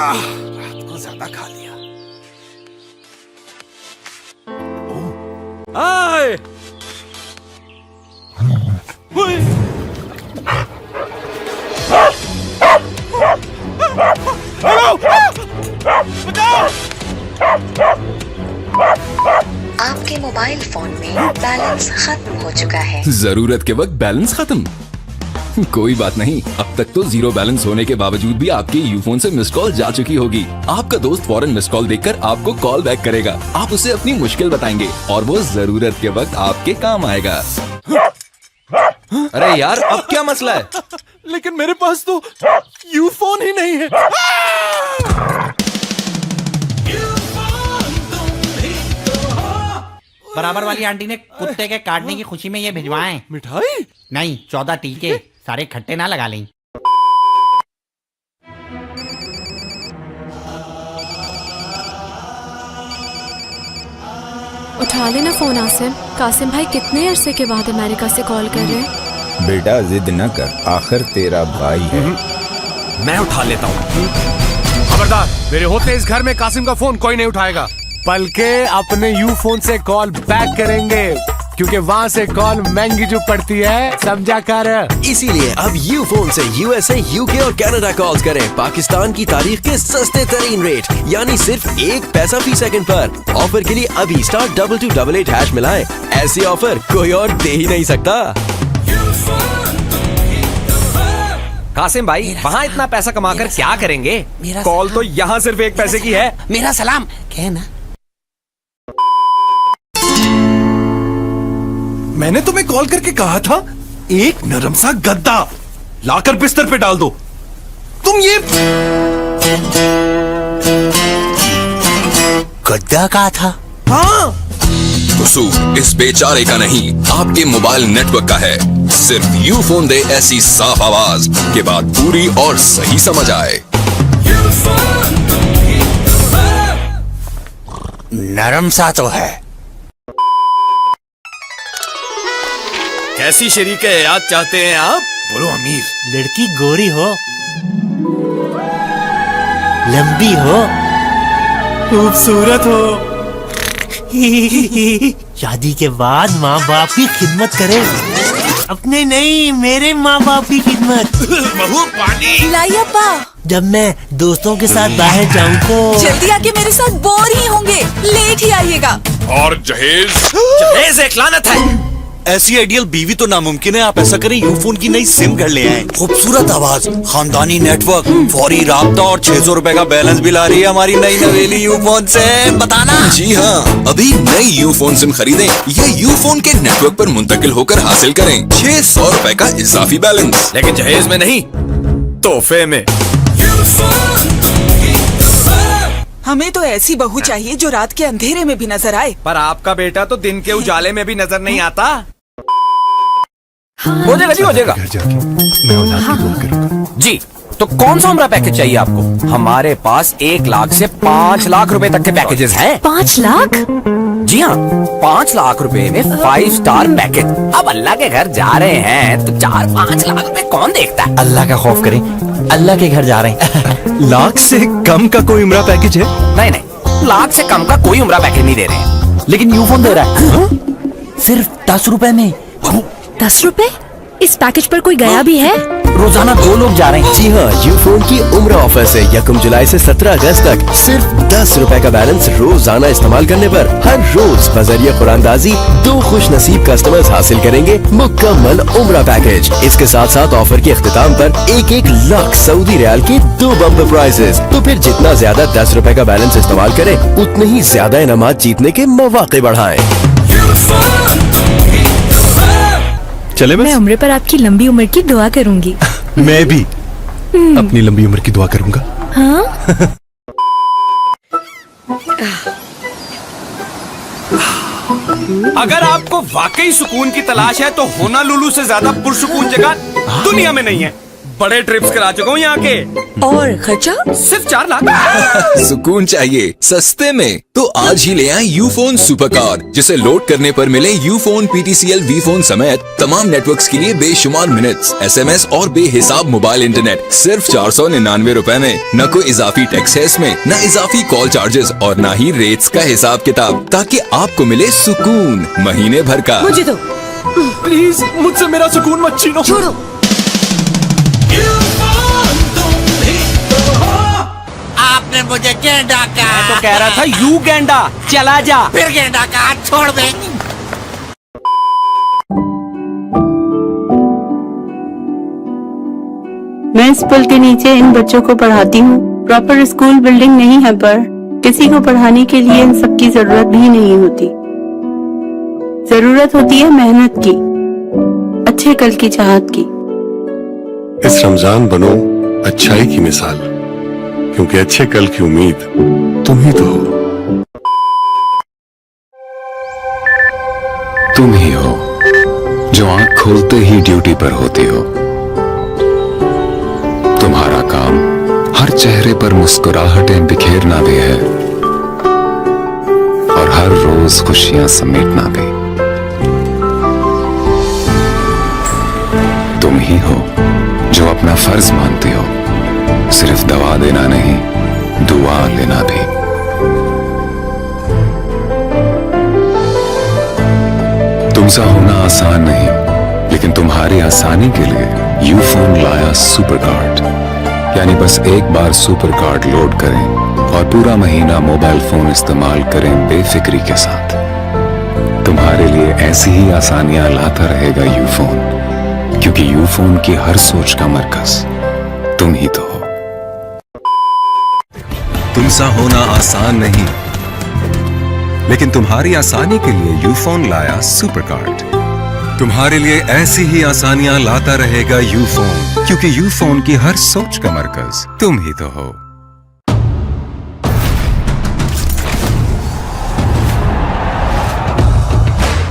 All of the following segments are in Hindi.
रात को ज्यादा खा लिया। आए आपके मोबाइल फोन में बैलेंस खत्म हो चुका है। जरूरत के वक्त बैलेंस खत्म। कोई बात नहीं, अब तक तो जीरो बैलेंस होने के बावजूद भी आपके यूफोन से मिस कॉल जा चुकी होगी। आपका दोस्त फौरन मिस कॉल देखकर आपको कॉल बैक करेगा। आप उसे अपनी मुश्किल बताएंगे और वो जरूरत के वक्त आपके काम आएगा। अरे यार, अब क्या मसला है? लेकिन मेरे पास तो यूफोन ही नहीं है। बराबर वाली आंटी ने कुत्ते के काटने की खुशी में ये भिजवाए। मिठाई? नहीं, 14 टीके। सारे खट्टे ना लगा लें। उठा लेना फोन आसिम। कासिम भाई कितने अरसे के बाद अमेरिका से कॉल कर रहे हैं। बेटा जिद न कर, आखिर तेरा भाई है। मैं उठा लेता हूँ। खबरदार, मेरे होते इस घर में कासिम का फोन कोई नहीं उठाएगा, बल्कि अपने यू फोन से कॉल बैक करेंगे, क्योंकि वहाँ से कॉल महंगी जो पड़ती है, समझा कर। इसीलिए अब यू फोन से यूएसए, यूके और कनाडा कॉल्स करें पाकिस्तान की तारीख के सस्ते तरीन रेट, यानी सिर्फ 1 पैसा फी सेकंड पर। ऑफर के लिए अभी *2288# मिलाएं। ऐसी ऑफर कोई और दे ही नहीं सकता। कासिम भाई, वहाँ इतना पैसा कमाकर क्या करेंगे? कॉल तो यहाँ सिर्फ 1 पैसे की है। मेरा सलाम कहना। मैंने तुम्हें कॉल करके कहा था, एक नरम सा गद्दा लाकर बिस्तर पे डाल दो। तुम ये गद्दा कहा था? हाँ, कसूर इस बेचारे का नहीं, आपके मोबाइल नेटवर्क का है। सिर्फ यू फोन दे ऐसी साफ आवाज के बाद पूरी और सही समझ आए। नरम सा तो है। कैसी शरीक याद चाहते हैं आप? बोलो अमीर। लड़की गोरी हो, लंबी हो, खूबसूरत हो, शादी के बाद माँ बाप की खिदमत करे। अपने नहीं, मेरे माँ बाप की खिदमत। बहू पानी लाइए अब्बा। जब मैं दोस्तों के साथ बाहर जाऊँ तो जल्दी आके मेरे साथ बोर ही होंगे, लेट ही आइएगा। और जहेज? जहेज एक लानत है। ऐसी आइडियल बीवी तो नामुमकिन है। आप ऐसा करें, यूफोन की नई सिम घर ले आएं। खूबसूरत आवाज, खानदानी नेटवर्क, फौरी राब्ता और 600 रुपए का बैलेंस भी ला रही है हमारी नई नवेली यूफोन से। बताना। जी हाँ, अभी नई यू फोन सिम खरीदें या यू फोन के नेटवर्क पर मुंतकिल होकर हासिल करें 600 रुपए का इजाफी बैलेंस। लेकिन जहेज में नहीं, तोहफे में। हमें तो ऐसी बहू चाहिए जो रात के अंधेरे में भी नजर आए। पर आपका बेटा तो दिन के उजाले में भी नजर नहीं आता। हो जाएगा जी, हो जाएगा। घर जाके मैं औलाद की दुआ करूंगा। जी, तो कौन सा उम्रा पैकेज चाहिए आपको? हमारे पास 1 लाख से 5 लाख रुपए तक के पैकेजेस हैं। 5 लाख? जी हाँ, 5 लाख रुपए में 5 स्टार पैकेज। अब अल्लाह के घर जा रहे हैं तो 4-5 लाख रुपए कौन देखता है? अल्लाह का खौफ करें, अल्लाह के घर जा रहे हैं। लाख से कम का कोई उम्रा पैकेज है? नहीं नहीं, लाख से कम का कोई उम्रा पैकेज नहीं दे रहे हैं। लेकिन यूफोन दे रहा है सिर्फ 10 रुपए में। 10 रुपए? इस पैकेज पर कोई गया भी है? रोजाना 2 लोग जा रहे हैं। जी हाँ, यूफोन की उम्र ऑफर से 1 जुलाई से 17 अगस्त तक सिर्फ 10 रुपए का बैलेंस रोजाना इस्तेमाल करने पर हर रोज बजरिया कुरानदाजी 2 खुश नसीब कस्टमर्स हासिल करेंगे मुकम्मल उम्र पैकेज। इसके साथ साथ ऑफर के इख्तिताम पर 1 लाख सऊदी रियाल के 2 बम्पर प्राइजेस। तो फिर जितना ज्यादा 10 रुपए का बैलेंस इस्तेमाल करें, उतने ही ज्यादा इनामात जीतने के मौके बढ़ाएं। चले मैं उम्र पर आपकी लंबी उम्र की दुआ करूंगी। मैं भी अपनी लंबी उम्र की दुआ करूंगा। हाँ? अगर आपको वाकई सुकून की तलाश है तो होनालुलु से ज्यादा पुरसुकून जगह दुनिया में नहीं है। बड़े ट्रिप्स करा चुका हूँ यहाँ के। और खर्चा सिर्फ 4 लाख। सुकून चाहिए सस्ते में तो आज ही ले आए यूफोन सुपर कार, जिसे लोड करने पर मिले यूफोन PTCL V-Phone समेत तमाम नेटवर्क्स के लिए बेशुमार मिनट्स, SMS और बेहिसाब मोबाइल इंटरनेट सिर्फ 499 रुपए में। न कोई इजाफी टैक्स है इसमें, न इजाफी कॉल चार्जेस और न ही रेट्स का हिसाब किताब, ताकि आपको मिले सुकून महीने भर का। मुझे दो प्लीज मुझसे मेरा सुकून मत छीनो। छोड़ो। आपने मुझे क्यों डाका? मैं तो कह रहा था यू गेंडा चला जा। फिर क्यों डाका? छोड़ दे। मैं इस पुल के नीचे इन बच्चों को पढ़ाती हूँ। प्रॉपर स्कूल बिल्डिंग नहीं है, पर किसी को पढ़ाने के लिए इन सबकी जरूरत भी नहीं होती। जरूरत होती है मेहनत की, अच्छे कल की चाहत की। इस रमजान बनो अच्छाई की मिसाल, क्योंकि अच्छे कल की उम्मीद तुम ही तो हो। तुम ही हो जो आंख खोलते ही ड्यूटी पर होती हो। तुम्हारा काम हर चेहरे पर मुस्कुराहटें बिखेरना भी है और हर रोज खुशियां समेटना भी। तुम ही हो जो अपना फर्ज मानती हो, सिर्फ दवा देना नहीं, दुआ लेना भी। तुमसा होना आसान नहीं, लेकिन तुम्हारी आसानी के लिए यूफोन लाया सुपर कार्ड। यानी बस एक बार सुपर कार्ड लोड करें और पूरा महीना मोबाइल फोन इस्तेमाल करें बेफिक्री के साथ। तुम्हारे लिए ऐसी ही आसानियां लाता रहेगा यूफोन, क्योंकि यूफोन की हर सोच का मरकज तुम ही तो हो। तुमसा होना आसान नहीं, लेकिन तुम्हारी आसानी के लिए यूफोन लाया सुपर कार्ड। तुम्हारे लिए ऐसी ही आसानियां लाता रहेगा यूफोन, क्योंकि यूफोन की हर सोच का मरकज तुम ही तो हो।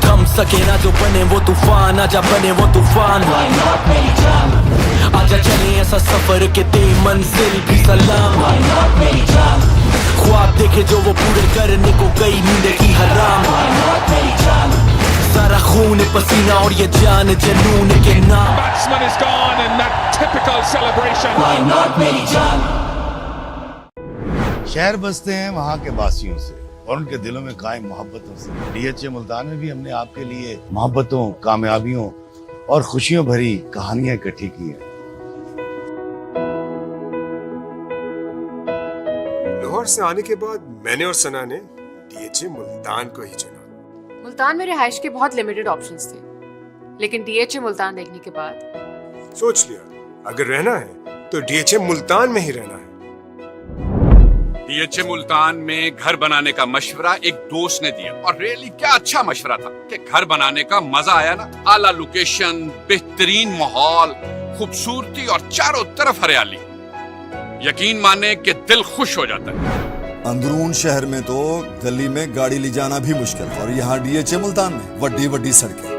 थम सके ना जो बने वो तूफान, आजा बने वो तूफान। आजा चले ऐसा सफर के ते मंजिल भी सलाम। ख्वाब देखे जो वो पूरे करने को गई नींद की हराम। सारा खून पसीना और ये जान जनून के नाम। शहर बसते हैं वहाँ के वासियों से और उनके दिलों में कायम मोहब्बतों से। DHA मुल्तान में भी हमने आपके लिए मोहब्बतों, कामयाबियों और खुशियों भरी कहानियां इकट्ठी की हैं। लाहौर से आने के बाद मैंने और सना ने DHA मुल्तान को ही चुना। मुल्तान में रिहाइश के बहुत लिमिटेड ऑप्शंस थे, लेकिन DHA मुल्तान देखने के बाद सोच लिया अगर रहना है तो DHA मुल्तान में ही रहना है। DHA मुल्तान में घर बनाने का मशवरा एक दोस्त ने दिया और रियली क्या अच्छा मशवरा था कि घर बनाने का मजा आया ना। आला लोकेशन, बेहतरीन माहौल, खूबसूरती और चारों तरफ हरियाली। यकीन माने कि दिल खुश हो जाता है। अंदरून शहर में तो गली में गाड़ी ले जाना भी मुश्किल, और यहाँ DHA मुल्तान में वड्डी वड्डी सड़कें,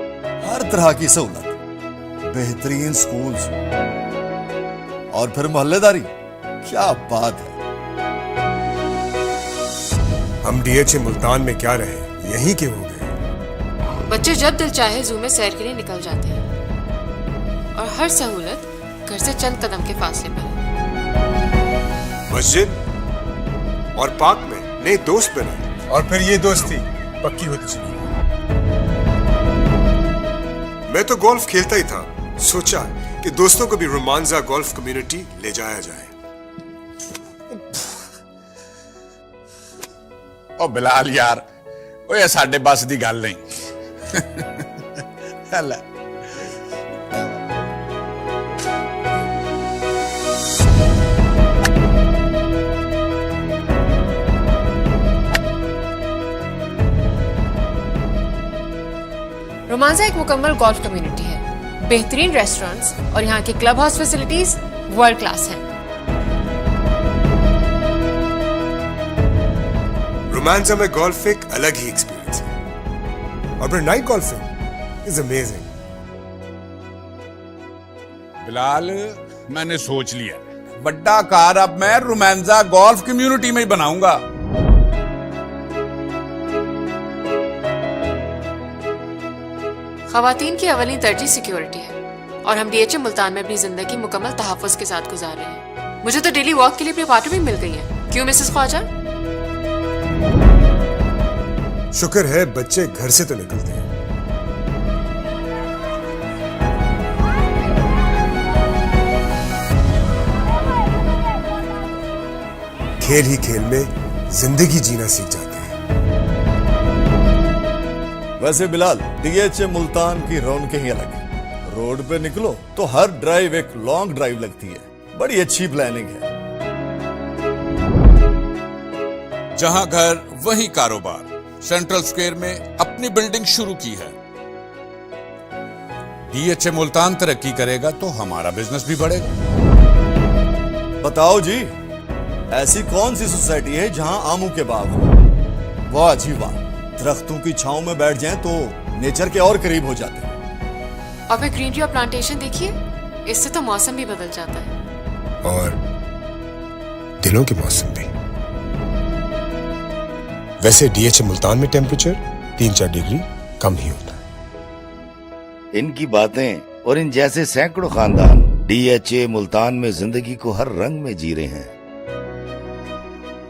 हर तरह की सहूलत, बेहतरीन स्कूल्स और फिर मोहल्लेदारी। क्या बात है। हम DHA मुल्तान में क्या रहे, यहीं के हो गए। बच्चे जब दिल चाहे जू में सैर के लिए निकल जाते हैं और हर सहूलत घर से चंद कदम के फासले पर है। मस्जिद और पार्क में नए दोस्त बने और फिर ये दोस्ती पक्की होती चली। मैं तो गोल्फ खेलता ही था, सोचा कि दोस्तों को भी रोमांजा गोल्फ कम्युनिटी ले जाया जाए। ओ बिलाल यार, ओए साडे बस दी गल नहीं। रोमांसा एक मुकम्मल गोल्फ कम्युनिटी है। बेहतरीन रेस्टोरेंट्स और यहाँ की club house facilities world class हैं। रोमांसा में गोल्फ एक अलग ही एक्सपीरियंस है और फिर night golfing is amazing. Bilal मैंने सोच लिया। बड़ा कार अब मैं रोमांजा गोल्फ कम्युनिटी में ही बनाऊंगा। खवातीन की अवली तरजीह सिक्योरिटी है और हम डीएचए मुल्तान में अपनी जिंदगी मुकम्मल तहफ़्फ़ुज़ के साथ गुजार रहे हैं। मुझे तो डेली वॉक के लिए अपनी पार्टनर भी मिल गई है। क्यों मिसेस ख्वाजा? शुक्र है बच्चे घर से तो निकलते हैं। खेल ही खेल में जिंदगी जीना सीख जाते हैं। वैसे बिलाल, डीएचए मुल्तान की रौनकें ही अलग है। रोड पे निकलो तो हर ड्राइव एक लॉन्ग ड्राइव लगती है। बड़ी अच्छी प्लानिंग है। जहां घर वहीं कारोबार। सेंट्रल स्क्वायर में अपनी बिल्डिंग शुरू की है। डीएचए मुल्तान तरक्की करेगा तो हमारा बिजनेस भी बढ़ेगा। बताओ जी, ऐसी कौन सी सोसाइटी है जहां आमों के बाग हो? वाह जी वाह, दरख्तों की छांव में बैठ जाएं तो नेचर के और करीब हो जाते हैं। और फिर ग्रीनरी और प्लांटेशन देखिए, इससे तो मौसम भी बदल जाता है। और दिनों के मौसम भी। वैसे डीएचए मुल्तान में टेम्परेचर 3-4 डिग्री कम ही होता है। इनकी बातें और इन जैसे सैकड़ों खानदान डीएचए मुल्तान में जिंदगी को हर रंग में जी रहे हैं।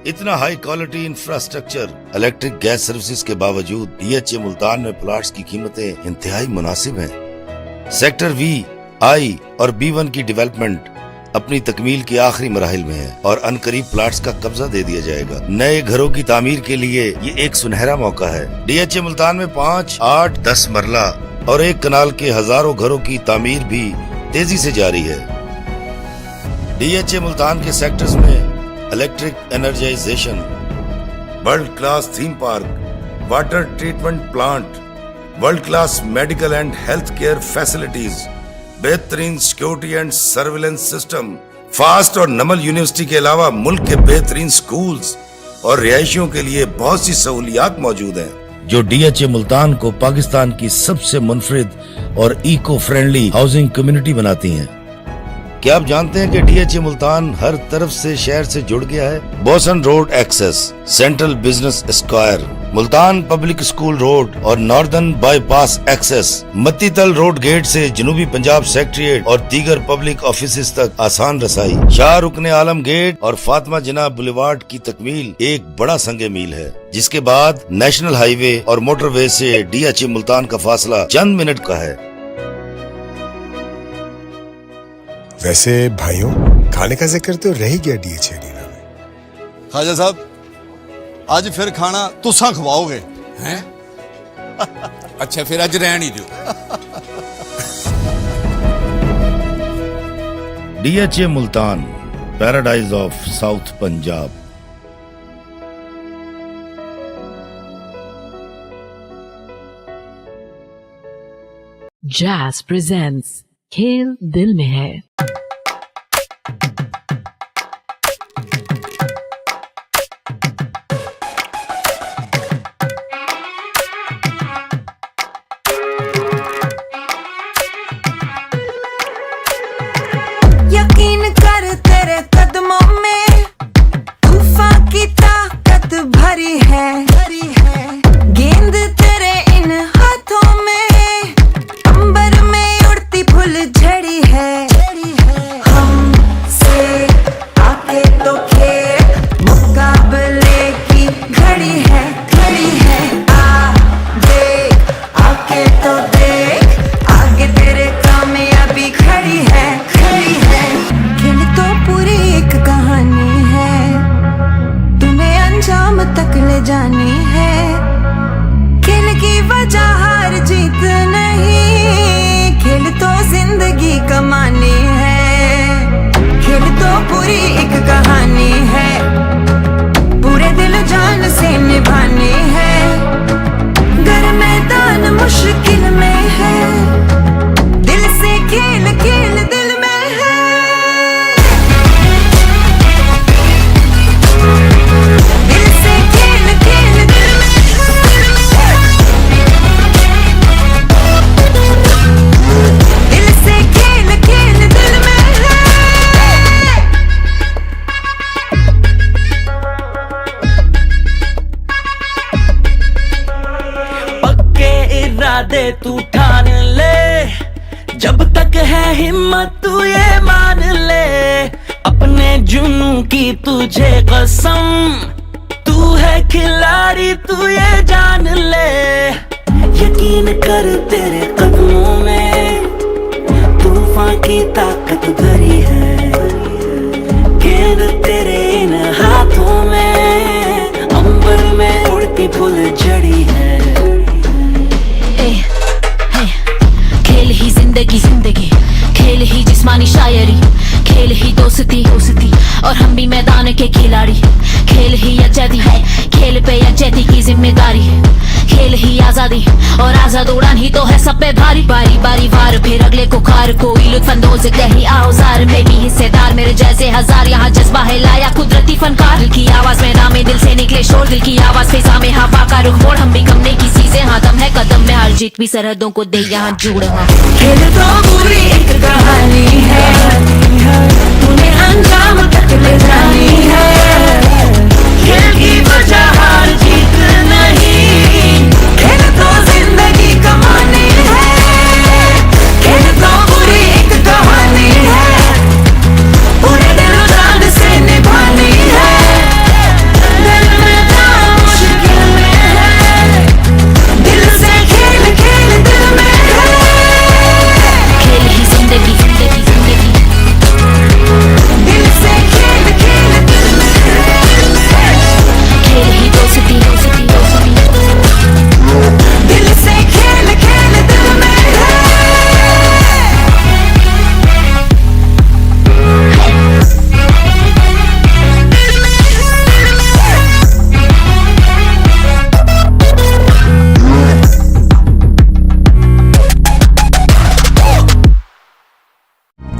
इतना high quality infrastructure, electric gas services के बावजूद डीएचए मुल्तान में प्लॉट्स की कीमतें इंतहाई मुनासिब हैं। सेक्टर वी, आई और B1 की डेवलपमेंट अपनी तकमील के आखिरी मराहिल में है और अनकरीब प्लॉट्स का कब्जा दे दिया जाएगा। नए घरों की तामीर के लिए ये एक सुनहरा मौका है। डीएचए मुल्तान में 5, 8, 10 मरला और 1 कनाल के हजारों घरों की तामीर भी तेजी से जारी है। डीएचए मुल्तान के सेक्टर्स में electric energization, world class theme park, water treatment plant, world class medical and health care facilities, बेहतरीन security and surveillance system, fast और नमल यूनिवर्सिटी के अलावा मुल्क के बेहतरीन स्कूल्स और रिहायशियों के लिए बहुत सी सहूलियात मौजूद हैं, जो डीएचए मुल्तान को पाकिस्तान की सबसे मुनफरिद और इको फ्रेंडली हाउसिंग कम्युनिटी बनाती हैं। क्या आप जानते हैं कि डीएचए मुल्तान हर तरफ से शहर से जुड़ गया है? Bosan road access, central business square, Multan public school road और northern bypass access, Mattital road gate से जनूबी पंजाब सेक्रेटेरिएट और दीगर पब्लिक ऑफिसेज तक आसान रसाई, शाह रुकने आलम गेट और फातिमा जिन्ना बुलेवार्ड की तकमील एक बड़ा संगे मील है, जिसके बाद नेशनल हाईवे और मोटरवे से डीएचए मुल्तान का फासला चंद मिनट का है। वैसे भाइयों, खाने का जिक्र तो रह ही गया डीएचए अरीना में। खाजा साहब, आज फिर खाना तुसा खवाओगे हैं? अच्छा फिर आज रहने दो। DHA Multan, paradise of south Punjab. Jazz presents खेल दिल में है। यकीन कर तेरे कदमों में तूफान की ताकत भरी है, गेंद तेरे इन हाथों में अंबर में उड़ती फुल झड़ी है। हमसे आके तो खेल, मुकाबले की घड़ी है। आ देख, आके तो देख, आगे तेरे कामयाबी खड़ी है। खेल तो पूरी एक कहानी है, तुम्हें अंजाम तक ले जानी है। खेल की वजह हार जीत नहीं, खेल तो जिंदगी कमानी है। खेल तो पूरी एक कहानी है, पूरे दिल जान से निभानी है। गर मैदान मुश्किल में है, दिल से खेल खेल दिल में है। दिल से खेल खेल दिल में है, दिल से खेल खेल दिल में है। तू ठान ले, जब तक है हिम्मत तू ये मान ले, अपने जुनू की तुझे कसम, तू है खिलाड़ी तू ये जान ले, यकीन कर तेरे कदमों में तूफान की ताकत भरी है, गेंद तेरे इन हाथों में अंबर में उड़ती फूल जड़ी है। खेल ही जिंदगी जिंदगी, खेल ही जिस्मानी शायरी, खेल ही दोस्ती दोस्ती और हम भी मैदान के खिलाड़ी, खेल ही यजदी है, खेल पे यजदी की जिम्मेदारी, खेल ही आजादी और आजाद उड़ान ही तो है सब पे भारी, बारी बारी वार फिर अगले को खार, कोई लुत्फानंदोज कहीं औजार में भी हिस्सेदार, मेरे जैसे हजार यहाँ जज्बा है लाया कुदरती फनकार, दिल की आवाज में नामे दिल से निकले शोर, दिल की आवाज फिजा में हवा का रुख मोड़, हम भी कम नहीं किसी से, हाँ दम है कदम में, हार जीत भी सरहदों को दे यहाँ जुड़, हाँ खेल तो पूरी एक कहानी है, तूने अंजाम तक ले जानी है, खेल की वजह हार जीत नहीं, खेल तो जिंदगी कमानी है, खेल तो पूरी एक कहानी है, पूरे दिल जान से निभानी है, दिल में काम मुश्किल में है, दिल से खेल खेल दिल में है, खेल ही जिंदगी जिंदगी जिंदगी, दिल से खेल खेल दिल में है, खेल ही दोस्ती दोस्ती दोस्ती, दिल से खेल खेल दिल में है।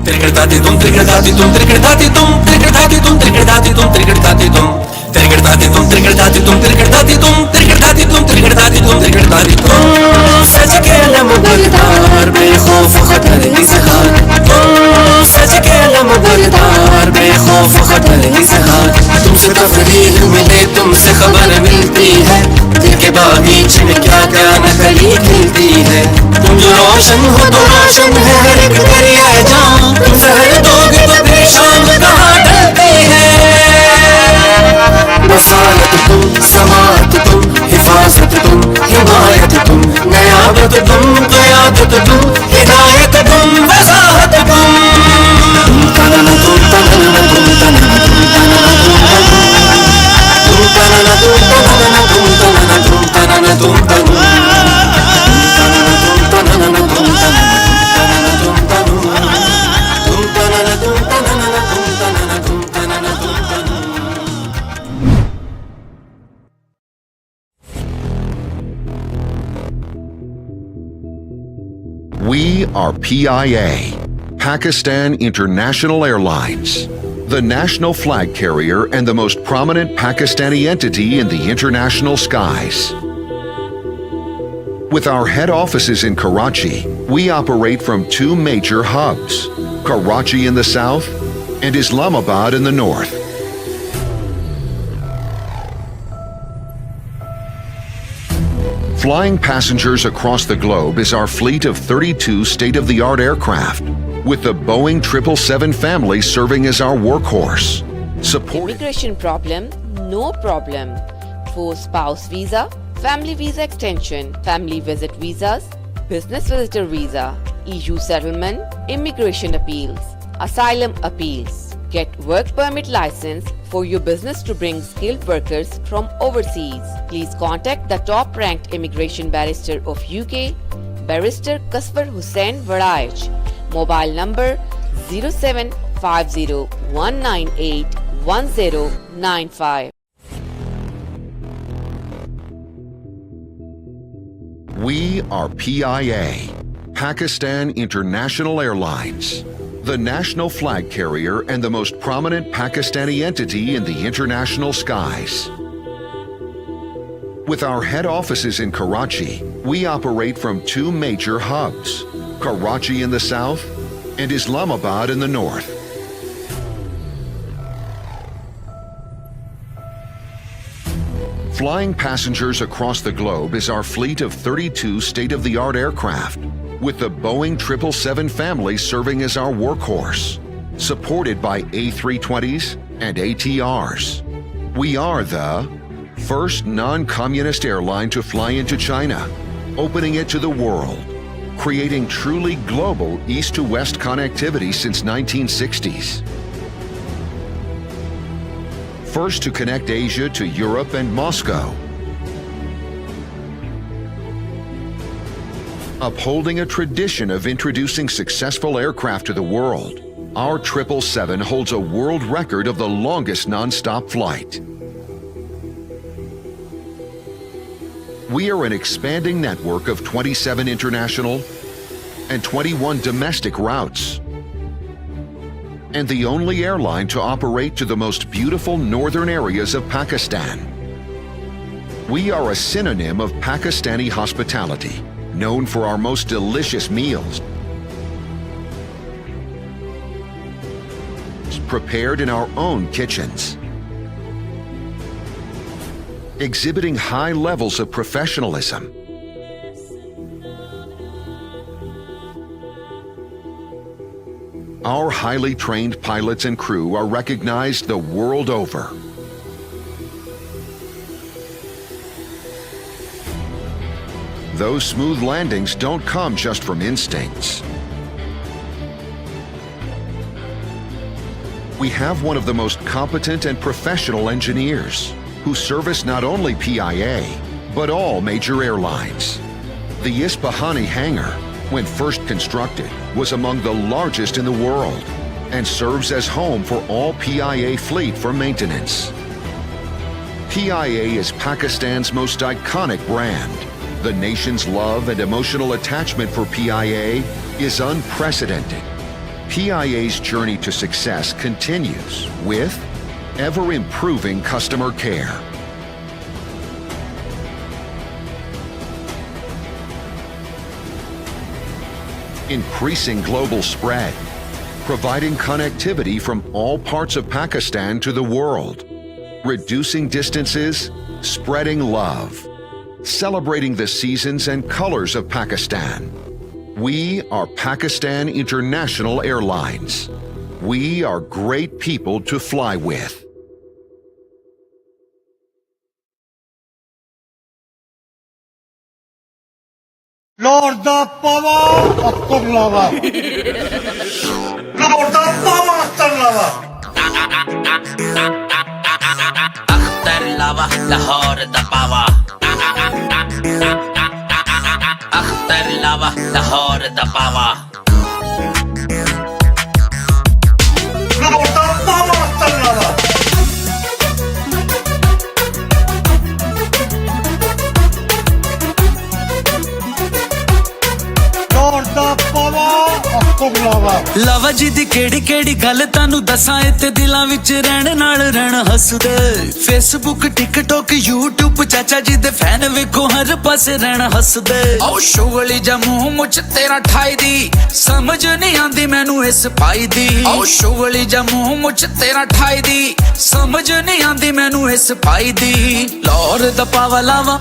त्रिगड़दाती तुम त्रिगड़दाती तुम त्रिगड़दाती तुम त्रिगड़दाती तुम त्रिगड़दाती तुम त्रिगड़दाती तुम त्रिगड़दाती तुम त्रिगड़दाती तुम त्रिगड़दाती तुम त्रिगड़दाती तुम त्रिगड़दाती तुम त्रिगड़दाती तुम सज के लम्बरदार बेखौफ खतर की सहार, तुम सज के लम्बरदार बेखौफ खतर की सहार, तुमसे तफरीह मिले तुमसे खबर मिलती है, दिल के बागीचे में क्या क्या नकली खिलती है, तुम जो रोशन हो तो रोशन है हर एक दरिया जान, तुम सहर दोगे तो फिर शाम कहाँ ढलती है, बसारत तुम समात तुम हिफाजत तुम हिमायत तुम नयाबत तुम क़यादत तुम हिदायत तुम वज़ाहत तुम, तनना तुम तनना तुम तनना तुम तनना तुम तनना तुम तनना तुम तनना तुम तनना तुम तनना तुम We are PIA, Pakistan International Airlines, the national flag carrier and the most prominent Pakistani entity in the international skies. With our head offices in Karachi, we operate from two major hubs, Karachi in the south and Islamabad in the north. Flying passengers across the globe is our fleet of 32 state-of-the-art aircraft, with the Boeing 777 family serving as our workhorse. Immigration problem? No problem. For spouse visa, family visa extension, family visit visas, business visitor visa, EU settlement, immigration appeals, asylum appeals. Get work permit license for your business to bring skilled workers from overseas. Please contact the top-ranked immigration barrister of UK, Barrister Kasper Hussain Varaj. Mobile number 07501981095. We are PIA, Pakistan International Airlines, the national flag carrier and the most prominent Pakistani entity in the international skies. With our head offices in Karachi, we operate from two major hubs, Karachi in the south and Islamabad in the north. Flying passengers across the globe is our fleet of 32 state-of-the-art aircraft, with the Boeing 777 family serving as our workhorse, supported by A320s and ATRs. We are the first non-communist airline to fly into China, opening it to the world, creating truly global east-to-west connectivity since 1960s. First to connect Asia to Europe and Moscow. Upholding a tradition of introducing successful aircraft to the world, our 777 holds a world record of the longest non-stop flight. We are an expanding network of 27 international and 21 domestic routes, and the only airline to operate to the most beautiful northern areas of Pakistan. We are a synonym of Pakistani hospitality, known for our most delicious meals, prepared in our own kitchens, exhibiting high levels of professionalism. Our highly trained pilots and crew are recognized the world over. Those smooth landings don't come just from instincts. We have one of the most competent and professional engineers who service not only PIA, but all major airlines. The Isfahani hangar, when first constructed, was among the largest in the world and serves as home for all PIA fleet for maintenance. PIA is Pakistan's most iconic brand. The nation's love and emotional attachment for PIA is unprecedented. PIA's journey to success continues with ever-improving customer care. Increasing global spread, providing connectivity from all parts of Pakistan to the world, reducing distances, spreading love, celebrating the seasons and colors of Pakistan. We are Pakistan International Airlines. We are great people to fly with. Lord the power of Kurlava. Lord the power of Kurlava. Akhtar लावा लाहौर दबावा अख्तर लावा लाहौर दबावा Lord the power of Kurlava. Lord the power of Kurlava. ਲਵਾ ਜੀ ਦੀ ਕਿਹੜੀ ਕਿਹੜੀ ਗੱਲ ਤੁਹਾਨੂੰ ਦੱਸਾਂ ਇੱਥੇ ਦਿਲਾਂ ਵਿੱਚ ਰਹਿਣ ਨਾਲ ਰਹਿਣ ਹੱਸਦੇ ਫੇਸਬੁੱਕ ਟਿਕਟੋਕ YouTube ਚਾਚਾ ਜੀ ਦੇ ਫੈਨ ਵੇਖੋ ਹਰ ਪਾਸੇ ਰਹਿਣ ਹੱਸਦੇ ਆਓ ਸ਼ੋਗਲੀ ਜਾਂ ਮੂੰਹ ਮੁੱਛ ਤੇਰਾ ਠਾਈ ਦੀ ਸਮਝ ਨਹੀਂ ਆਂਦੀ ਮੈਨੂੰ ਇਸ ਪਾਈ ਦੀ ਆਓ ਸ਼ੋਗਲੀ ਜਾਂ ਮੂੰਹ ਮੁੱਛ ਤੇਰਾ ਠਾਈ ਦੀ ਸਮਝ ਨਹੀਂ ਆਂਦੀ ਮੈਨੂੰ ਇਸ ਪਾਈ ਦੀ ਲਾਹੌਰ ਦਾ ਪਾਵਾ ਲਾਵਾ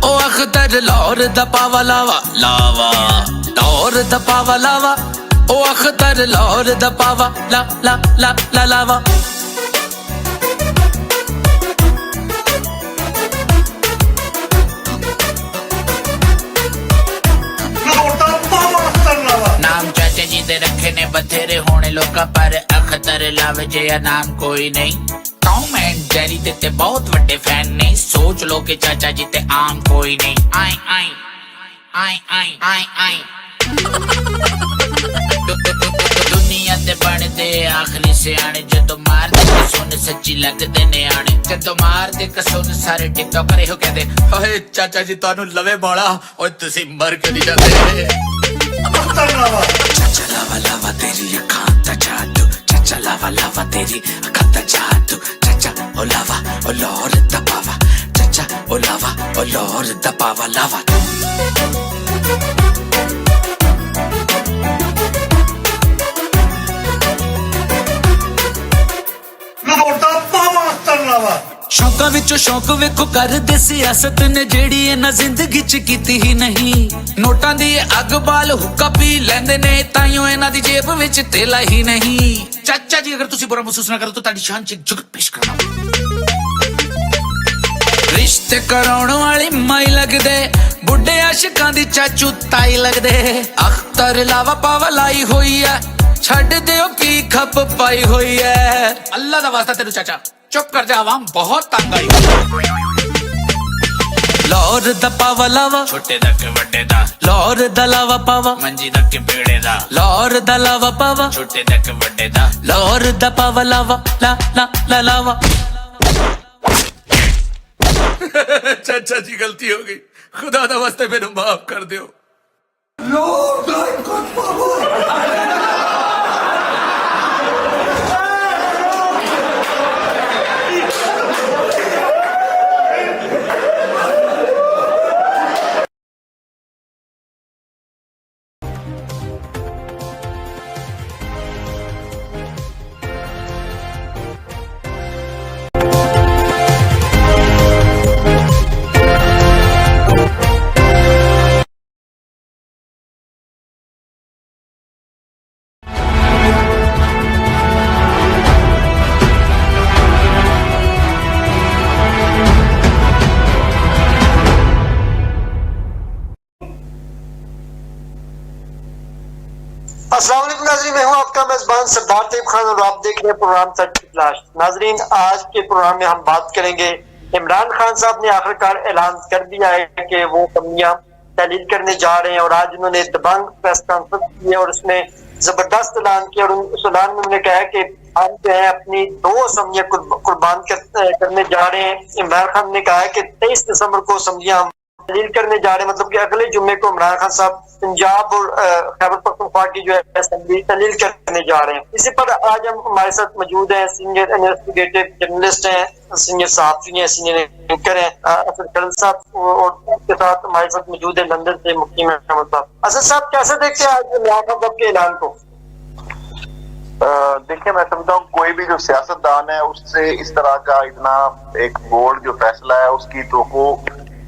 ਉਹ ਅਖਦਰ ਲਾਹੌਰ ਦਾ ਪਾਵਾ ਲਾਵਾ ਲਾਵਾ ਲਾਹੌਰ ਦਾ ਪਾਵਾ ਲਾਵਾ ਉਹ ਅਖਦਰ ਲਾਹੌਰ ਦਾ ਪਾਵਾ ਲਾ ਲਾ ਲਾ ਲਾ ਲਾਵਾ ਨਾਮ ਚਾਚਾ ਜੀ ਦੇ ਰੱਖੇ ਨੇ ਬਥੇਰੇ ਹੋਣੇ ਲੋਕਾਂ ਪਰ ਅਖਤਰ ਲਾਵੇ ਜਿਹਾ ਨਾਮ ਕੋਈ ਨਹੀਂ ਟੌਮ ਐਂਡ ਜੈਰੀ ਦੇ ਤੇ ਬਹੁਤ ਵੱਡੇ ਫੈਨ ਨੇ ਸੋਚ ਲੋ ਕਿ ਚਾਚਾ ਜੀ ਤੇ ਆਮ ਕੋਈ ਨਹੀਂ ਆਈ ਆਈ ਆਈ ਆਈ ਆਈ ਆਈ ਦੁਨੀਆ ਤੇ ਬਣਦੇ ਆਖਰੀ ਸਿਆਣੇ ਜਦੋਂ ਮਾਰਦੇ ਕਸੂਨ ਸੱਚੀ ਲੱਗਦੇ ਨੇ ਆਣੇ ਜਦੋਂ ਮਾਰਦੇ ਕਸੂਨ ਸਾਰੇ ਟਿਕਟੋਕਰ ਇਹੋ ਕਹਿੰਦੇ ਓਏ ਚਾਚਾ ਜੀ ਤੁਹਾਨੂੰ ਲਵੇ ਮੌਲਾ ਓਏ ਤੁਸੀਂ ਮਰ ਕੇ ਨਹੀਂ ਜਾਂਦੇ ਚਾਚਾ ਲਾਵਾ ਲਾਵਾ ਤੇਰੀ ਅੱਖਾਂ ਦਾ ਜਾਦੂ ਚਾਚਾ ਲਾਵਾ ਲਾਵਾ ਤੇਰੀ ਅੱਖਾਂ ਦਾ ਜਾਦੂ ਚਾਚਾ ਓ ਲਾਵਾ ਓ ਲਾਹੌਰ ਦਾ ਪਾਵਾ ਚਾਚਾ ਓ ਲਾਵਾ ਓ ਲਾਹੌਰ ਦਾ ਪਾਵਾ ਲਾਵਾ शौकां विचों शौक वेखो करदे सियासत ने जेड़ी इन्हां जिंदगी च कीती ही नहीं। नोटां दी अग बाल हुक्का पी लैंदे ने ताइयों इन्हां दी जेब विच तेला ही नहीं। चाचा जी अगर तुसी बुरा महसूस ना करो तो तुहाडी शान च एक जुगत पेश करना। रिश्ते कराउण वाली माई लगदे बुढ़े आशिकां दी चाचू ताई लगदे। अख्तर लावा पावा लाई होई है छड़ दियो की खप पाई हुई है। अल्लाह दा वास्ता तेरू चाचा चुप कर जा, आवाम बहुत तंग आई। लाहौर दा पावा लावा छोटे दा के वड्डे दा, लाहौर दा लावा पावा मंजी दा के पेड़े दा, लाहौर दा लावा पावा छोटे दा के वड्डे दा, लाहौर दा पावा लावा ला ला ला लावा। चाचा जी गलती हो गई, खुदा दा वास्ते मेनू माफ कर दियो। अस्सलाम वालेकुम नाज़रीन, मैं हूं आपका मेजबान सरदार तैयब खान और आप देख रहे हैं प्रोग्राम 30 फ्लैश। नाज़रीन, आज के प्रोग्राम में हम बात करेंगे, इमरान खान साहब ने आखिरकार ऐलान कर दिया है कि वो कमियां तहलील करने जा रहे हैं और आज उन्होंने दबंग प्रेस कॉन्फ्रेंस की और उसमें जबरदस्त ऐलान किया और उस ऐलान में उन्होंने कहा कि हम जो है अपनी 2 असम्बलियां कुर्बान करने जा रहे हैं। इमरान खान ने कहा है कि 23 दिसंबर को असम्बलियां तहलील करने जा रहे हैं, मतलब कि अगले जुम्मे को इमरान खान साहब पंजाब और खैबर पख्तूनख्वा की जो है असेंबली तहलील करने जा रहे हैं। इसी पर आज हम हमारे साथ मौजूद हैं, सीनियर इन्वेस्टिगेटिव जर्नलिस्ट हैं, सीनियर सहाफी हैं, सीनियर एंकर हैं असद खलील साहब और उसके साथ हमारे साथ मौजूद है लंदन से मुफ्ती अहमद साहब। असद साहब, कैसे देखते हैं आज इमरान खान साहब के ऐलान को? देखिए, मैं समझता हूँ कोई भी जो सियासतदान है उससे इस तरह का इतना एक बोल्ड जो फैसला है उसकी तो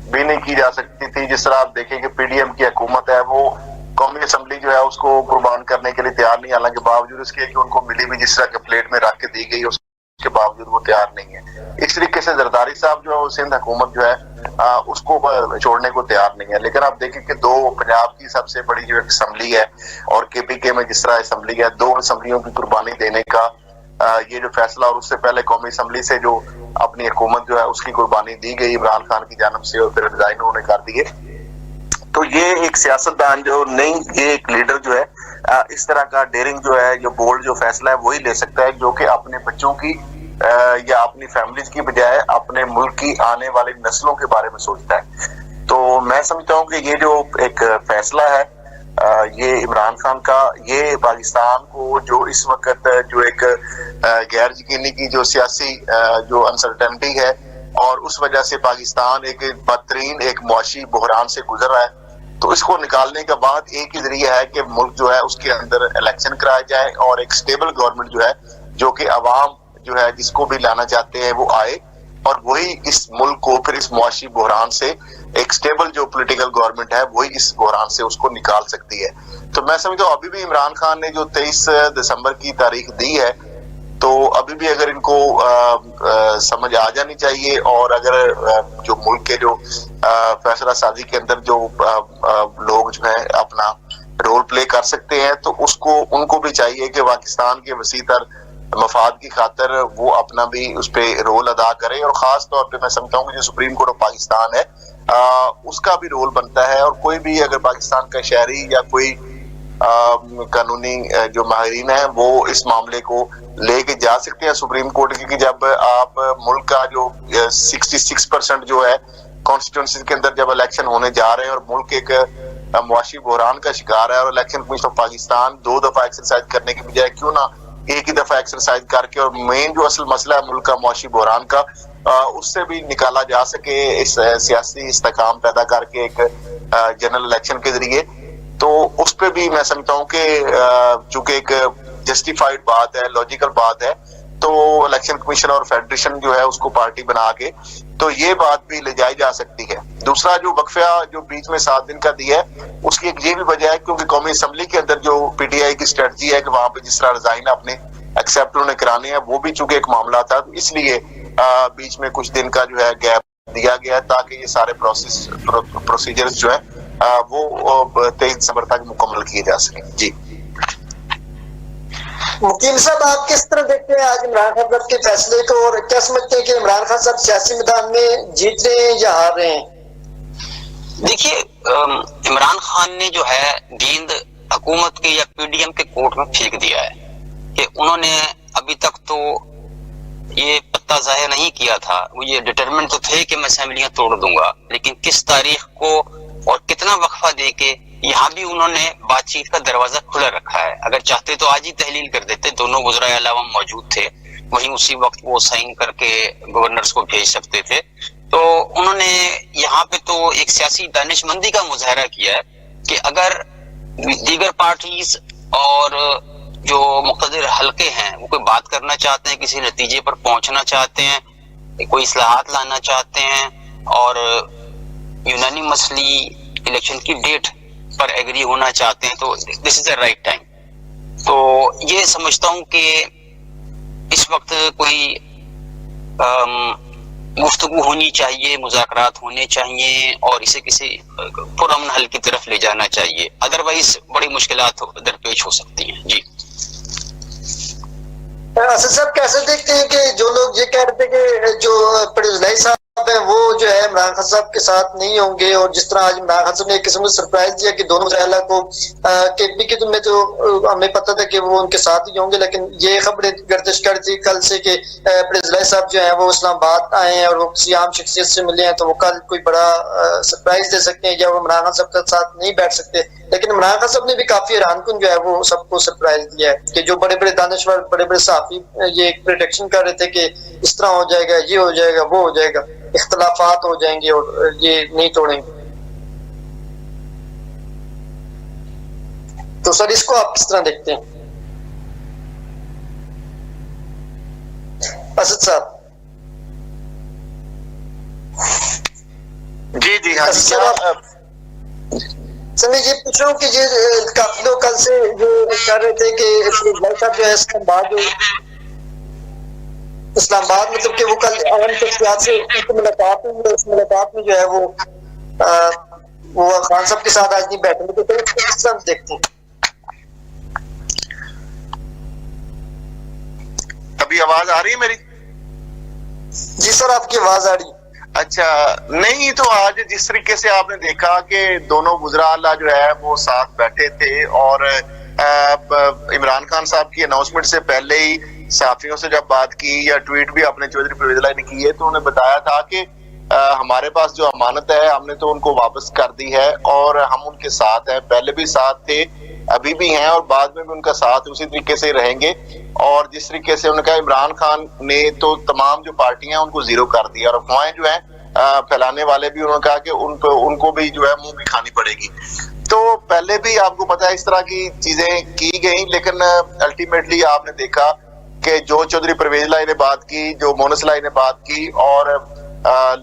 भी नहीं की जा सकती थी। जिस तरह आप देखें कि पीडीएम की हुकूमत है वो कौमी असम्बली जो है उसको कुर्बान करने के लिए तैयार नहीं, हालांकि बावजूद इसके कि उनको मिली भी जिस तरह के प्लेट में रख के दी गई उसके बावजूद वो तैयार नहीं है। इस तरीके से जरदारी साहब जो है सिंध हुकूमत जो है उसको छोड़ने को तैयार नहीं है। लेकिन आप देखें कि 2 पंजाब की सबसे बड़ी जो असम्बली है और केपीके में जिस तरह असम्बली है, 2 असम्बलियों की कुर्बानी देने का ये जो फैसला और उससे पहले कौमी असम्बली से जो अपनी हुकूमत जो है उसकी कुर्बानी दी गई इमरान खान की जानब से और फिर रिजाइन उन्होंने कर दिए, तो ये एक सियासतदान जो नहीं, ये एक लीडर जो है इस तरह का डेयरिंग जो है, जो बोल्ड जो फैसला है वही ले सकता है जो कि अपने बच्चों की या अपनी फैमिलीज की बजाय अपने मुल्क की आने वाली नस्लों के बारे में सोचता है। तो मैं समझता हूँ कि ये जो एक फैसला है ये इमरान खान का, ये पाकिस्तान को जो इस वक्त जो एक गैर यकीनी की जो सियासी जो अनसर्टेनिटी है और उस वजह से पाकिस्तान एक बदतरीन एक मुआशी बहरान से गुजर रहा है, तो इसको निकालने के बाद एक ही जरिया है कि मुल्क जो है उसके अंदर इलेक्शन कराया जाए और एक स्टेबल गवर्नमेंट जो है जो कि अवाम जो है जिसको भी लाना चाहते हैं वो आए और वही इस मुल्क को फिर इस मुआशी बहरान से एक स्टेबल जो पॉलिटिकल गवर्नमेंट है वही इस बहरान से उसको निकाल सकती है। तो मैं समझता हूँ अभी भी इमरान खान ने जो 23 दिसंबर की तारीख दी है तो अभी भी अगर इनको समझ आ जानी चाहिए और अगर जो मुल्क के जो फैसला साजी के अंदर जो लोग जो है अपना रोल प्ले कर सकते हैं तो उसको उनको भी चाहिए कि पाकिस्तान के वसीतर मफाद की खातर वो अपना भी उस पर रोल अदा करे और खास तौर पे मैं समझता हूँ कि जो सुप्रीम कोर्ट ऑफ पाकिस्तान है उसका भी रोल बनता है और कोई भी अगर पाकिस्तान का शहरी या कोई कानूनी जो माहिरीन है वो इस मामले को लेके जा सकते हैं सुप्रीम कोर्ट की कि जब आप मुल्क का जो 66% जो है कॉन्स्टिट्यूंसी के अंदर जब इलेक्शन होने जा रहे हैं और मुल्क एक मुआशी बहरान का शिकार है और इलेक्शन कमीशन ऑफ पाकिस्तान 2 दफा एक्सरसाइज करने की बजाय क्यों ना एक ही दफा एक्सरसाइज करके और मेन जो असल मसला है मुल्क का मुआशी बहरान का उससे भी निकाला जा सके इस सियासी इस्तेकाम पैदा करके एक जनरल इलेक्शन के जरिए, तो उस पर भी मैं समझता हूँ कि चूंकि एक जस्टिफाइड बात है, लॉजिकल बात है, तो इलेक्शन कमीशन और फेडरेशन जो है उसको पार्टी बना के, तो ये बात भी ले जाई जा सकती है। दूसरा जो वक्फा जो बीच में 7 दिन का दिया है, उसकी एक ये भी वजह है क्योंकि कौमी असम्बली के अंदर जो पीटीआई की स्ट्रेटजी है कि वहां पे जिस तरह रिजाइन अपने एक्सेप्ट उन्होंने कराने हैं, वो भी चूंकि एक मामला था, तो इसलिए बीच में कुछ दिन का जो है गैप दिया गया है ताकि ये सारे प्रोसीजर्स जो है वो 23 दिसंबर तक मुकम्मल किए जा सके। जी मुकीम साहब, आप किस तरह देखते हैं आज इमरान खान साहब के फैसले को, और क्या समझते हैं कि इमरान खान साहब सियासी मैदान में जीत रहे हैं या हार रहे हैं? देखिए, इमरान खान ने जो है गेंद हुकूमत के या पीडीएम के कोर्ट में फेंक दिया है कि उन्होंने अभी तक तो ये पत्ता जाहिर नहीं किया था, वो ये डिटरमिनेंट तो थे कि मैं असेंबलियां तोड़ दूंगा, लेकिन किस तारीख को और कितना वक्फा दे के यहाँ भी उन्होंने बातचीत का दरवाजा खुला रखा है। अगर चाहते तो आज ही तहलील कर देते, दोनों वज़राए आला मौजूद थे, वहीं उसी वक्त वो साइन करके गवर्नर्स को भेज सकते थे। तो उन्होंने यहाँ पे तो एक सियासी दानिशमंदी का मुजाहरा किया है कि अगर दीगर पार्टीज और जो मुक़्तदिर हल्के हैं वो कोई बात करना चाहते हैं, किसी नतीजे पर पहुंचना चाहते हैं, कोई इस्लाहात लाना चाहते हैं और यूनानिमसली इलेक्शन की डेट पर एग्री होना चाहते हैं, तो this is the right time. तो ये समझता हूं कि इस वक्त कोई गुफ्तगू होनी चाहिए, मुज़ाकरात होने चाहिए और इसे किसी पुरअमन हल की तरफ ले जाना चाहिए, अदरवाइज बड़ी मुश्किलात दरपेश हो सकती हैं। जी असद साहब, कैसे देखते हैं कि जो लोग ये कह रहे थे कि जो परवेज़ साहब है वो जो है इमरान खान साहब के साथ नहीं होंगे, और जिस तरह आज इमरान खान साहब ने एक किस्म से सरप्राइज दिया कि दोनों वज़राए को केपी के में जो हमें पता था कि वो उनके साथ ही होंगे, लेकिन ये खबरें गर्दिश कर थी कल से कि परवेज़ साहब जो है वो इस्लामाबाद आए हैं और वो किसी आम शख्सियत से मिले हैं, तो वो कल कोई बड़ा सरप्राइज दे सकते हैं या वो इमरान खान साहब के साथ नहीं बैठ सकते। लेकिन इमरान खान साहब ने भी काफी हैरानकुन जो है वो सबको सरप्राइज दिया है कि जो बड़े बड़े दानिशवर, बड़े बड़े सहाफी ये एक प्रेडिक्शन कर रहे थे कि इस तरह हो जाएगा, ये हो जाएगा, वो हो जाएगा, इख्तलाफात हो जाएंगे और ये नहीं तोड़ेंगे। तो सर, इसको आप किस तरह देखते हैं? असद साहब। जी जी हाँ सर, मैं ये पूछ रहा हूँ कि ये काफी लोग कल से जो कर रहे थे कि साहब जो है इस्लामाबाद मतलब कि वो कल अहम शख्सियत से उनकी मुलाकात हुई, उस मुलाकात में जो है वो खान साहब के साथ आज नहीं बैठेंगे, तो किस तरह देखते हैं? अभी आवाज आ रही है मेरी? जी सर, आपकी आवाज आ रही है। अच्छा, नहीं तो आज जिस तरीके से आपने देखा कि दोनों वज़रा आला जो है वो साथ बैठे थे और इमरान खान साहब की अनाउंसमेंट से पहले ही साफियों से जब बात की या ट्वीट भी अपने चौधरी परवेज़ ने की है, तो उन्होंने बताया था कि हमारे पास जो अमानत है हमने तो उनको वापस कर दी है और हम उनके साथ हैं, पहले भी साथ थे, अभी भी हैं और बाद में भी उनका साथ उसी तरीके से रहेंगे। और जिस तरीके से उन्होंने कहा इमरान खान ने तो तमाम जो पार्टियां उनको जीरो कर दिया और अफवाहें जो है फैलाने वाले भी उन्होंने कहा कि उनको भी जो है मुंह भी खानी पड़ेगी। तो पहले भी आपको पता है इस तरह की चीजें की गई, लेकिन अल्टीमेटली आपने देखा कि जो चौधरी परवेज़ ने बात की, जो मोनस लाई ने बात की और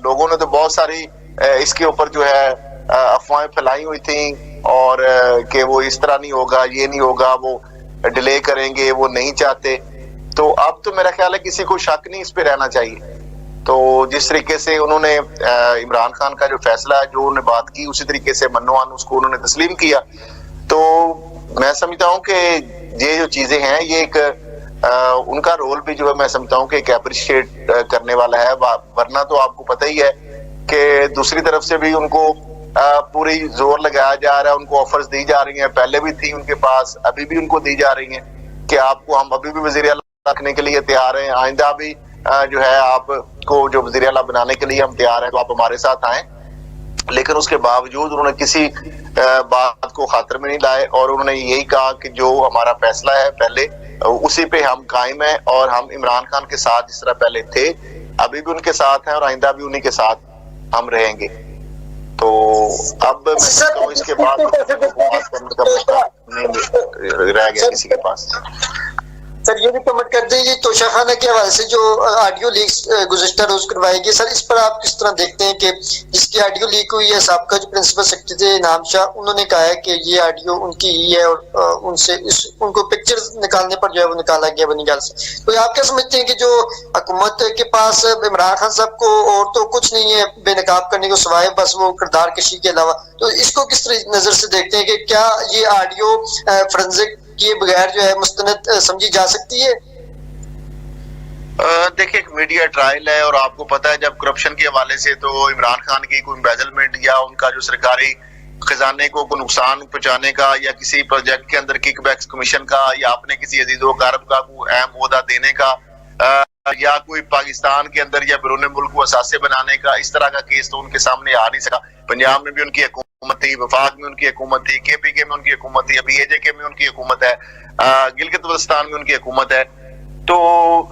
लोगों ने तो बहुत सारी इसके ऊपर जो है अफवाहें फैलाई हुई थी और कि वो इस तरह नहीं होगा, ये नहीं होगा, वो डिले करेंगे, वो नहीं चाहते। तो अब तो मेरा ख्याल है किसी को शक नहीं इस पे रहना चाहिए। तो जिस तरीके से उन्होंने इमरान खान का जो फैसला है, जो उन्होंने बात की, उसी तरीके से मन्नोआन उसको उन्होंने तस्लीम किया। तो मैं समझता हूँ कि ये जो चीजें हैं ये एक उनका रोल भी जो है मैं समझता हूँ कि एक अप्रिशिएट करने वाला है, वरना तो आपको पता ही है कि दूसरी तरफ से भी उनको पूरी जोर लगाया जा रहा है, उनको ऑफर्स दी जा रही हैं, पहले भी थी उनके पास, अभी भी उनको दी जा रही हैं कि आपको हम अभी भी वज़ीर आला रखने के लिए तैयार हैं, आइंदा भी जो है आपको जो वज़ीर आला बनाने के लिए हम तैयार हैं, तो आप हमारे साथ आए। लेकिन उसके बावजूद उन्होंने किसी बात को खातिर में नहीं लाए और उन्होंने यही कहा कि जो हमारा फैसला है पहले उसी पे हम कायम हैं और हम इमरान खान के साथ जिस तरह पहले थे अभी भी उनके साथ हैं और आइंदा भी उन्हीं के साथ हम रहेंगे। तो अब मैं समझता हूँ इसके बाद बात करने का मौका नहीं रह गया किसी के पास। सर ये भी कमेंट कर दें, ये तोशा खाना के हवाले से जो ऑडियो लीक्स गुज़िश्ता रोज करवाई गई, सर इस पर आप किस तरह देखते हैं कि जिसकी ऑडियो लीक हुई है, साबका जो प्रिंसिपल सेक्रेटरी थे इनाम शाह, उन्होंने कहा है कि ये ऑडियो उनकी ही है और उनसे उनको पिक्चर निकालने पर जो है वो निकाला गया बनी गल से। तो आप क्या समझते हैं कि जो हुकूमत के पास इमरान खान साहब को और तो कुछ नहीं है बेनकाब करने को सिवाय बस वो किरदार कशी के अलावा, तो इसको किस तरह नजर से देखते हैं कि क्या ये ऑडियो फोरेंसिक किए बगैर जो है मुस्तनद समझी जा सकती है? देखिए एक मीडिया ट्रायल है और आपको पता है जब करप्शन के हवाले से तो इमरान खान की कोई एम्बेजलमेंट या उनका जो सरकारी खजाने को नुकसान पहुंचाने का या किसी प्रोजेक्ट के अंदर किकबैक्स कमीशन का या अपने किसी अजीजो कारब का कोई अहम ओहदा देने का या कोई पाकिस्तान के अंदर या बैरून मुल्क को असासे बनाने का, इस तरह का केस तो उनके सामने आ नहीं सका। पंजाब में भी उनकी हुकूमत थी, वफाक में उनकी हुकूमत थी, KPK में उनकी हुकूमत थी, अभी AJK में उनकी हुकूमत है, गिलगित बल्तिस्तान में उनकी हुकूमत है। तो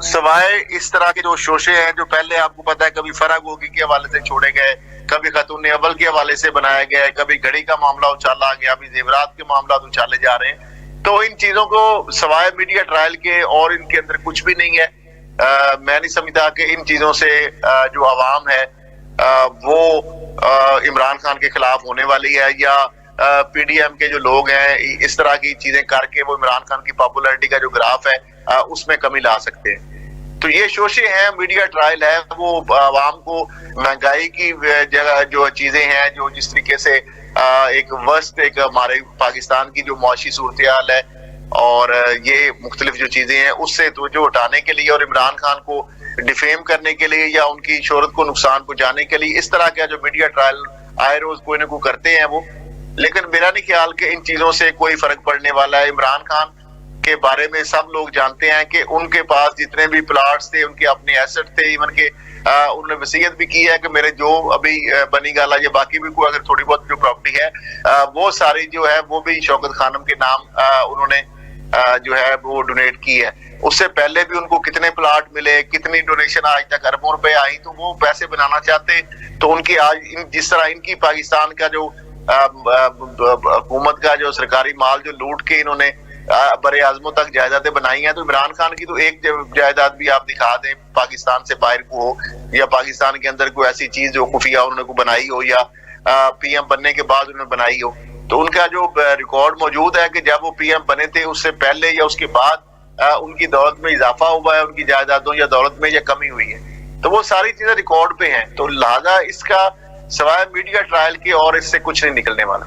सवाए इस तरह के जो शोशे हैं जो पहले आपको पता है कभी फराग होगी के हवाले से छोड़े गए, कभी खातून अव्वल के हवाले से बनाया गया है, कभी घड़ी का मामला उछाला गया, अभी जेवरात के मामला उछाले जा रहे हैं। तो इन चीजों को सवाए मीडिया ट्रायल के और इनके अंदर कुछ भी नहीं है। मैं नहीं समझता कि इन चीजों से जो आवाम है वो इमरान खान के खिलाफ होने वाली है या PDM के जो लोग हैं इस तरह की चीजें करके वो इमरान खान की पॉपुलैरिटी का जो ग्राफ है उसमें कमी ला सकते हैं। तो ये शोशे हैं, मीडिया ट्रायल है, वो आवाम को महंगाई की जगह जो चीजें हैं जो जिस तरीके से एक वर्स्ट एक हमारे पाकिस्तान की जो मुआशी सूरत हाल है और ये मुख्तलिफ जो चीजें हैं उससे तवज्जो हटाने के लिए और इमरान खान को डिफेम करने के लिए या उनकी शोहरत को नुकसान पहुंचाने के लिए इस तरह का जो मीडिया ट्रायल आए रोज कोई ना कोई करते हैं वो। लेकिन मेरा नहीं ख्याल कि इन चीजों से कोई फर्क पड़ने वाला है। इमरान खान के बारे में सब लोग जानते हैं कि उनके पास जितने भी प्लाट्स थे, उनके अपने एसेट थे, इवन के उन्होंने वसीयत भी की है कि मेरे जो अभी बनी गाला या बाकी भी कोई अगर थोड़ी बहुत जो प्रॉपर्टी है वो सारी जो है वो भी शौकत खानम के नाम उन्होंने जो है वो डोनेट की है। उससे पहले भी उनको कितने प्लाट मिले, कितनी डोनेशन आज तक अरबों रुपए आई, तो वो पैसे बनाना चाहते तो उनकी आज जिस तरह इनकी पाकिस्तान का जो हुकूमत का जो सरकारी माल जो लूट के इन्होंने बड़े आजमों तक जायदादें बनाई हैं, तो इमरान खान की तो एक जायदाद भी आप दिखा दें पाकिस्तान से बाहर को हो या पाकिस्तान के अंदर कोई ऐसी चीज जो खुफिया उन्होंने को बनाई हो या PM बनने के बाद उन्होंने बनाई हो, तो उनका जो रिकॉर्ड मौजूद है कि जब वो PM बने थे उससे पहले या उसके बाद उनकी दौलत में इजाफा हुआ है, उनकी जायदादों या दौलत में या कमी हुई है, तो वो सारी चीजें रिकॉर्ड पे हैं। तो लिहाजा इसका सवाए मीडिया ट्रायल के और इससे कुछ नहीं निकलने वाला।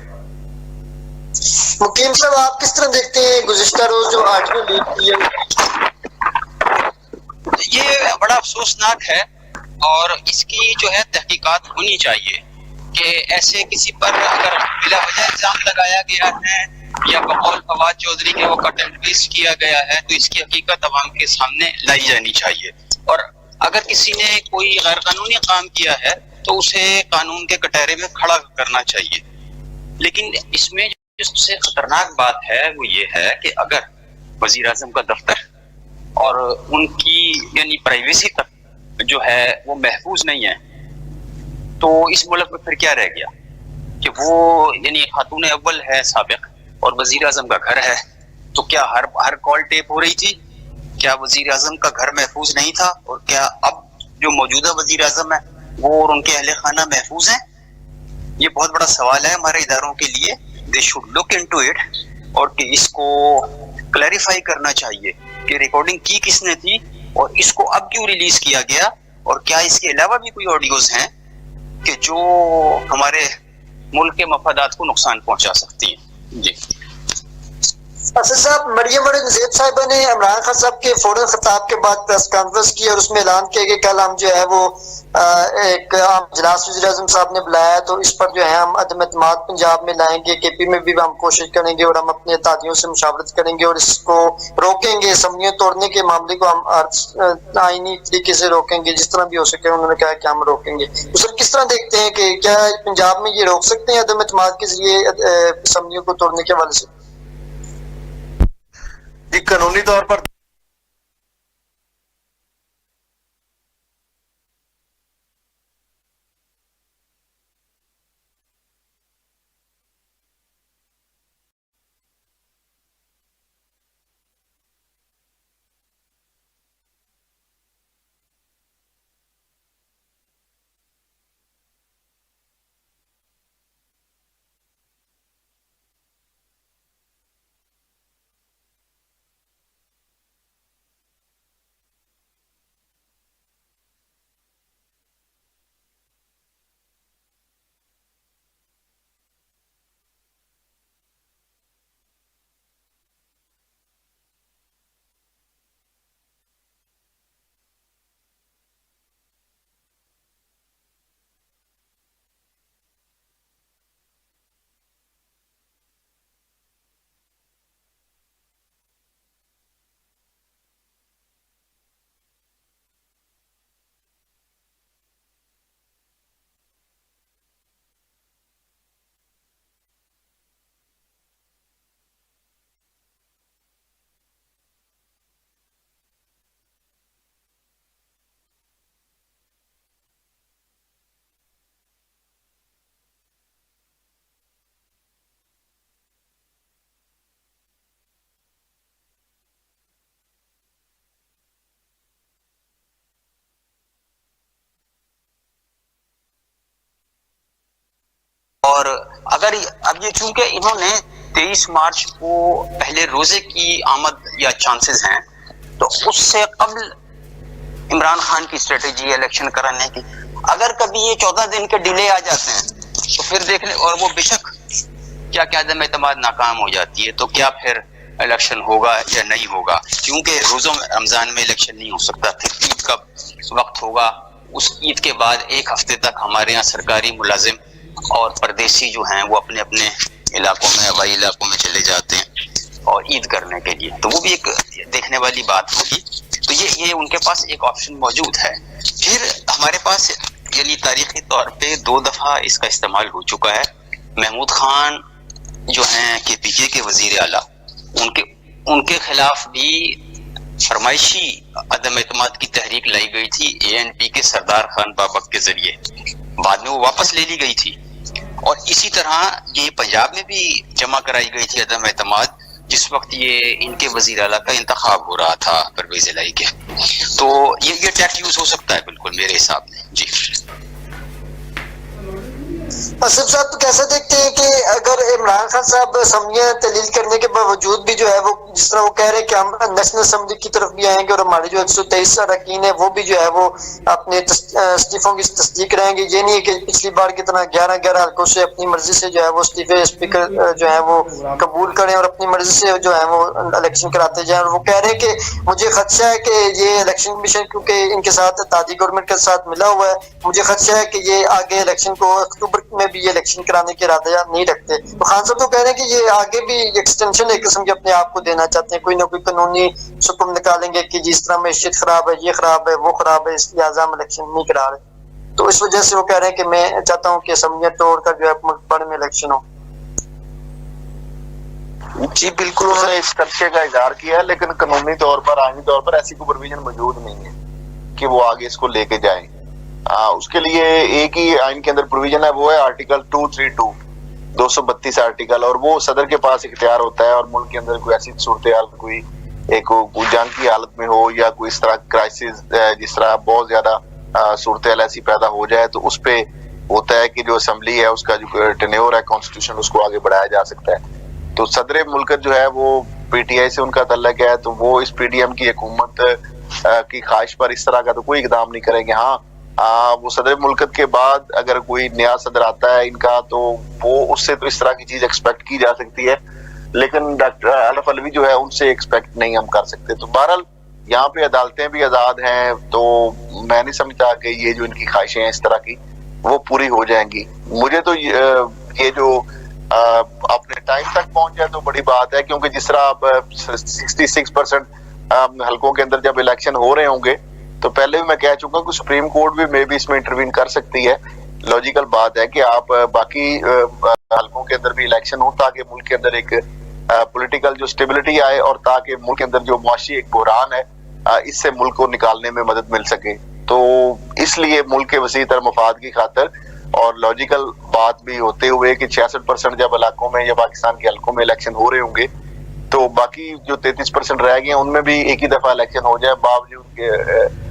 मुकीम साहब आप किस तरह देखते हैं गुज़िश्ता रोज जो ऑडियो लीक की है? ये बड़ा अफसोसनाक है और इसकी जो है तहकीकात होनी चाहिए कि ऐसे किसी पर अगर बिला वजह इल्जाम लगाया गया है या बकौल फवाद चौधरी के वो कट एंड पेस्ट किया गया है तो इसकी हकीकत अवाम के सामने लाई जानी चाहिए। और अगर किसी ने कोई गैर कानूनी काम किया है तो उसे कानून के कटहरे में खड़ा करना चाहिए। लेकिन इसमें जो सबसे खतरनाक बात है वो ये है कि अगर वजीर आजम का दफ्तर और उनकी यानी प्राइवेसी तक जो है वो महफूज नहीं है तो इस मुल्क में फिर क्या रह गया कि वो यानी खातून अव्वल है साबिक और वजीर आजम का घर है, तो क्या हर कॉल टेप हो रही थी? क्या वजीर आजम का घर महफूज नहीं था? और क्या अब जो मौजूदा वजीर आजम है वो और उनके अहले खाना महफूज हैं? ये बहुत बड़ा सवाल है हमारे इदारों के लिए। They should look into it और कि इसको क्लैरिफाई करना चाहिए कि रिकॉर्डिंग की किसने थी और इसको अब क्यों रिलीज किया गया और क्या इसके अलावा भी कोई ऑडियोज हैं कि जो हमारे मुल्क के मफादात को नुकसान पहुंचा सकती हैं। जी असद साहब, मरियम नज़ीब साहिबा ने इमरान खान साहब के फौरन खिताब के बाद प्रेस कॉन्फ्रेंस की और उसमें ऐलान किया कि कल हम जो है वो एक इजलास वज़ीर आज़म साहब ने बुलाया, तो इस पर जो है हम अदम एतमाद पंजाब में लाएंगे, KP में भी हम कोशिश करेंगे और हम अपने अतादियों से मुशावरत करेंगे और इसको रोकेंगे, असम्बलियां तोड़ने के मामले को हम आईनी तरीके से रोकेंगे, जिस तरह भी हो सके उन्होंने कहा कि हम रोकेंगे। तो सर किस तरह देखते हैं कि क्या पंजाब में ये रोक सकते हैं अदम एतमाद के जरिए असम्बलियों को तोड़ने के हवाले से? कानूनी तौर पर और अगर अब ये चूंकि इन्होंने 23 मार्च को पहले रोजे की आमद या चांसेस हैं, तो उससे कबल इमरान खान की स्ट्रेटेजी इलेक्शन कराने की, अगर कभी ये 14 दिन के डिले आ जाते हैं तो फिर देख ले, और वो बेशक क्या क्या अदम एतमाद नाकाम हो जाती है, तो क्या फिर इलेक्शन होगा या नहीं होगा? क्योंकि रोजों में रमजान में इलेक्शन नहीं हो सकता, फिर ईद का वक्त होगा, उस ईद के बाद एक हफ्ते तक हमारे यहाँ सरकारी मुलाजिम और परदेसी जो हैं वो अपने अपने इलाकों में, हवाई इलाकों में चले जाते हैं और ईद करने के लिए, तो वो भी एक देखने वाली बात होगी। तो ये उनके पास एक ऑप्शन मौजूद है। फिर हमारे पास यानी तारीखी तौर पे 2 दफा इसका इस्तेमाल हो चुका है। महमूद खान जो हैं KPK के वजीर आला, उनके खिलाफ भी फरमाइशी अदम एतमाद की तहरीक लाई गई थी ANP के सरदार खान बाबक के जरिए, बाद में वो वापस ले ली गई थी। और इसी तरह ये पंजाब में भी जमा कराई गई थी अदम एतमाद, जिस वक्त ये इनके वजीर आला का इंतखाब हो रहा था परवेज इलाही के। तो ये टैक्ट यूज हो सकता है बिल्कुल मेरे हिसाब में जी। असफ साहब, तो कैसे देखते हैं कि अगर इमरान खान साहब असम्बलियां तहलील करने के बावजूद भी जो है वो जिस तरह वो कह रहे हैं कि हम नेशनल असम्बली की तरफ भी आएंगे और हमारे जो 123 अरकान है वो भी जो है वो अपने इस्तीफों की तस्दीक करेंगे, ये नहीं है कि पिछली बार की तरह 11 हल्कों से अपनी मर्जी से जो है वो इस्तीफे स्पीकर जो है वो कबूल करें और अपनी मर्जी से जो है वो इलेक्शन कराते जाए। और वो कह रहे हैं कि मुझे खदशा है कि ये इलेक्शन कमीशन क्योंकि इनके साथ तादी गवर्नमेंट के साथ मिला हुआ है, मुझे खदशा है कि ये आगे इलेक्शन को अक्टूबर में भी ये इलेक्शन कराने के इरादे नहीं रखते। तो खान साहब तो कह रहे हैं कि ये आगे भी एक्सटेंशन एक किस्म के अपने आप को देना चाहते हैं, कोई ना कोई कानूनी हुक्म निकालेंगे कि जिस तरह मैशियत खराब है, ये खराब है, वो खराब है, इसलिए हम इलेक्शन नहीं करा रहे। तो इस वजह से वो कह रहे हैं कि मैं चाहता हूँ कि असम्बलियां तोड़कर जो है मुल्क में इलेक्शन हो। जी बिल्कुल, उन्होंने इस खदशे का इजहार किया है, लेकिन कानूनी तौर पर, आईनी तौर पर ऐसी कोई प्रोविजन मौजूद नहीं है कि वो आगे इसको लेके जाए। उसके लिए एक ही आइन के अंदर प्रोविजन है, वो है आर्टिकल 232, 232 आर्टिकल, और वो सदर के पास इख्तियार होता है। और मुल्क के अंदर कोई ऐसी सूरत हाल, कोई जंग की हालत में हो या कोई इस तरह क्राइसिस, जिस तरह बहुत ज्यादा सूरत हाल ऐसी पैदा हो जाए, तो उस पे होता है कि जो असेंबली है उसका जो टेन्योर है कॉन्स्टिट्यूशन, उसको आगे बढ़ाया जा सकता है। तो सदर मुल्क जो है वो PTI से उनका तल्लक है, तो वो इस PDM की हुकूमत की ख्वाहिश पर इस तरह का तो कोई इकदाम नहीं करेंगे। हाँ, वो सदर मुल्क के बाद अगर कोई नया सदर आता है इनका, तो वो उससे तो इस तरह की चीज एक्सपेक्ट की जा सकती है, लेकिन डॉक्टर अलफ अलवी जो है उनसे एक्सपेक्ट नहीं हम कर सकते। तो बहरहाल यहाँ पे अदालतें भी आजाद हैं, तो मैं नहीं समझता कि ये जो इनकी ख्वाहिशें हैं इस तरह की वो पूरी हो जाएंगी। मुझे तो ये जो अपने टाइम तक पहुंच जाए तो बड़ी बात है, क्योंकि जिस तरह आप 66% हल्कों के अंदर जब इलेक्शन हो रहे होंगे, तो पहले भी मैं कह चुका हूं कि सुप्रीम कोर्ट भी मे भी इसमें इंटरवीन कर सकती है। लॉजिकल बात है कि आप बाकी हल्कों के अंदर भी इलेक्शन हो, ताकि मुल्क के अंदर एक पॉलिटिकल जो स्टेबिलिटी आए और ताकि मुल्क के अंदर जो मुआशी एक बहरान है इससे मुल्क को निकालने में मदद मिल सके। तो इसलिए मुल्क के वसी तर मफाद की खातर और लॉजिकल बात भी होते हुए कि 66% जब इलाकों में या पाकिस्तान के हल्कों में इलेक्शन हो रहे होंगे, तो बाकी जो 33% रह गए उनमें भी एक ही दफा इलेक्शन हो जाए, बावजूद के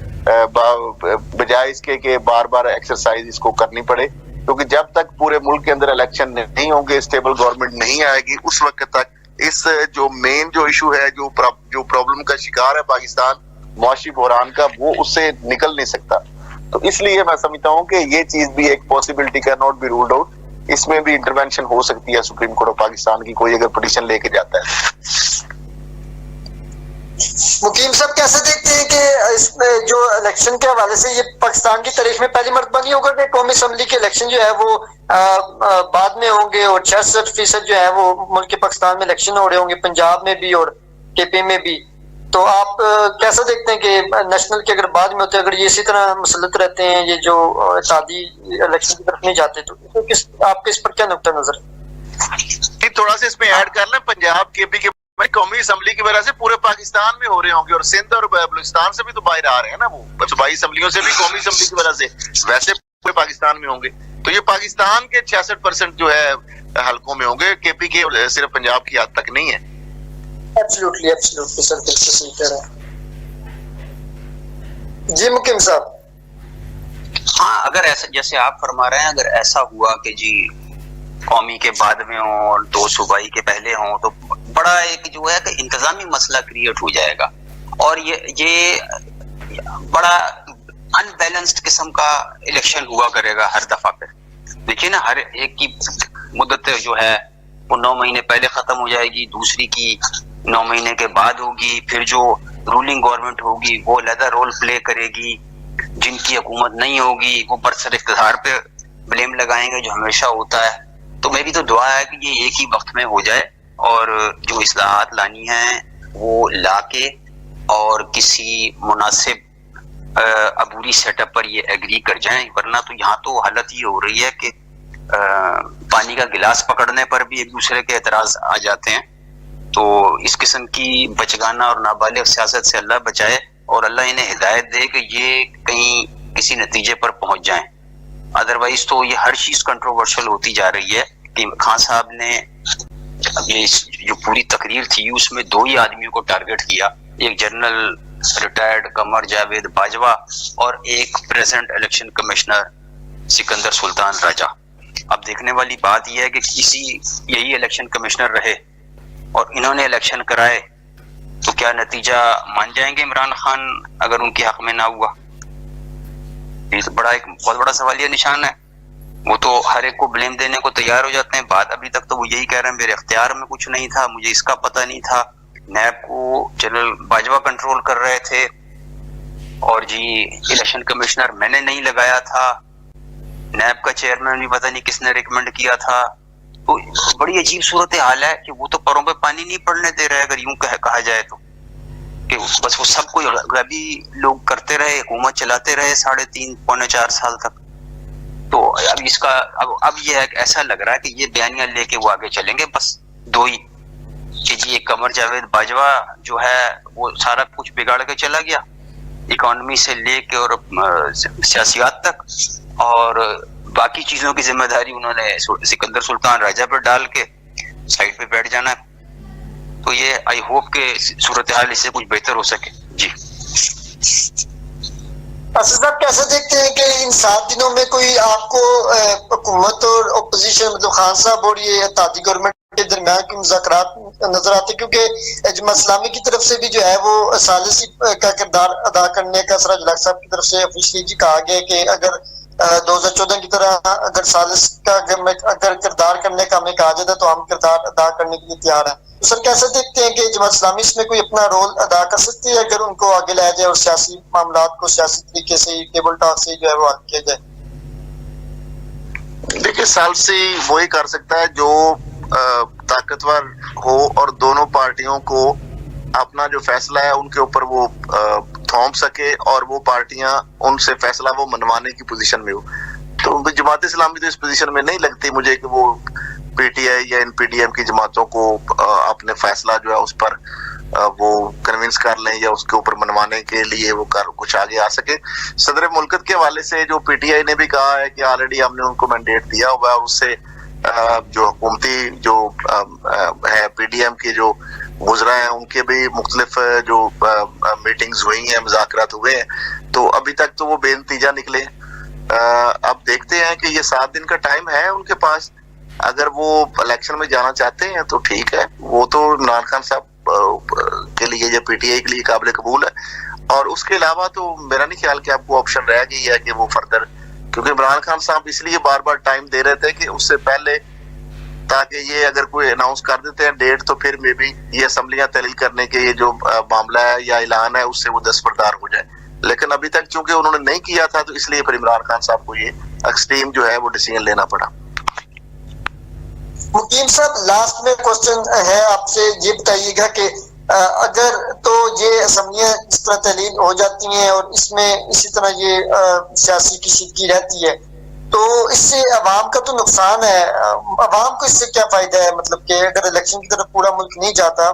बजाय इसके कि बार बार एक्सरसाइज इसको करनी पड़े। क्योंकि जब तक पूरे मुल्क के अंदर इलेक्शन नहीं होंगे, स्टेबल गवर्नमेंट नहीं आएगी, उस वक्त तक इस जो मेन जो इशू है, जो प्रॉब्लम का शिकार है पाकिस्तान मुआशी बहरान का, वो उससे निकल नहीं सकता। तो इसलिए मैं समझता हूँ कि ये चीज भी एक possibility can not be ruled out, इसमें भी इंटरवेंशन हो सकती है सुप्रीम कोर्ट ऑफ पाकिस्तान की, कोई अगर पिटीशन लेके जाता है। मुकीम साहब, कैसे देखते हैं कि इसमें जो इलेक्शन के हवाले से ये पाकिस्तान की तारीख में पहली मर्तबा नहीं होगा कि कौमी असम्बली के इलेक्शन जो है वो बाद में होंगे और 66% जो है वो मुल्क के पाकिस्तान में इलेक्शन हो रहे होंगे, पंजाब में भी और KP में भी। तो आप कैसा देखते हैं कि नेशनल के अगर बाद में होते, अगर ये इसी तरह मुसलत रहते हैं, ये जो शादी इलेक्शन की तरफ नहीं जाते, तो आपके इस पर क्या नुक्ता नजर है? थोड़ा सा इसमें ऐड कर लें, पंजाब KP के कौमी असम्बली की वजह से पूरे पाकिस्तान में हो रहे होंगे और सिंध और बलूचिस्तान से भी तो बाहर आ रहे हैं ना, वो सूबाई असम्बलियों से भी कौमी असम्बली की वजह से वैसे पूरे पाकिस्तान में होंगे। तो ये पाकिस्तान के 66% जो है हल्कों में होंगे, KP के सिर्फ पंजाब की हद तक नहीं है। एब्सोल्युटली एब्सोल्युटली सर, बिल्कुल सही कह रहे हैं जी मुकीम साहब। हाँ, अगर ऐसा जैसे आप फरमा रहे हैं, अगर ऐसा हुआ कि जी कौमी के बाद में हो और 2 सूबाई के पहले हो, तो बड़ा एक जो है कि इंतजामी मसला क्रिएट हो जाएगा और ये बड़ा अनबैलेंस्ड किस्म का इलेक्शन हुआ करेगा हर दफा पे। देखिए ना, हर एक की मुद्दत जो है वो 9 महीने पहले खत्म हो जाएगी, दूसरी की 9 महीने के बाद होगी, फिर जो रूलिंग गवर्नमेंट होगी वो अलग रोल प्ले करेगी, जिनकी हुकूमत नहीं होगी वो बरसर इख्तियार पे ब्लेम लगाएंगे, जो हमेशा होता है। तो मेरी तो दुआ है कि ये एक ही वक्त में हो जाए और जो इस्लाहात लानी है वो लाके और किसी मुनासिब अबूरी सेटअप पर ये एग्री कर जाएं, वरना तो यहाँ तो हालत ये हो रही है कि पानी का गिलास पकड़ने पर भी एक दूसरे के एतराज आ जाते हैं। तो इस किस्म की बचगाना और नाबालिग सियासत से अल्लाह बचाए और अल्लाह इन्हें हिदायत दे कि ये कहीं किसी नतीजे पर पहुंच जाएं। अदरवाइज तो ये हर चीज कंट्रोवर्शियल होती जा रही है कि खान साहब ने ये जो पूरी तकरीर थी उसमें 2 ही आदमियों को टारगेट किया, एक जनरल रिटायर्ड कमर जावेद बाजवा और एक present election commissioner Sikandar Sultan Raja. अब देखने वाली बात यह है कि किसी यही इलेक्शन कमिश्नर रहे और इन्होंने इलेक्शन कराए तो क्या नतीजा मान जाएंगे इमरान खान अगर उनके हक में ना हुआ? ये तो एक बहुत बड़ा सवालिया निशान है। वो तो हर एक को ब्लेम देने को तैयार हो जाते हैं। बात अभी तक तो वो यही कह रहे हैं मेरे इख्तियार में कुछ नहीं था, मुझे इसका पता नहीं था, नैब को जनरल बाजवा कंट्रोल कर रहे थे और जी इलेक्शन कमिश्नर मैंने नहीं लगाया था, नैब का चेयरमैन भी पता नहीं किसने रिकमेंड किया था। तो बड़ी अजीब सूरत हाल है कि वो तो परों पे पानी नहीं पड़ने दे रहे, अगर यूं कहा जाए तो, कि बस वो सब कोई अभी लोग करते रहे, हुकूमत चलाते रहे 3.5 पौने 4 साल तक। तो अब इसका अब ये है, ऐसा लग रहा है कि ये बयानियां लेके वो आगे चलेंगे, बस 2 ही कि जी एक कमर जावेद बाजवा जो है वो सारा कुछ बिगाड़ के चला गया, इकोनॉमी से लेके और सियासियात तक, और बाकी चीजों की जिम्मेदारी उन्होंने सिकंदर सुल्तान राजा पर डाल के साइड पे बैठ जाना। तो ये आई होप के सूरत हाल इससे कुछ बेहतर हो सके। जी साहब कैसे देखते हैं कि इन 7 दिनों में कोई आपको हुकूमत और अपोजिशन मतलब खान साहब और ये इत्तेहादी गवर्नमेंट के दरमियान की मुज़ाकरात नजर आते? क्योंकि जमात इस्लामी की तरफ से भी जो है वो सालिसी का किरदार अदा करने का सराज लाख साहब की तरफ से ऑफिशियली जी कहा गया कि अगर 2014 की तरह अगर सालिस का अगर किरदार करने का हमें कहा जाता तो हम किरदार अदा करने के लिए तैयार हैं। तो सर कैसे देखते हैं कि जमात इस्लामी इसमें कोई अपना रोल अदा कर सकती है अगर उनको आगे लाया जाए और सियासी मामलात को सियासी तरीके से टेबल टॉक से जो है वो हल किया जाए? देखिए, सालिसी वही कर सकता है जो ताकतवर हो और दोनों पार्टियों को अपना जो फैसला है उनके ऊपर वो थोप सके और वो पार्टियां उनसे फैसला वो मनवाने की पोजीशन में हो। तो जमात इस्लामी तो इस पोजीशन में नहीं लगती मुझे कि वो पीटीआई या एनपीडीएम की जमातों को अपने फैसला जो है उस पर वो कन्विंस कर लें या उसके ऊपर मनवाने के लिए वो कुछ आगे आ सके। सदर मुल्कत के हवाले से जो पीटीआई ने भी कहा है कि ऑलरेडी हमने उनको मैंडेट दिया हुआ है और उससे जो हुकूमती जो है पीडीएम के जो गुजरा है उनके भी मुख्तलिफ जो मीटिंग्स हुई हैं, मुज़ाकरात हुए हैं, तो अभी तक तो वो बेनतीजा निकले। अब देखते हैं कि ये 7 दिन का टाइम है उनके पास, अगर वो इलेक्शन में जाना चाहते हैं तो ठीक है, वो तो इमरान खान साहब के लिए या पीटीआई के लिए काबिल कबूल है। और उसके अलावा तो मेरा नहीं ख्याल कि आपको ऑप्शन रह गई है कि वो फर्दर, क्योंकि इमरान खान साहब इसलिए बार बार टाइम दे रहे थे कि उससे पहले ताकि ये अगर कोई अनाउंस कर देते हैं डेट तो फिर मे बी ये असम्बलियां तहलील करने के ये जो मामला है या ऐलान है उससे वो दस्तबरदार हो जाए। लेकिन अभी तक चूंकि उन्होंने नहीं किया था तो इसलिए फिर इमरान खान साहब को ये एक्सट्रीम जो है वो डिसीजन लेना पड़ा। मुकीम साहब, लास्ट में क्वेश्चन है आपसे, ये बताइएगा कि अगर तो ये असम्बलियां इस तरह तहलील हो जाती हैं और इसमें इसी तरह ये सियासी कशीदगी रहती है तो इससे अवाम का तो नुकसान है, अवाम को इससे क्या फायदा है? मतलब कि अगर इलेक्शन की तरफ पूरा मुल्क नहीं जाता,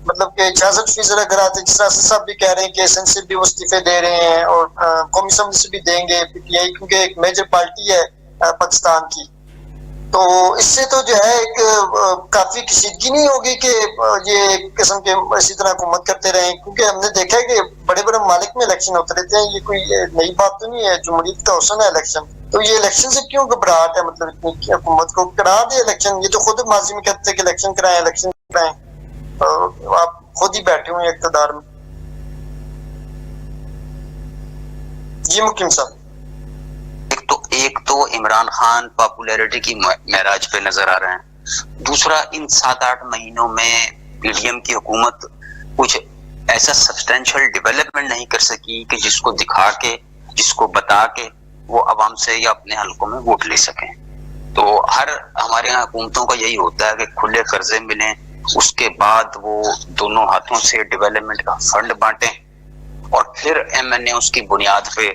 मतलब कि 66% अगर आते, जिस तरह से सब भी कह रहे हैं कि एसएन से भी वो इस्तीफे दे रहे हैं और कौमी असम्बली से भी देंगे पीटीआई, क्योंकि एक मेजर पार्टी है पाकिस्तान की, तो इससे तो जो है एक काफी कशीदगी नहीं होगी कि ये किस्म के इसी तरह हुकूमत करते रहे? क्योंकि हमने देखा है कि बड़े बड़े ममालिक में इलेक्शन होते रहते हैं, ये कोई नई बात तो नहीं है, जमहूरियत का हुस्न है इलेक्शन। तो ये इलेक्शन से क्यों घबराहट है, मतलब इतनी हुकूमत को? करा दे इलेक्शन, ये तो खुद माजी में कहते हैं कि इलेक्शन कराएं, तो आप खुद ही बैठे हुए इक़्तिदार में। जी मुकीम साहब, एक तो इमरान खान पॉपुलैरिटी की महराज पे नजर आ रहे हैं, दूसरा इन 7-8 महीनों में पीडीएम की हुकूमत कुछ ऐसा सब्सटेंशियल डेवलपमेंट नहीं कर सकी कि जिसको दिखा के, जिसको बता के वो आवाम से या अपने हलकों में वोट ले सकें। तो हर हमारे यहाँ हुकूमतों का यही होता है कि खुले कर्जे मिलें, उसके बाद वो दोनों हाथों से डेवलपमेंट का फंड बांटें और फिर एमएनए उसकी बुनियाद पे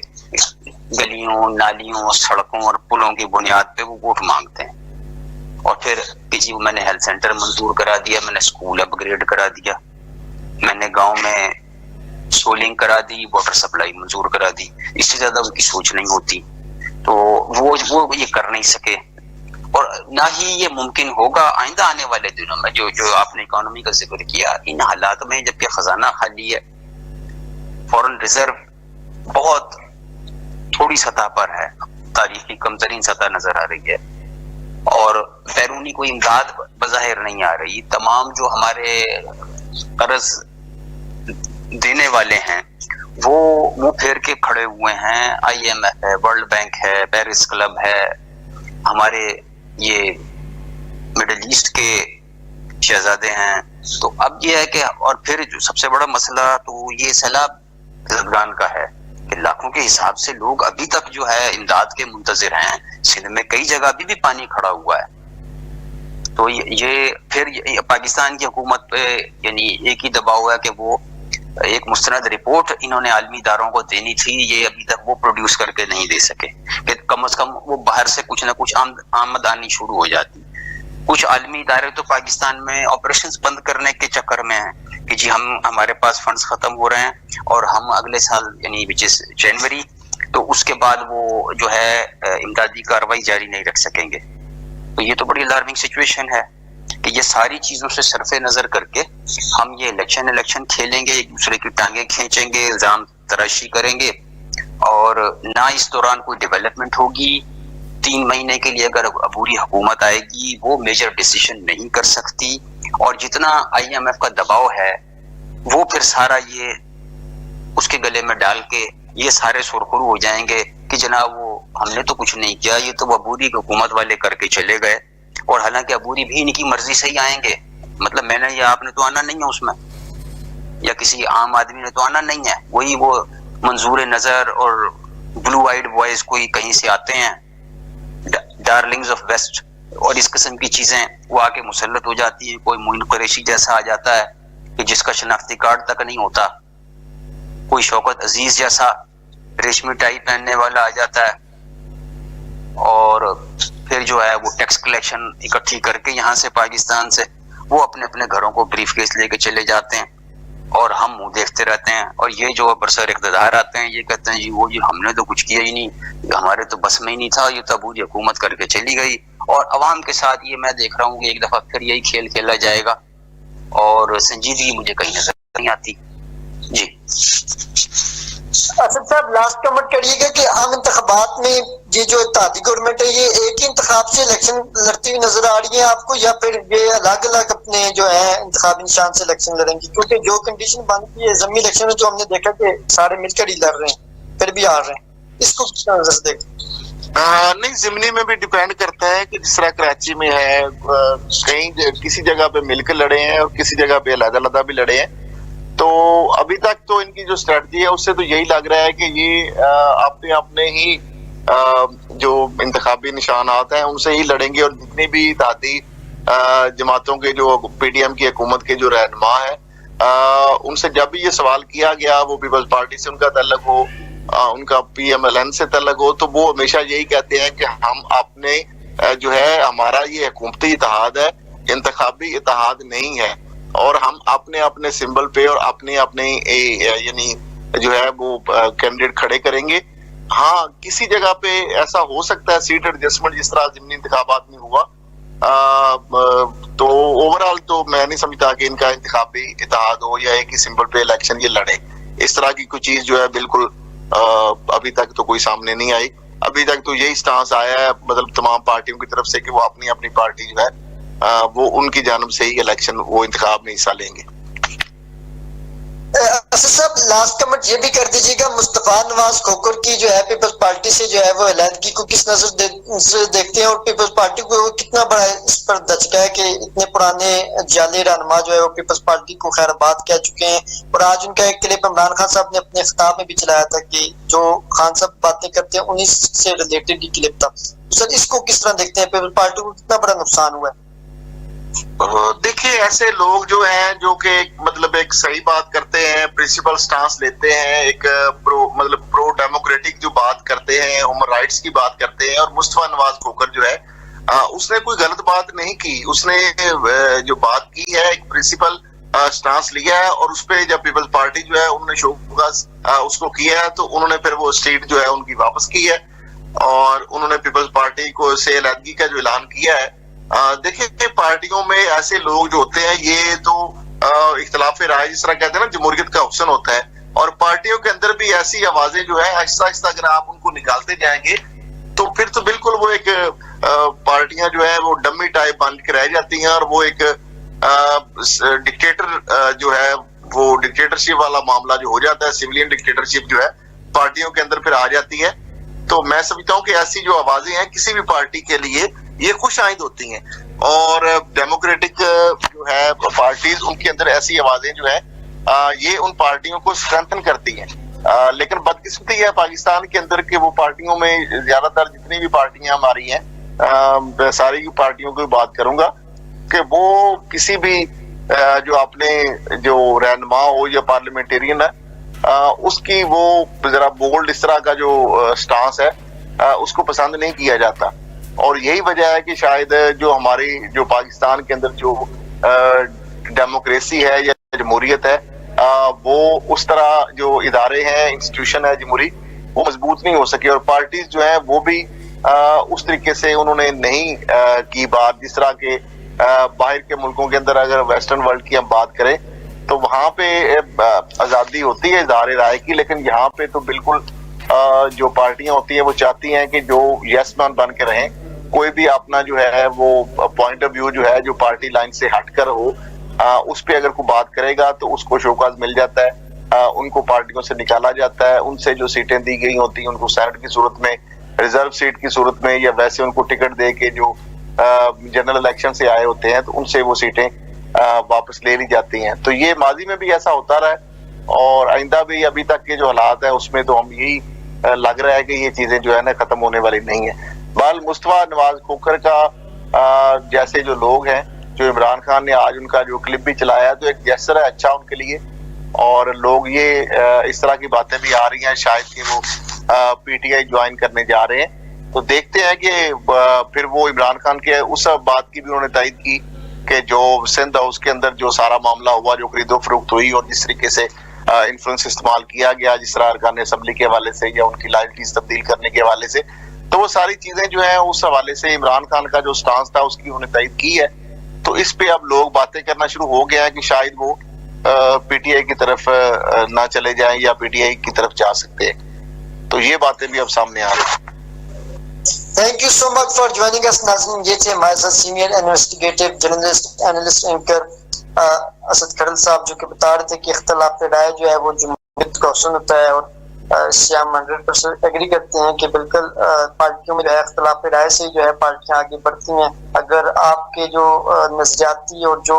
गलियों, नालियों, सड़कों और पुलों की बुनियाद पे वो वोट मांगते हैं। और फिर कि जी मैंने हेल्थ सेंटर मंजूर करा दिया, मैंने स्कूल अपग्रेड करा दिया, मैंने गांव में सोलिंग करा दी, वाटर सप्लाई मंजूर करा दी, इससे ज्यादा उनकी सोच नहीं होती। तो वो ये कर नहीं सके और ना ही ये मुमकिन होगा आइंदा आने वाले दिनों में। जो आपने इकोनॉमी का जिक्र किया, इन हालात में जबकि खजाना खाली है, फॉरेन रिजर्व बहुत थोड़ी सतह पर है, तारीखी कमतरीन सतह नजर आ रही है और बैरूनी कोई इमदाद बज़ाहिर नहीं आ रही। तमाम जो हमारे कर्ज देने वाले हैं वो मुंह फेर के खड़े हुए हैं। IMF है, वर्ल्ड बैंक है, पेरिस क्लब है, हमारे ये मिडिल ईस्ट के शहजादे हैं। तो अब ये है कि और फिर जो सबसे बड़ा मसला तो ये सैलाब ज़दगान का है कि लाखों के हिसाब से लोग अभी तक जो है इमदाद के मुंतजिर हैं। सिंध में कई जगह अभी भी पानी खड़ा हुआ है। तो ये फिर पाकिस्तान की हुकूमत पे यानी एक ही दबाव है कि वो एक मुस्तनद रिपोर्ट इन्होंने आलमी इदारों को देनी थी, ये अभी तक वो प्रोड्यूस करके नहीं दे सके कि कम से कम वो बाहर से कुछ ना कुछ आमद आनी शुरू हो जाती। कुछ आलमी इदारे तो पाकिस्तान में ऑपरेशंस बंद करने के चक्कर में हैं कि जी हमारे पास फंड्स खत्म हो रहे हैं और हम अगले साल यानी विच इज जनवरी, तो उसके बाद वो जो है इमदादी कार्रवाई जारी नहीं रख सकेंगे। तो ये तो बड़ी अलार्मिंग सिचुएशन है कि ये सारी चीजों से सरफे नजर करके हम ये इलेक्शन खेलेंगे, एक दूसरे की टांगे खींचेंगे, इल्जाम तराशी करेंगे और ना इस दौरान कोई डेवलपमेंट होगी। 3 महीने के लिए अगर अबूरी हुकूमत आएगी वो मेजर डिसीजन नहीं कर सकती और जितना IMF का दबाव है वो फिर सारा ये उसके गले में डाल के ये सारे सुरखरू हो जाएंगे कि जनाब वो हमने तो कुछ नहीं किया, ये तो अबूरी हुकूमत वाले करके चले गए। और हालांकि अबूरी भी इनकी मर्जी से ही आएंगे, मतलब मैंने या आपने तो आना नहीं है उसमें, या किसी आम आदमी ने तो आना नहीं है। वही वो मंजूर नजर और ब्लू आइड बॉयज कोई कहीं से आते हैं, डार्लिंग्स ऑफ वेस्ट और इस किस्म की चीजें वो आके मुसल्लत हो जाती है। कोई मोइन कुरैशी जैसा आ जाता है कि जिसका शनाख्ती कार्ड तक नहीं होता, कोई शौकत अजीज जैसा रेशमी टाई पहनने वाला आ जाता है और फिर जो है वो टैक्स कलेक्शन इकट्ठी करके यहाँ से पाकिस्तान से वो अपने अपने घरों को ब्रीफ केस लेके चले जाते हैं और हम मुंह देखते रहते हैं। और ये जो बरसर इक़्तिदार आते हैं ये कहते हैं जी वो जी हमने तो कुछ किया ही नहीं, हमारे तो बस में ही नहीं था, ये तो अबूरी हुकूमत करके चली गई। और अवाम के साथ ये मैं देख रहा हूँ कि एक दफा फिर यही खेल खेला जाएगा और संजीदगी मुझे कहीं नजर नहीं आती। जी असद साहब, लास्ट कमेंट करिएगा कि आम इंतखाबात में ये जो इत्तेहादी गवर्नमेंट है ये एक ही इंतखाब से इलेक्शन लड़ती हुई नजर आ रही है आपको, या फिर ये अलग अलग अपने जो है इंतखाबी निशान से इलेक्शन लड़ेंगी? क्योंकि जो कंडीशन बन की है ज़मीनी इलेक्शन में तो हमने देखा कि सारे मिलकर ही लड़ रहे हैं, फिर भी हार रहे हैं, इसको किस नजर से देखें? नहीं, ज़मीनी में भी डिपेंड करता है कि जिस तरह कराची में है, कहीं किसी जगह पे मिलकर लड़े हैं और किसी जगह पे अलग-अलग भी लड़े हैं। तो अभी तक तो इनकी जो स्ट्रेटजी है उससे तो यही लग रहा है कि ये अपने ही जो इंतखाबी निशानात हैं उनसे ही लड़ेंगे और जितनी भी इत्तेहादी जमातों के जो PDM की हुकूमत के जो रहनुमा है उनसे जब भी ये सवाल किया गया, वो पीपल्स पार्टी से उनका तल्लुक हो, उनका PMLN से तल्लुक हो, तो वो हमेशा यही कहते हैं कि हम अपने जो है हमारा ये हुकूमती इत्तेहाद है, इंतखाबी इत्तेहाद नहीं है और हम अपने अपने सिंबल पे और अपने अपने यानी जो है वो कैंडिडेट खड़े करेंगे। हाँ, किसी जगह पे ऐसा हो सकता है सीट एडजस्टमेंट जिस तरह ज़मीनी इंतखाबात में हुआ, तो ओवरऑल तो मैं नहीं समझता कि इनका इंतखाबी इत्तेहाद हो या एक ही सिंबल पे इलेक्शन ये लड़े। इस तरह की कोई चीज जो है बिल्कुल अभी तक तो कोई सामने नहीं आई। अभी तक तो यही स्टांस आया है मतलब तमाम पार्टियों की तरफ से कि वो अपनी अपनी पार्टी जो है वो उनकी जानिब से ही इलेक्शन वो इंतखाब में हिस्सा लेंगे। असद साहब लास्ट कमेंट ये भी कर दीजिएगा, मुस्तफा नवाज खोखर की जो है पीपल्स पार्टी से जो है वो अलहदगी को किस नजर से देखते हैं और पीपल्स पार्टी को कितना बड़ा इस पर दचका है कि इतने पुराने जाली रहनुमा जो है वो पीपल्स पार्टी को खैराबाद कह चुके हैं। और आज उनका एक क्लिप इमरान खान साहब ने अपने खिताब में भी चलाया था कि जो खान साहब बातें करते हैं उन्हीं से रिलेटेड ही क्लिप था। तो सर इसको किस तरह देखते हैं, पीपल्स पार्टी को कितना बड़ा नुकसान हुआ है? देखिए ऐसे लोग जो हैं जो कि मतलब एक सही बात करते हैं, प्रिंसिपल स्टांस लेते हैं, एक प्रो डेमोक्रेटिक जो बात करते हैं, ह्यूमन राइट्स की बात करते हैं, और मुस्तफा नवाज खोखर जो है उसने कोई गलत बात नहीं की, उसने जो बात की है एक प्रिंसिपल स्टांस लिया है और उस पर जब पीपल्स पार्टी जो है उन्होंने शोकस उसको किया है तो उन्होंने फिर वो सीट जो है उनकी वापस की है और उन्होंने पीपल्स पार्टी को से अलहदगी का जो ऐलान किया है। देखिए पार्टियों में ऐसे लोग जो होते हैं ये तो इख्तलाफ राय जिस तरह कहते हैं ना जमहूरियत का हुस्न होता है, और पार्टियों के अंदर भी ऐसी आवाजें जो है आहिस्ता आहिस्ता अगर आप उनको निकालते जाएंगे तो फिर तो बिल्कुल वो एक पार्टियां जो है वो डम्मी टाइप बन के रह जाती हैं और वो एक डिक्टेटर जो है वो डिक्टेटरशिप वाला मामला जो हो जाता है, सिविलियन डिक्टेटरशिप जो है पार्टियों के अंदर फिर आ जाती है। तो मैं समझता हूँ कि ऐसी जो आवाजें हैं किसी भी पार्टी के लिए ये खुश आइंद होती हैं और डेमोक्रेटिक जो है पार्टीज उनके अंदर ऐसी आवाजें जो है ये उन पार्टियों को स्ट्रेंथन करती हैं। लेकिन बदकिस्मती है पाकिस्तान के अंदर के वो पार्टियों में ज्यादातर जितनी भी पार्टियां हमारी हैं सारी पार्टियों की बात करूंगा कि वो किसी भी जो अपने जो रहनुमा हो या पार्लियामेंटेरियन है उसकी वो जरा बोल्ड इस तरह का जो स्टांस है उसको पसंद नहीं किया जाता और यही वजह है कि शायद जो हमारी जो पाकिस्तान के अंदर जो डेमोक्रेसी है या जमहूरियत है वो उस तरह जो इदारे हैं इंस्टीट्यूशन है जमहूरी वो मजबूत नहीं हो सके और पार्टीज जो है वो भी उस तरीके से उन्होंने नहीं की बात जिस तरह के बाहर के मुल्कों के अंदर अगर वेस्टर्न वर्ल्ड की हम बात करें तो वहां पे आजादी होती है इज़हार राय की, लेकिन यहाँ पे तो बिल्कुल जो पार्टियां होती है वो चाहती हैं कि जो यस मैन बन के रहें, कोई भी अपना जो है वो पॉइंट ऑफ व्यू जो है जो पार्टी लाइन से हटकर हो उस पे अगर कोई बात करेगा तो उसको शोकाज मिल जाता है, उनको पार्टियों से निकाला जाता है, उनसे जो सीटें दी गई होती हैं उनको सेनेट की सूरत में, रिजर्व सीट की सूरत में या वैसे उनको टिकट दे के जो जनरल इलेक्शन से आए होते हैं तो उनसे वो सीटें वापस ले ली जाती हैं। तो ये माजी में भी ऐसा होता रहा है और आइंदा भी अभी तक के जो हालात है उसमें तो हम यही लग रहा है कि ये चीजें जो है ना खत्म होने वाली नहीं है। बाल मुस्तफा नवाज खोखर का जैसे जो लोग हैं जो इमरान खान ने आज उनका जो क्लिप भी चलाया तो एक जेस्चर है अच्छा उनके लिए और लोग ये इस तरह की बातें भी आ रही हैं शायद कि वो पीटीआई ज्वाइन करने जा रहे हैं। तो देखते हैं कि फिर वो इमरान खान के उस बात की भी उन्होंने तायद की कि जो सिंध हाउस के अंदर जो सारा मामला हुआ जो खरीदो फरोख्त हुई और जिस तरीके से इन्फ्लुएंस इस्तेमाल किया गया जिस तरह अरकान असेंबली के हवाले से या उनकी लॉयल्टीज तब्दील करने के हवाले से, तो वो सारी चीजें जो है उस हवाले से इमरान खान का जो स्टांस था उसकी उन्होंने तायद की है। तो इस पे अब लोग बातें करना शुरू हो गया है कि शायद वो पीटीआई की तरफ ना चले जाएं या पीटीआई की तरफ जा सकते हैं। तो ये बातें भी अब सामने आ रही हैं। Thank you so much for joining us नाज़रीन। ये थे हमारे साथ senior investigative journalist analyst anchor Asad Kharal sahab जो कि बता रहे थे कि इख्तलाफ राय जो है वो जमहूरियत का हुस्न होता है और इससे हम 100% एग्री करते हैं कि बिल्कुल पार्टियों में जो है इख्तलाफ राय से जो है पार्टियां आगे बढ़ती हैं। अगर आपके जो नजरियाती और जो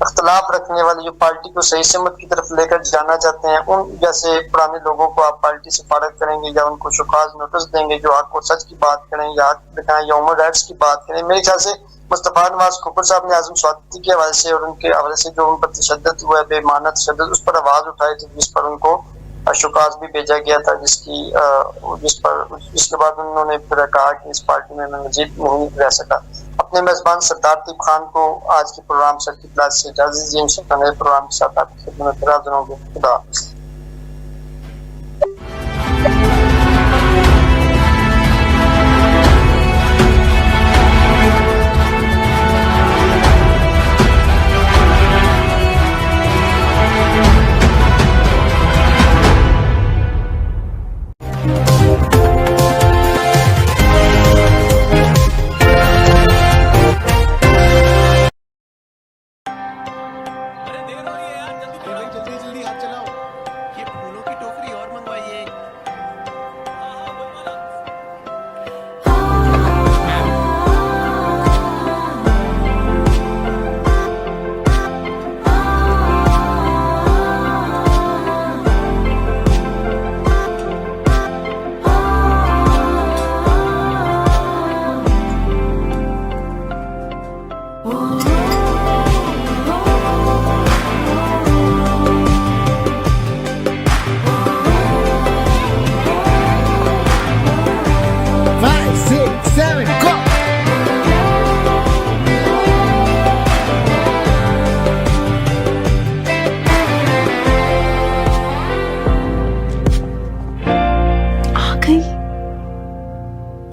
इख्तलाफ रखने वाली जो पार्टी को सही समत की तरफ लेकर जाना चाहते हैं उन जैसे पुराने लोगों को आप पार्टी से फारग करेंगे या उनको शुकाज नोटिस देंगे जो हक और सच की बात करें या हक दिखाएं या ह्यूमन राइट्स की बात करें। मेरे ख्याल से मुस्तफा नवाज खोखर साहब ने आजम स्वाति के हवाले से और उनके हवाले से जो उन पर तशद्दुद हुआ है बेमाना तशद्दुद उस पर आवाज उठाई थी जिस पर उनको शुकाज भी भेजा गया था जिसके बाद उन्होंने फिर कहा कि इस पार्टी में मैं मजीद नहीं रह सका। अपने मेजबान सरदार तीब खान को आज के प्रोग्राम सर की क्लास से इजाजत दीजिए। इंशाअल्लाह नए प्रोग्राम के साथ आपकी खिदमत में हाजिर होंगे। खुदा हाफिज़।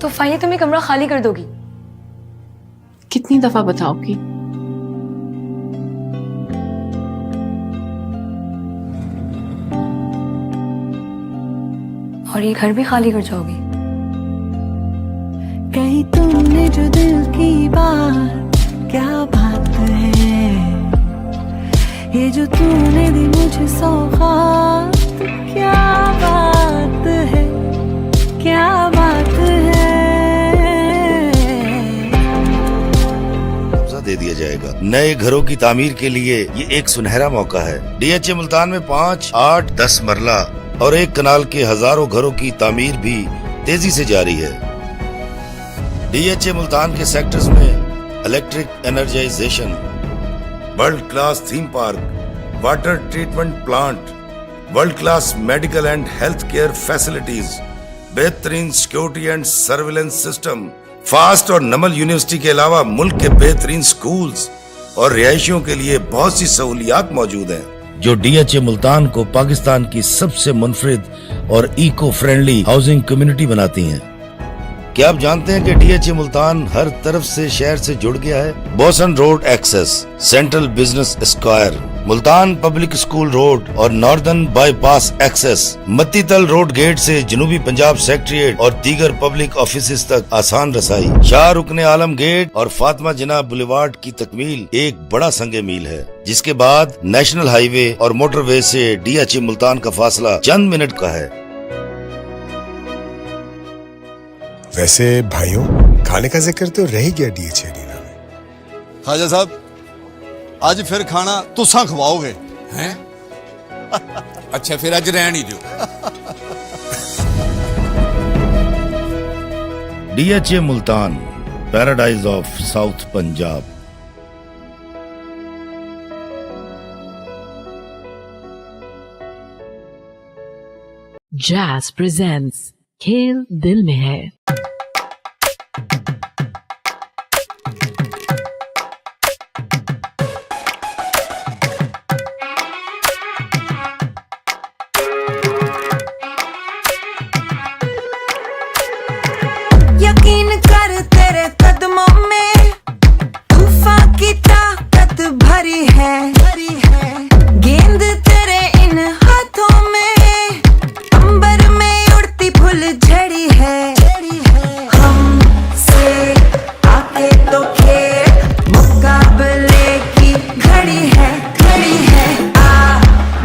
तो फाइया तुम्हें कमरा खाली कर दोगी? कितनी दफा बताओगी? और ये घर भी खाली कर जाओगी? कहीं तुमने जो दिल की बात, क्या बात है ये जो तूने दी मुझे सौगात, क्या बात है, क्या बात है। दे दिया जाएगा। नए घरों की तामीर के लिए ये एक सुनहरा मौका है। DHA मुल्तान में 5, 8, 10 मरला और एक कनाल के हजारों घरों की तामीर भी तेजी से जारी है। DHA मुल्तान के सेक्टर्स में electric energization, world class theme park, water treatment plant, world class medical and health care facilities, बेहतरीन security and surveillance system, fast और नमल यूनिवर्सिटी के अलावा मुल्क के बेहतरीन स्कूल्स और रिहायशियों के लिए बहुत सी सहूलियात मौजूद हैं, जो DHA मुल्तान को पाकिस्तान की सबसे मुनफरिद और इको फ्रेंडली हाउसिंग कम्युनिटी बनाती हैं। क्या आप जानते हैं कि DHA मुल्तान हर तरफ से शहर से जुड़ गया है? Bosan road access, central business square, Multan public school road और northern bypass access, Mattital road gate से जनूबी पंजाब सेक्रेटेरिएट और दीगर पब्लिक ऑफिसेज तक आसान रसाई, शाह रुकने आलम गेट और फातिमा जिन्ना बुलेवार्ड की तकमील एक बड़ा संगे मील है, जिसके बाद नेशनल हाईवे और मोटरवे से DHA मुल्तान का फासला चंद मिनट का है। वैसे भाइयों, खाने का जिक्र तो रह ही गया DHA एरिना में। खाजा साहब, आज फिर खाना तुसा खवाओगे हैं? अच्छा फिर आज रहने दो। DHA Multan, paradise of south Punjab. Jazz presents खेल दिल में है। यकीन कर तेरे कदमों में तूफान की ताकत भरी है, गेंद तेरे इन हाथों में अंबर में उड़ती फूल झड़ी है। हमसे आके तो खेल, मुकाबले की घड़ी है, आ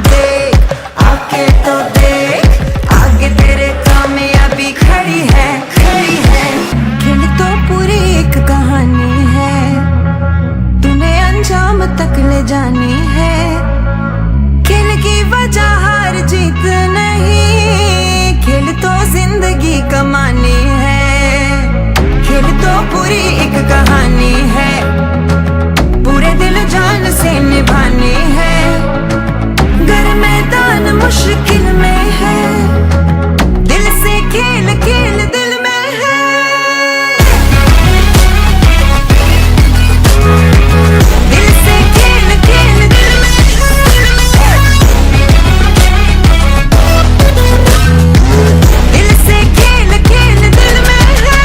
देख आके तो देख, आगे तेरे कामयाबी खड़ी है। खेल तो पूरी एक कहानी है, तूने अंजाम तक ले जानी है। खेल की वजह हार जीत नहीं, खेल तो जिंदगी कमानी है। खेल तो पूरी एक कहानी है, पूरे दिल जान से निभानी है। घर मैदान मुश्किल में है, दिल से खेल खेल दिल में है। दिल से खेल खेल दिल में है, दिल से खेल खेल दिल में है।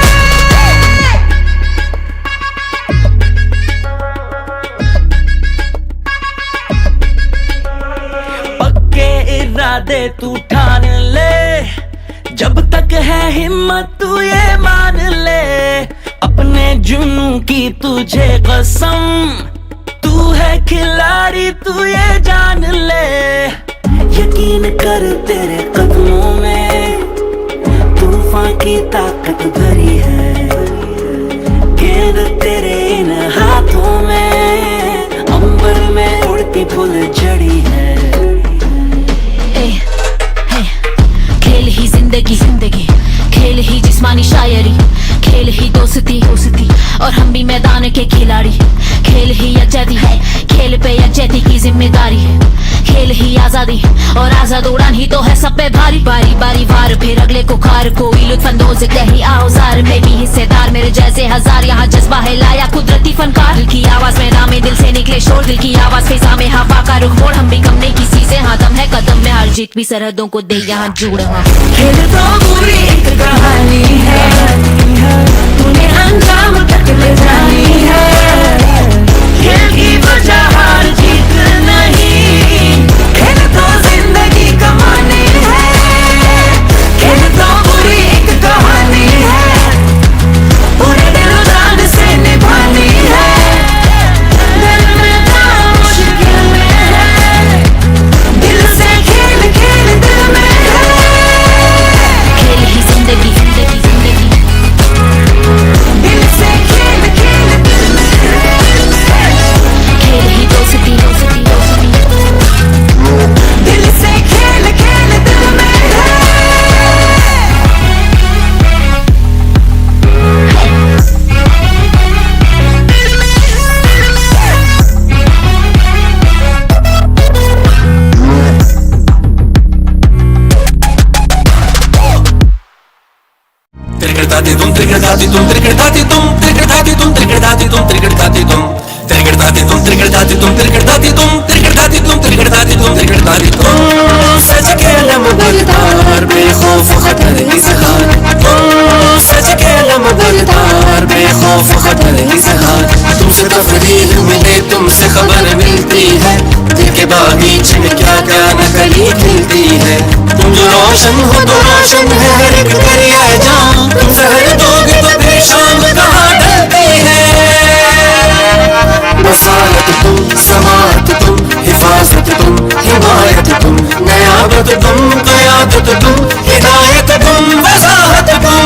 पक्के इरादे तू ठान ले, जब तक है हिम्मत तू ये मान ले। अपने जुनू की तुझे कसम, तू है खिलाड़ी तू ये जान ले। यकीन कर तेरे कदमों में तूफान की ताकत भरी है, गेंद तेरे इन हाथों में अंबर में उड़ती फूल झड़ी है। खेल ही जिंदगी, खेल ही जिस्मानी शायरी, खेल ही दोस्ती और हम भी मैदान के खिलाड़ी। खेल ही यकजहती है, खेल पे यकजहती की जिम्मेदारी है। खेल ही आजादी और आजाद उड़ान ही तो है सब पे भारी। बारी बारी वार फिर अगले को खार, कोई लुत्फानंदोज कहीं औजार में भी हिस्सेदार। मेरे जैसे हजार यहाँ जज्बा है लाया कुदरती फनकार। दिल की आवाज में नामे दिल से निकले शोर, दिल की आवाज फिजा में हवा का रुख मोड़। हम भी कम नहीं किसी से, हाँ दम है कदम में, हर जीत भी सरहदों को दे यहाँ जुड़। हाँ खेल तो पूरी एक कहानी है, तुम त्रिकड़ धाती तुम त्रिकड़ धाती तुम त्रिकड़ धाती तुम त्रिकड़ धाती तुम त्रिकड़ धाती तुम त्रिकड़ धाती तुम त्रिकड़ धाती तुम त्रिकड़ धाती तुम त्रिकड़ धाती तुम त्रिकड़ धाती तुम त्रिकड़ धाती तुम सच के लम्बरदार बेखौफ खतर की सहार तुम सच के लम्बरदार बेखौफ खतर की सहार तुमसे तफरीह मिले तुमसे खबर मिलती है दिल के बागीचे में क्या क्या नकली खिलती है तुम जो रोशन हो तो रोशन है हर एक दरिया जान तुम सहर दोगे तो फिर शाम कहाँ ढलती है बसारत तुम समात तुम हिफाजत तुम हिमायत तुम नयाबत तुम क़यादत तुम हिदायत तुम वजाहत तुम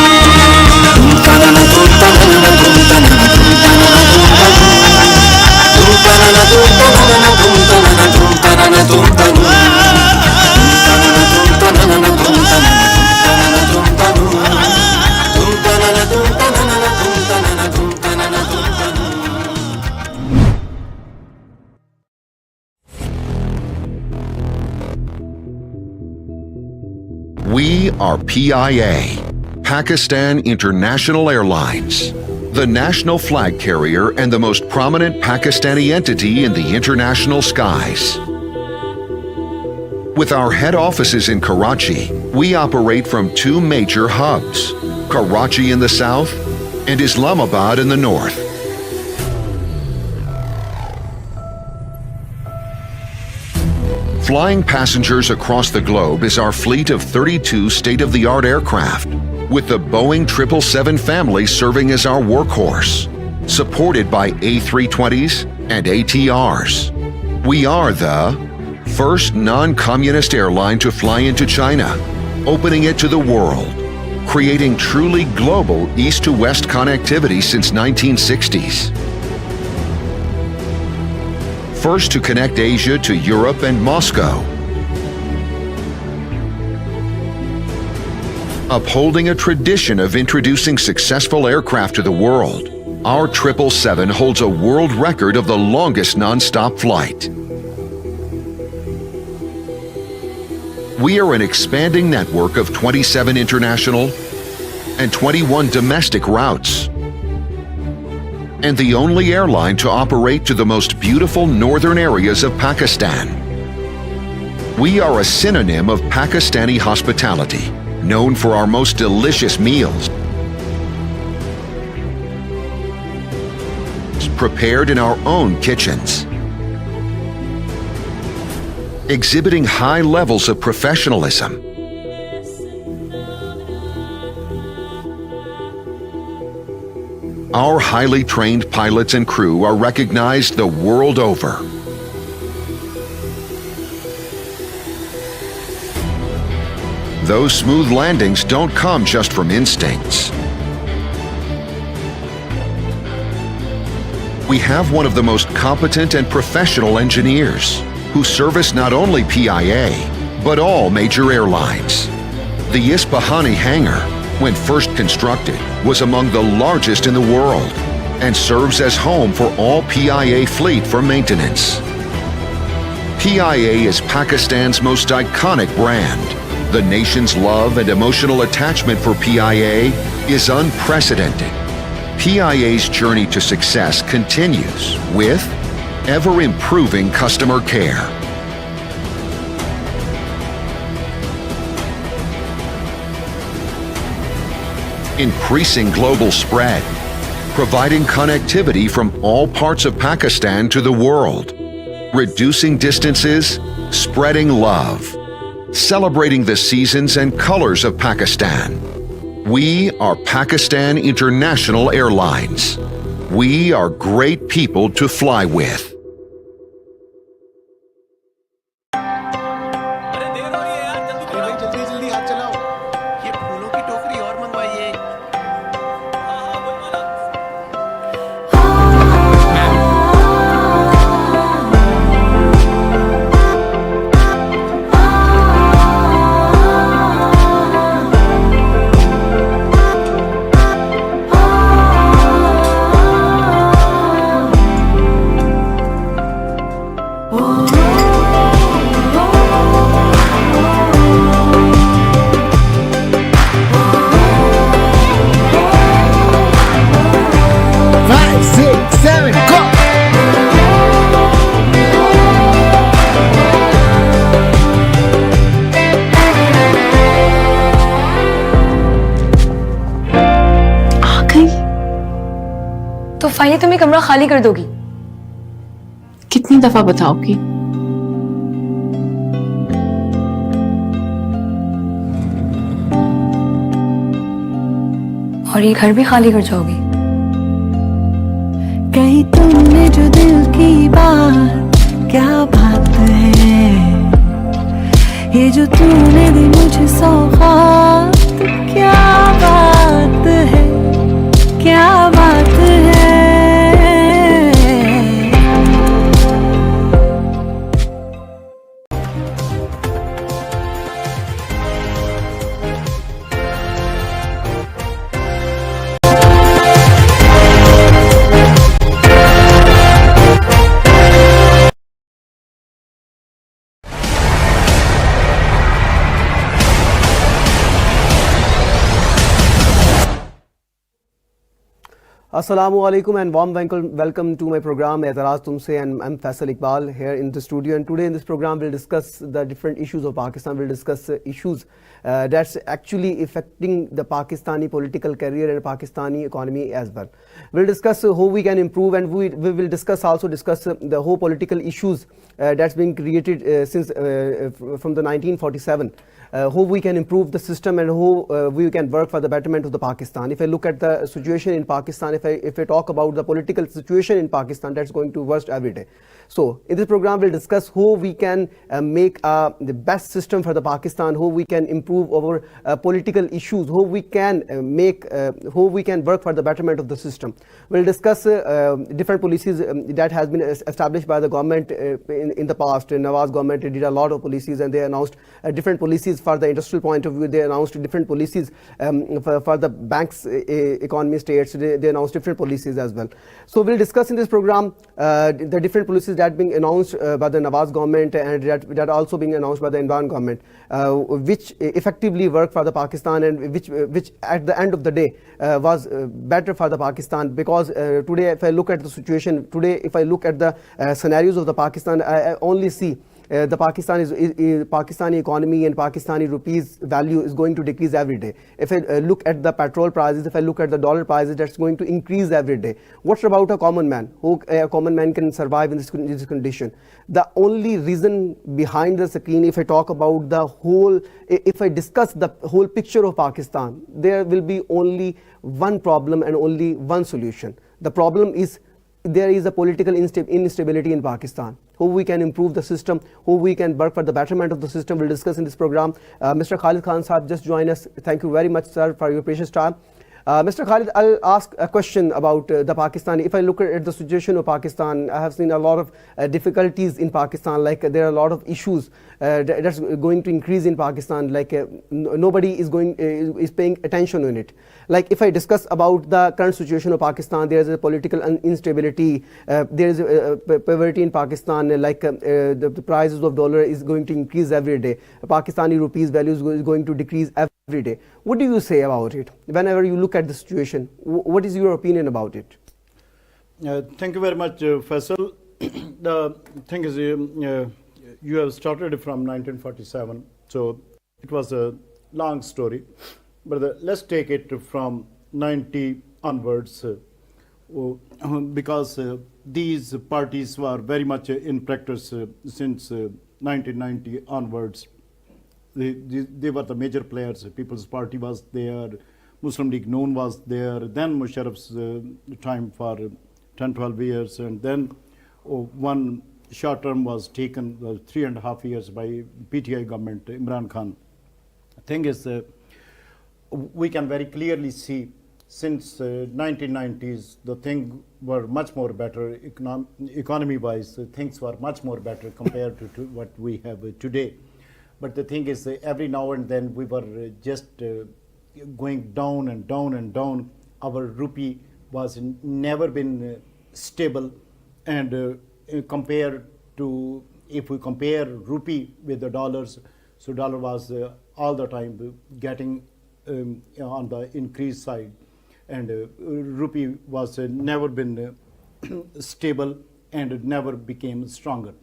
तनना तुम तनना तुम तनना तुम तनना तुम तनना तुम तनना तुम तनना तुम तनना तुम तनना तुम तनना तुम We are PIA, Pakistan International Airlines, the national flag carrier and the most prominent Pakistani entity in the international skies. With our head offices in Karachi, we operate from two major hubs, Karachi in the south and Islamabad in the north. Flying passengers across the globe is our fleet of 32 state-of-the-art aircraft, with the Boeing 777 family serving as our workhorse, supported by A320s and ATRs. We are the first non-communist airline to fly into China, opening it to the world, creating truly global east-to-west connectivity since 1960s. First to connect Asia to Europe and Moscow. Upholding a tradition of introducing successful aircraft to the world, our 777 holds a world record of the longest non-stop flight. We are an expanding network of 27 international and 21 domestic routes, and the only airline to operate to the most beautiful northern areas of Pakistan. We are a synonym of Pakistani hospitality, known for our most delicious meals, prepared in our own kitchens, exhibiting high levels of professionalism. Our highly trained pilots and crew are recognized the world over. Those smooth landings don't come just from instincts. We have one of the most competent and professional engineers who service not only PIA, but all major airlines. The Isfahani hangar, when first constructed, was among the largest in the world and serves as home for all PIA fleet for maintenance. PIA is Pakistan's most iconic brand. The nation's love and emotional attachment for PIA is unprecedented. PIA's journey to success continues with ever-improving customer care. Increasing global spread, providing connectivity from all parts of Pakistan to the world, reducing distances, spreading love, celebrating the seasons and colors of Pakistan. We are Pakistan International Airlines. We are great people to fly with. तो फाइनली तुम ये कमरा खाली कर दोगी? कितनी दफा बताओगी? और ये घर भी खाली कर जाओगी? कहीं तुमने जो दिल की बात, क्या बात है ये जो तूने दी मुझे सौगात, क्या बात है, क्या बात है। Assalamualaikum and warm welcome to my program E'tiraaz Tumse, and I'm Faisal Iqbal here in the studio, and today in this program we'll discuss the different issues of Pakistan. We'll discuss issues that's actually affecting the Pakistani political career and Pakistani economy as well. We'll discuss how we can improve, and we will discuss the whole political issues that's been created since from the 1947. How we can improve the system and how we can work for the betterment of the Pakistan. If I look at the situation in Pakistan, if I talk about the political situation in Pakistan, that's going to worst every day. So in this program we'll discuss how we can make the best system for the Pakistan, how we can improve our political issues, how we can how we can work for the betterment of the system. We'll discuss different policies that has been established by the government in the past. Nawaz government did a lot of policies, and they announced different policies for the industrial point of view. They announced different policies for the banks, economy, states. They announced different policies as well. So we'll discuss in this program the different policies that being announced by the Nawaz government, and that also being announced by the Imran government, which effectively work for the Pakistan, and which at the end of the day was better for the Pakistan. Because today if I look at the situation, today if I look at the scenarios of the Pakistan, I only see the Pakistani economy and Pakistani rupees value is going to decrease every day. If I look at the petrol prices, if I look at the dollar prices, that's going to increase every day. What about a common man? Who a common man can survive in this condition? The only reason behind the screen, if I talk about the whole, if I discuss the whole picture of Pakistan, there will be only one problem and only one solution. The problem is there is a political instability in Pakistan. How we can improve the system, how we can work for the betterment of the system, we'll discuss in this program. Mr. Khalid Khan Saab just joined us. Thank you very much, sir, for your precious time. Mr. Khalid, I'll ask a question about the Pakistani. If I look at the situation of Pakistan, I have seen a lot of difficulties in Pakistan. Like there are a lot of issues that's going to increase in Pakistan. Like nobody is paying attention on it. Like if I discuss about the current situation of Pakistan, there is a political instability. There is poverty in Pakistan. Like the prices of dollar is going to increase every day. Pakistani rupees value is going to decrease every day. What do you say about it? Whenever you look at the situation, what is your opinion about it? Thank you very much, Faisal. The thing is, you have started from 1947, so it was a long story. But let's take it from 90 onwards, because these parties were very much in practice since 1990 onwards. They were the major players. People's Party was there, Muslim League Noon was there, then Musharraf's time for 10-12 years, and then one short term was taken 3.5 years by PTI government, Imran Khan. The thing is, we can very clearly see since 1990s the things were much more better economy wise. Things were much more better compared to what we have today. But the thing is, every now and then we were just going down and down and down. Our rupee was never been stable, and compared to, if we compare rupee with the dollars, so dollar was all the time getting on the increase side, and rupee was never been stable and never became stronger.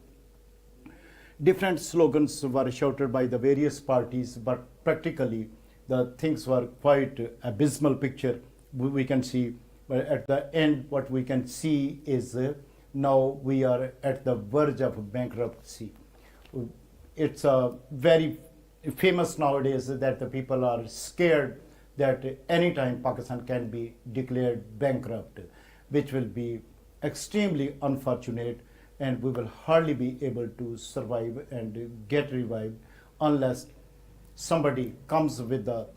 Different slogans were shouted by the various parties, but practically the things were quite abysmal picture. We can see But at the end, what we can see is now we are at the verge of bankruptcy. It's very famous nowadays that the people are scared that anytime Pakistan can be declared bankrupt, which will be extremely unfortunate, and we will hardly be able to survive and get revived unless somebody comes with the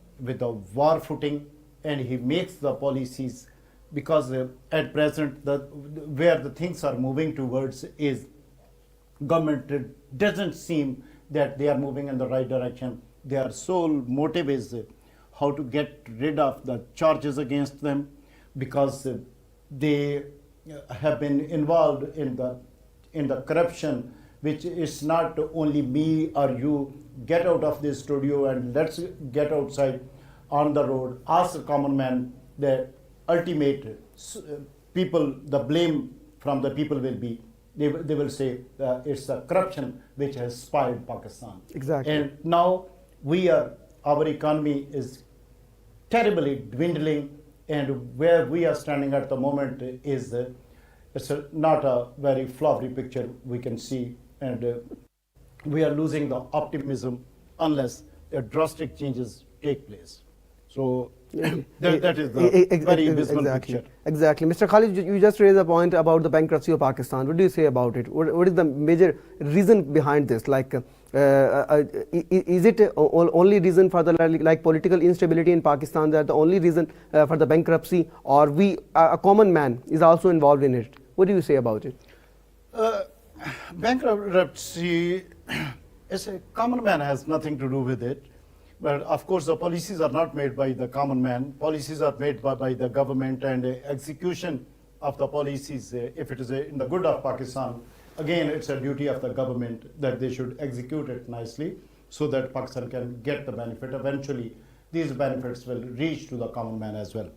war footing and he makes the policies, because at present where the things are moving towards is government doesn't seem that they are moving in the right direction. Their sole motive is how to get rid of the charges against them, because they have been involved in the corruption, which is not only me or you. Get out of this studio and let's get outside on the road. Ask the common man. The ultimate people, the blame from the people will be, they will say it's the corruption which has spoiled Pakistan. Exactly. And now our economy is terribly dwindling, and where we are standing at the moment is not a very flowery picture we can see, and we are losing the optimism unless drastic changes take place. So that is the very visible picture. Exactly. Mr. Khalid, you just raised a point about the bankruptcy of Pakistan. What do you say about it? What is the major reason behind this? Like, is it only reason for the like political instability in Pakistan, that the only reason for the bankruptcy, or a common man is also involved in it? What do you say about it? Bankruptcy, as a common man, has nothing to do with it. But of course, the policies are not made by the common man. Policies are made by the government, and execution of the policies, if it is in the good of Pakistan, again, it's a duty of the government that they should execute it nicely so that Pakistan can get the benefit. Eventually, these benefits will reach to the common man as well.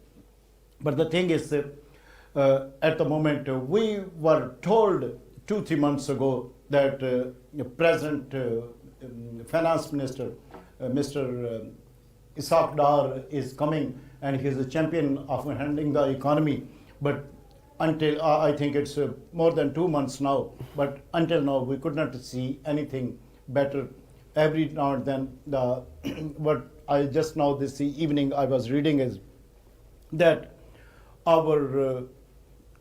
But the thing is, at the moment, we were told 2-3 months ago that present finance minister, Mr. Ishaq Dar, is coming and he is a champion of handling the economy. But until I think it's more than 2 months now, but until now we could not see anything better. Every now and then, what I just now this evening I was reading is that our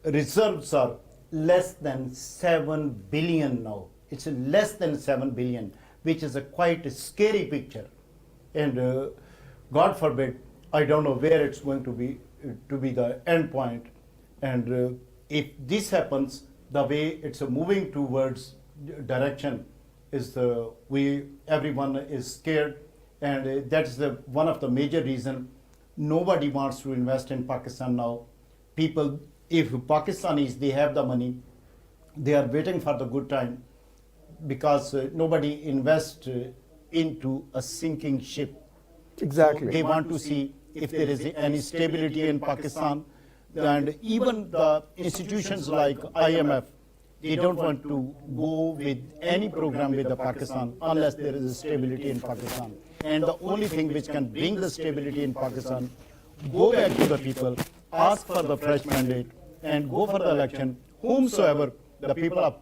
reserves are less than 7 billion now. It's less than 7 billion, which is a quite scary picture. And God forbid, I don't know where it's going to be the end point. And if this happens, the way it's moving towards direction is everyone is scared, and that's one of the major reason nobody wants to invest in Pakistan now. People, if Pakistanis, they have the money, they are waiting for the good time, because nobody invests into a sinking ship. Exactly. So they want to see if there is any stability in Pakistan. And even the institutions like IMF, they don't want to go with any program with the Pakistan unless there is a stability in Pakistan. And the only thing which can bring the stability in Pakistan, go back to the people, ask for the fresh mandate, and go for the election. Whomsoever the people of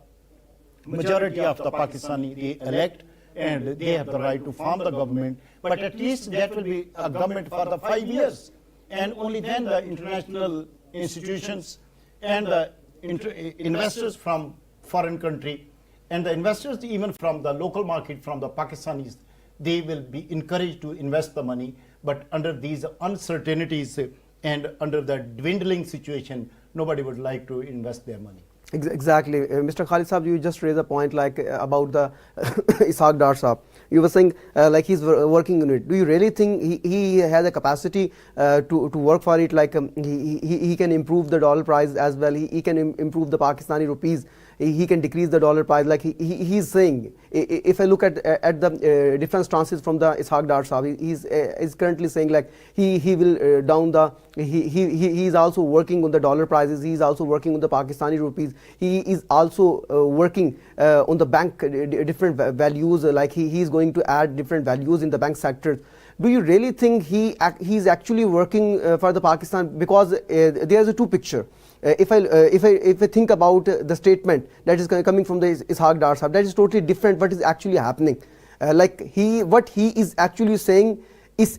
majority of the Pakistani they elect, and they have the right to form the government. But at least that will be a government for the 5 years, and only then the international institutions and the investors from foreign country and the investors even from the local market, from the Pakistanis, they will be encouraged to invest the money. But under these uncertainties and under the dwindling situation, nobody would like to invest their money. Exactly. Mr. Khalid Saab, you just raised a point like about the Ishaq Dar Saab. You were saying like he's working on it. Do you really think he has a capacity to work for it? Like he can improve the dollar price as well. He can improve the Pakistani rupees. He can decrease the dollar price. Like he's saying, if I look at the different stances from the Ishaq Dar Saab, he's currently saying like he will down the, he is also working on the dollar prices. He is also working on the Pakistani rupees. He is also working on the bank different values. Like he is going to add different values in the bank sector. do you really think he's actually working for the Pakistan? Because there's a two picture. If I think about the statement that is coming from the Ishaq Dar Sahab, that is totally different what is actually happening. What he is actually saying is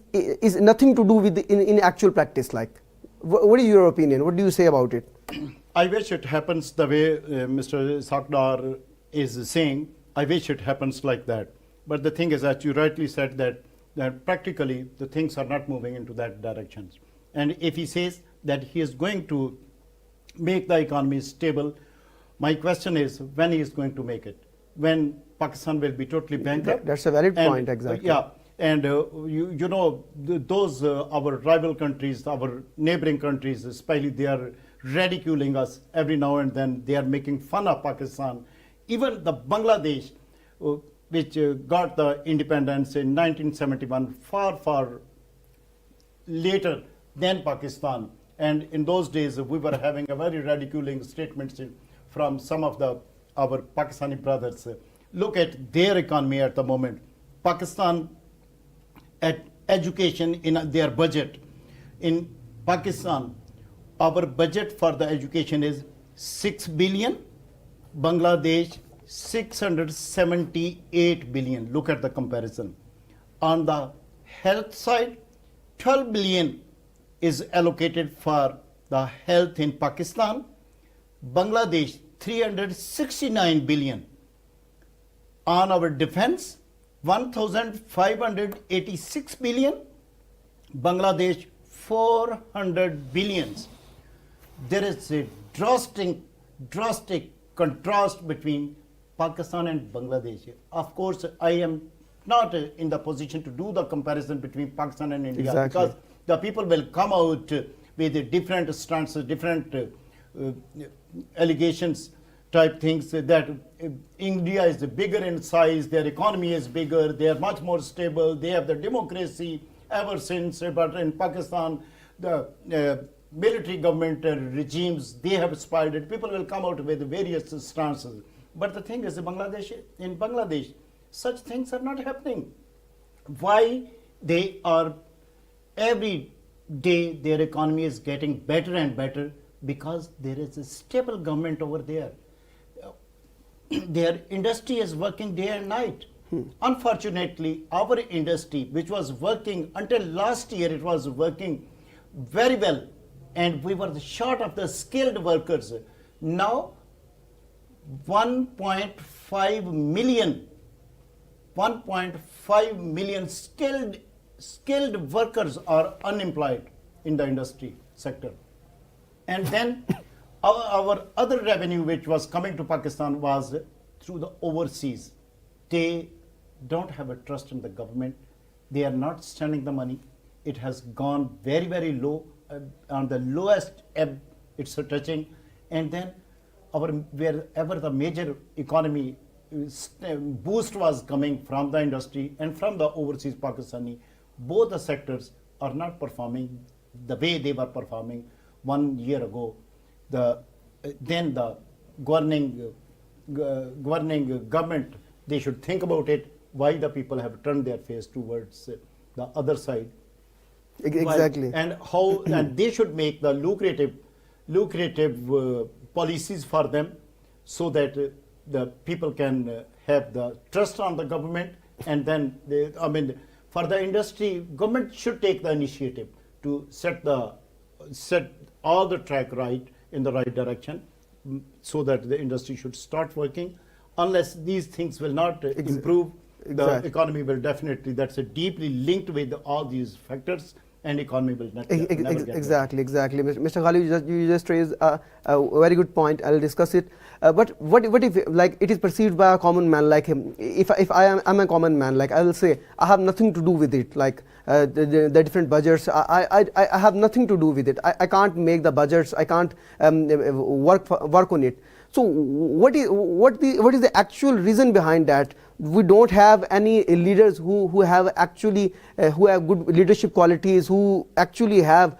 nothing to do with in actual practice. Like, what is your opinion? What do you say about it? I wish it happens the way Mr. Ishaq Dar is saying. I wish it happens like that. But the thing is that you rightly said that practically the things are not moving into that direction. And if he says that he is going to make the economy stable, my question is when he is going to make it? When Pakistan will be totally bankrupt? That's a valid point, exactly. Yeah, and you know, those our rival countries, our neighboring countries, especially, they are ridiculing us every now and then. They are making fun of Pakistan. Even the Bangladesh, which got the independence in 1971, far later than Pakistan. And in those days, we were having a very ridiculing statements from some of our Pakistani brothers. Look at their economy at the moment. Pakistan, at education in their budget. In Pakistan, our budget for the education is 6 billion. Bangladesh, 678 billion. Look at the comparison. On the health side, 12 billion is allocated for the health in Pakistan. Bangladesh, 369 billion. On our defense, 1,586 billion. Bangladesh, 400 billions. There is a drastic contrast between Pakistan and Bangladesh. Of course, I am not in the position to do the comparison between Pakistan and India, exactly, because the people will come out with different stances, different allegations type things, that India is bigger in size, their economy is bigger, they are much more stable, they have the democracy ever since. But in Pakistan, the military government regimes, they have spied it. People will come out with various stances. But the thing is, in Bangladesh, such things are not happening. Why? They are, every day their economy is getting better and better because there is a stable government over there. Their industry is working day and night. Unfortunately, our industry, which was working until last year, it was working very well, and we were short of the skilled workers. Now, 1.5 million skilled workers are unemployed in the industry sector. And then our other revenue which was coming to Pakistan was through the overseas. They don't have a trust in the government. They are not spending the money. It has gone very low, on the lowest ebb it's touching. And then wherever the major economy boost was coming from the industry and from the overseas Pakistani, both the sectors are not performing the way they were performing 1 year ago. Then the governing government, they should think about it, why the people have turned their face towards the other side. Exactly. And how, and they should make the lucrative policies for them, so that the people can have the trust on the government. And then for the industry, government should take the initiative to set all the track right in the right direction, so that the industry should start working. Unless these things will not improve, the economy will definitely, that's deeply linked with all these factors, and economy will not never get exactly. Mr. Ghali, you just raised a very good point. I'll discuss it. But what if, like, it is perceived by a common man like him? If I'm a common man, like, I will say I have nothing to do with it. Like the different budgets, I have nothing to do with it. I can't make the budgets. I can't work on it. So what is the actual reason behind that? We don't have any leaders who have actually who have good leadership qualities, who actually have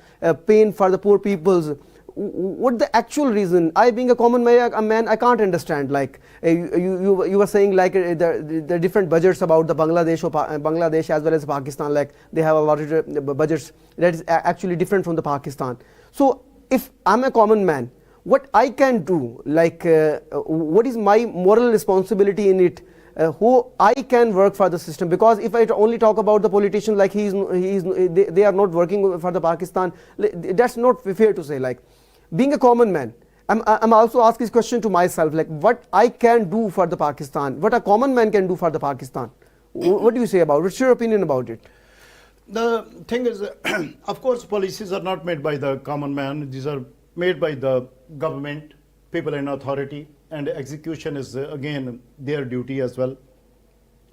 pain for the poor peoples. what the actual reason? I, being a common man, I can't understand. Like you were saying, like the different budgets about the Bangladesh or Bangladesh as well as Pakistan. Like they have a lot of budgets that is actually different from the Pakistan. So if I'm a common man, what I can do? Like what is my moral responsibility in it? Who I can work for the system, because if I only talk about the politicians, like they are not working for the Pakistan, that's not fair to say. Like being a common man, I'm also asking this question to myself, like what I can do for the Pakistan, what a common man can do for the Pakistan. What do you say about it? What's your opinion about it? The thing is, of course, policies are not made by the common man. These are made by the government, people in authority, and execution is again their duty as well.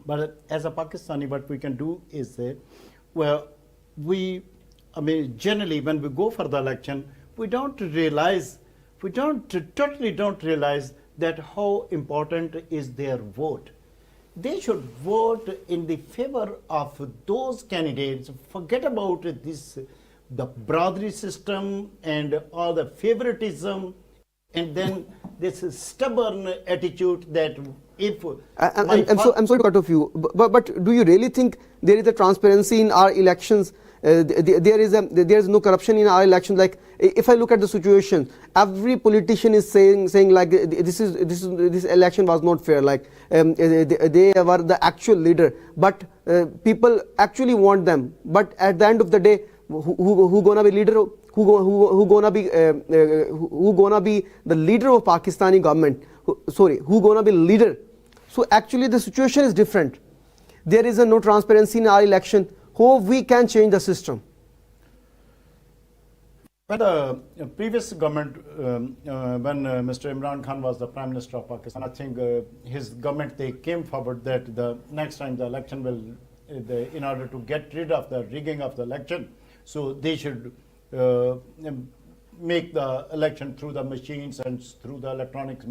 But as a Pakistani, what we can do is, generally when we go for the election, we totally don't realize that how important is their vote. They should vote in the favor of those candidates. Forget about the brotherly system and all the favoritism, and then this stubborn attitude that if I'm sorry to cut off you, but do you really think there is a transparency in our elections? There is no corruption in our elections. Like if I look at the situation, every politician is saying like this election was not fair. Like they were the actual leader, but people actually want them. But at the end of the day, who gonna be leader? Who gonna be the leader of Pakistani government? Who gonna be leader? So actually the situation is different. There is no transparency in our election. How we can change the system? When the previous government, when Mr. Imran Khan was the Prime Minister of Pakistan, I think his government, they came forward that the next time the election will, in order to get rid of the rigging of the election, so they should make the election through the machines and through the electronic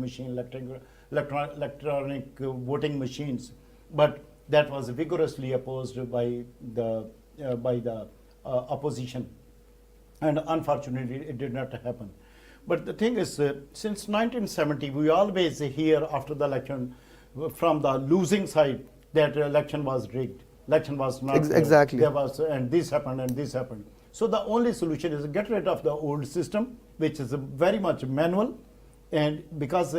voting machines. But that was vigorously opposed by the opposition, and unfortunately it did not happen. But the thing is, since 1970, we always hear after the election from the losing side that election was rigged, election was not exactly there was, and this happened and this happened. So the only solution is get rid of the old system, which is very much manual, and because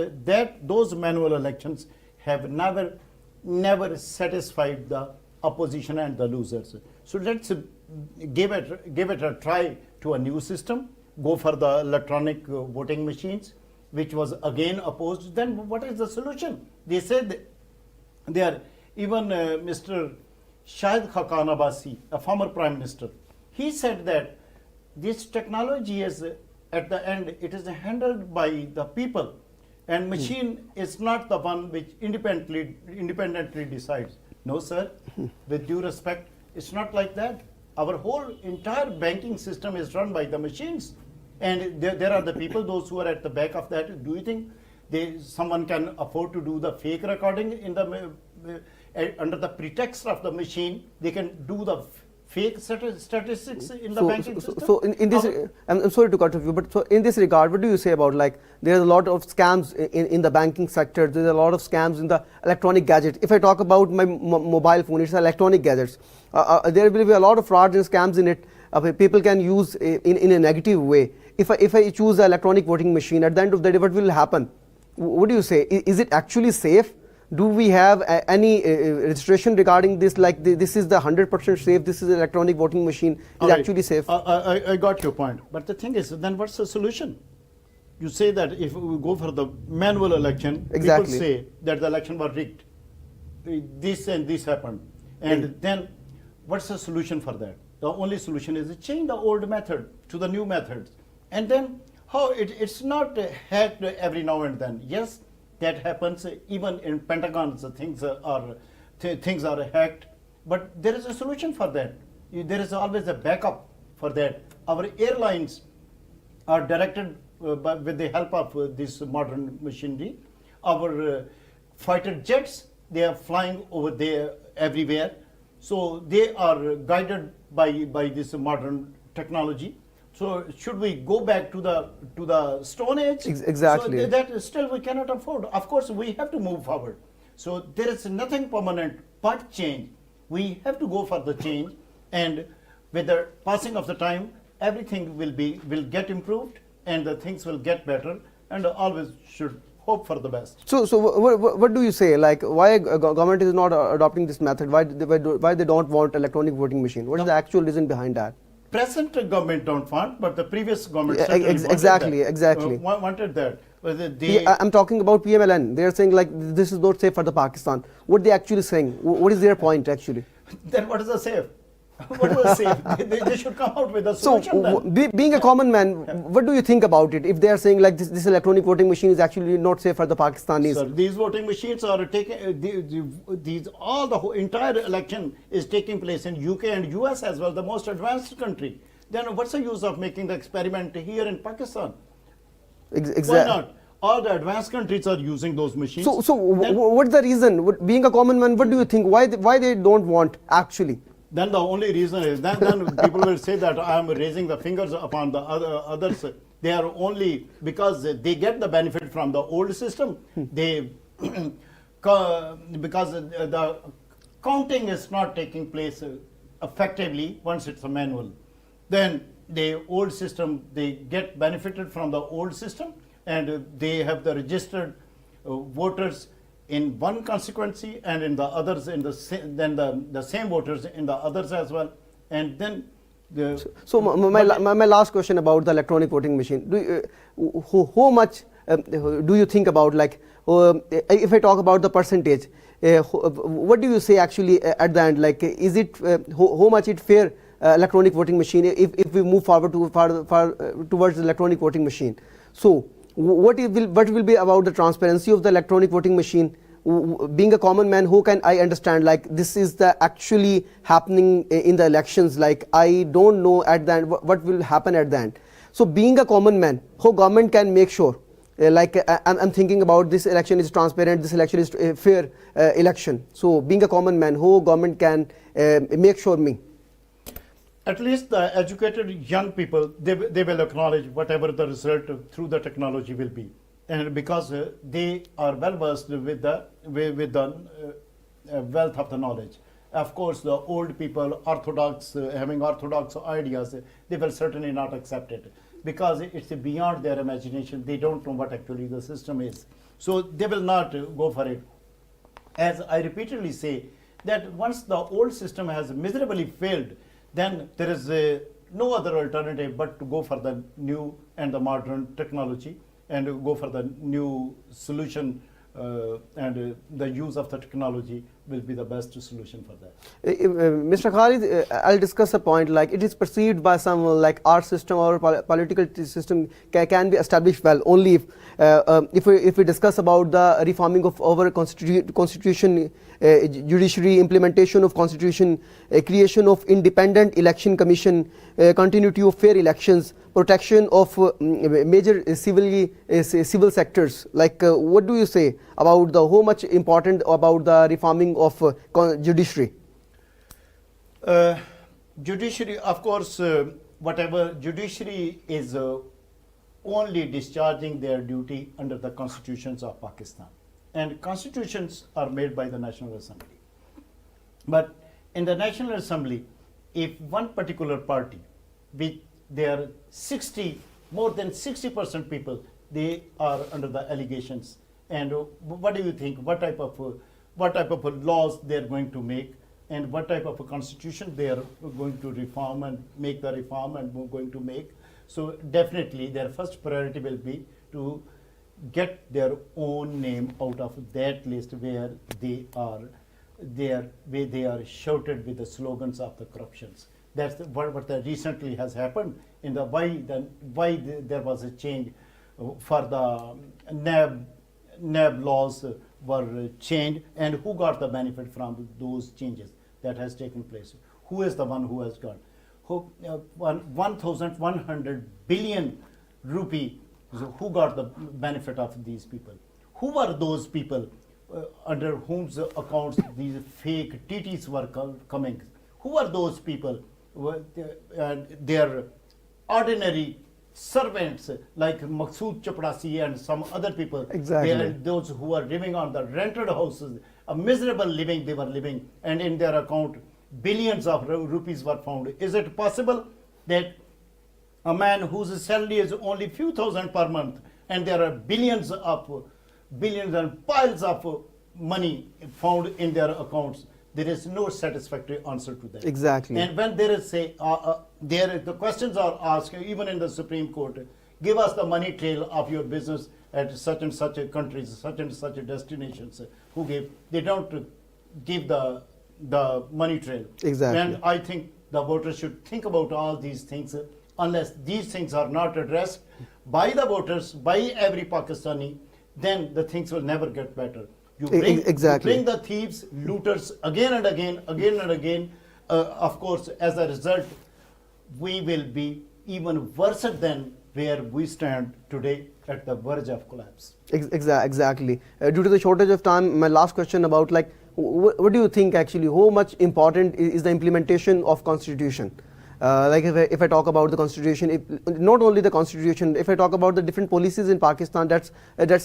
those manual elections have never satisfied the opposition and the losers. So let's give it a try to a new system, go for the electronic voting machines, which was again opposed. Then what is the solution? They said they are, even Mr. Shahid Khaqan Abbasi, a former Prime Minister, he said that this technology is, at the end, it is handled by the people, and machine is not the one which independently decides. No, sir, with due respect, it's not like that. Our whole entire banking system is run by the machines, and there are the people, those who are at the back of that. Do you think someone can afford to do the fake recording in the under the pretext of the machine? They can do the fake statistics in the banking system. So in this, I'm sorry to cut off you, but so in this regard, what do you say about, like, there's a lot of scams in the banking sector, there's a lot of scams in the electronic gadget. If I talk about my mobile phone, it's electronic gadgets. There will be a lot of frauds and scams in it. People can use in a negative way. If I choose the electronic voting machine, at the end of the day, what will happen? What do you say? Is it actually safe? Do we have any registration regarding this? Like this is the 100% safe. This is an electronic voting machine. Is actually safe. I got your point. But the thing is, then what's the solution? You say that if we go for the manual election, people say that the election was rigged. This and this happened, and then what's the solution for that? The only solution is to change the old method to the new methods, and then how it's not hacked every now and then. Yes. That happens even in Pentagons. Things are hacked, but there is a solution for that. There is always a backup for that. Our airlines are directed with the help of this modern machinery. Our fighter jets, they are flying over there everywhere, so they are guided by this modern technology. So should we go back to the Stone Age? Exactly. So that still we cannot afford. Of course, we have to move forward. So there is nothing permanent but change. We have to go for the change, and with the passing of the time, everything will get improved, and the things will get better, and always should hope for the best. So what do you say? Like, why government is not adopting this method? Why they don't want electronic voting machine? What is the actual reason behind that? Present government don't want, but the previous government exactly. wanted that. I'm talking about PMLN. They are saying like this is not safe for the Pakistan. What they actually saying? What is their point actually? Then what is the safe? What was safe? They should come out with a solution. So, being a common man, what do you think about it? If they are saying like this electronic voting machine is actually not safe for the Pakistanis? Sir, these voting machines are taking the whole entire election is taking place in UK and US as well, the most advanced country. Then what's the use of making the experiment here in Pakistan? Why not? All the advanced countries are using those machines. So what's the reason? Being a common man, what do you think? Why they don't want actually? Then the only reason is then people will say that I am raising the fingers upon the others. They are only because they get the benefit from the old system. They because the counting is not taking place effectively once it's a manual. Then the old system, they get benefited from the old system, and they have the registered voters in one constituency, and in the others in the same voters in the others as well, and then my last question about the electronic voting machine. How much do you think about, like, if I talk about the percentage, what do you say actually at the end? Like, is it how much it fair electronic voting machine if we move forward towards the electronic voting machine? So what will be about the transparency of the electronic voting machine? Being a common man, how can I understand like this is the actually happening in the elections? Like, I don't know at the end what will happen at the end. So being a common man, how government can make sure like I'm thinking about this election is transparent, this election is a fair election. So being a common man, how government can make sure me? At least the educated young people, they will acknowledge whatever the result through the technology will be, and because they are well versed with the wealth of the knowledge. Of course, the old people, orthodox, having orthodox ideas, they will certainly not accept it because it's beyond their imagination. They don't know what actually the system is, so they will not go for it. As I repeatedly say, that once the old system has miserably failed, then there is no other alternative but to go for the new and the modern technology and go for the new solution, and the use of the technology will be the best solution for that. Mr. Khalid, I'll discuss a point like it is perceived by some like our system or political system can be established well only if we discuss about the reforming of our constitution, judiciary, implementation of constitution, creation of independent election commission, continuity of fair elections, protection of major civil sectors. Like what do you say about the how much important about the reforming of judiciary? Judiciary, of course, whatever judiciary is only discharging their duty under the constitutions of Pakistan, and constitutions are made by the National Assembly. But in the National Assembly, if one particular party, which there are more than 60% people, they are under the allegations. And what do you think? What type of laws they are going to make, and what type of a constitution they are going to reform and make the reform and going to make? So definitely their first priority will be to get their own name out of that list where they are shouted with the slogans of the corruptions. That's what recently has happened in the why there was a change for the NAB laws were changed, and who got the benefit from those changes that has taken place? Who is the one who has got 1,100 billion rupee? So who got the benefit of these people? Who were those people under whose accounts these fake TTs were coming? Who are those people? Their ordinary servants like Maqsood Chapadasi and some other people. Exactly. They are those who are living on the rented houses, a miserable living they were living, and in their account billions of rupees were found. Is it possible that a man whose salary is only few thousand per month and there are billions and piles of money found in their accounts? There is no satisfactory answer to that. Exactly. And when there is the questions are asked even in the Supreme Court, give us the money trail of your business at such and such a countries, such and such a destinations. Who gave? They don't give the money trail. Exactly. And I think the voters should think about all these things. Unless these things are not addressed by the voters, by every Pakistani, then the things will never get better. You bring the thieves, looters again and again. Of course, as a result, we will be even worse than where we stand today at the verge of collapse. Exactly. Due to the shortage of time, my last question about what do you think actually, how much important is the implementation of Constitution? Like if I talk about the Constitution, not only the Constitution, if I talk about the different policies in Pakistan, that's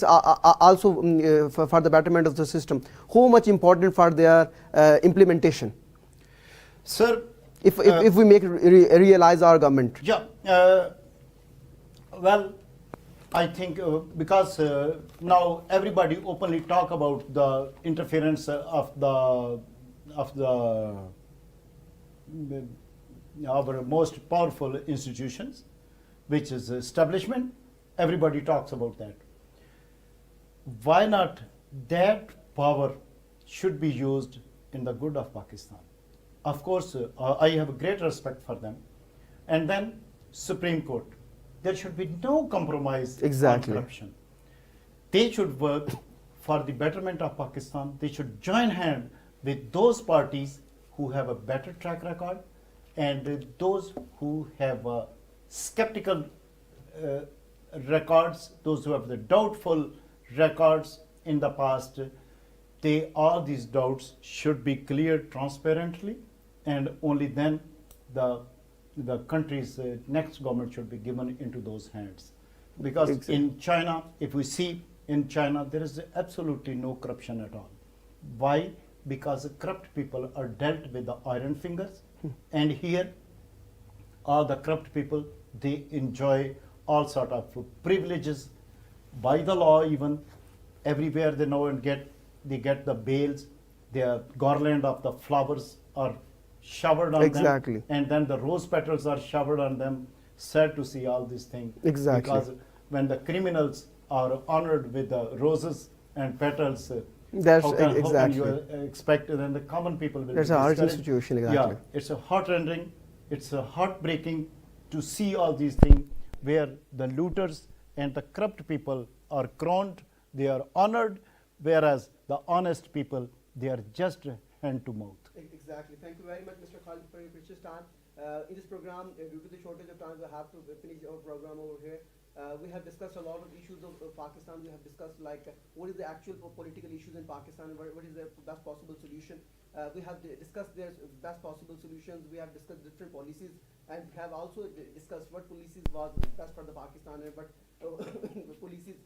also for the betterment of the system. How much important for their implementation? Sir, if we make realize our government. Yeah. Well, I think because now everybody openly talk about the interference of our most powerful institutions, which is establishment. Everybody talks about that. Why not that power should be used in the good of Pakistan? Of course, I have a great respect for them. And then Supreme Court. There should be no compromise on corruption. They should work for the betterment of Pakistan. They should join hand with those parties who have a better track record, and those who have skeptical records, those who have the doubtful records in the past, all these doubts should be cleared transparently, and only then the country's next government should be given into those hands. Because in China, if we see in China, there is absolutely no corruption at all. Why? Because the corrupt people are dealt with the iron fingers. And here, all the corrupt people, they enjoy all sort of privileges by the law. Even everywhere they know and they get the bails. Their garland of the flowers are showered on them, and then the rose petals are showered on them. Sad to see all these things. Because when the criminals are honored with the roses and petals, how can you expect then the common people will That's be a harsh discouraged? institution, exactly. Yeah, it's a heart-rending, it's a heartbreaking to see all these things where the looters and the corrupt people are crowned, they are honored, whereas the honest people, they are just hand to mouth. Exactly. Thank you very much, Mr. Khalid, for your precious time. In this program, due to the shortage of time, we have to finish our program over here. We have discussed a lot of issues of Pakistan. We have discussed what is the actual political issues in Pakistan, what is the best possible solution. We have discussed their best possible solutions. We have discussed different policies, and have also discussed what policies was best for the Pakistan, and what policies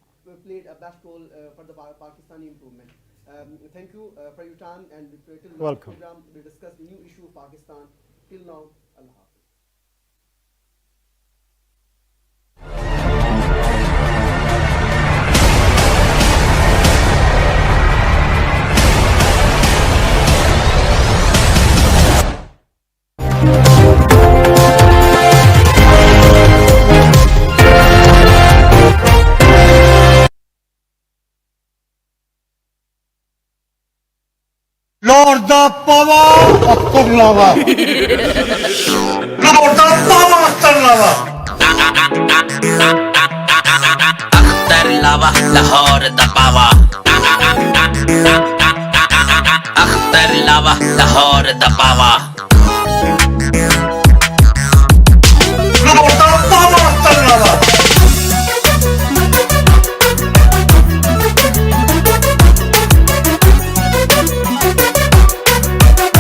played a best role for the Pakistani improvement. Thank you for your time, and till next program we discuss the new issue of Pakistan. Till now, Allah Hafiz. Lord the power of Kurlava. Lord the power of Kurlava. Akhtar लावा लाहौर दबावा अख्तर लावा लाहौर दबावा Lord the power of Kurlava.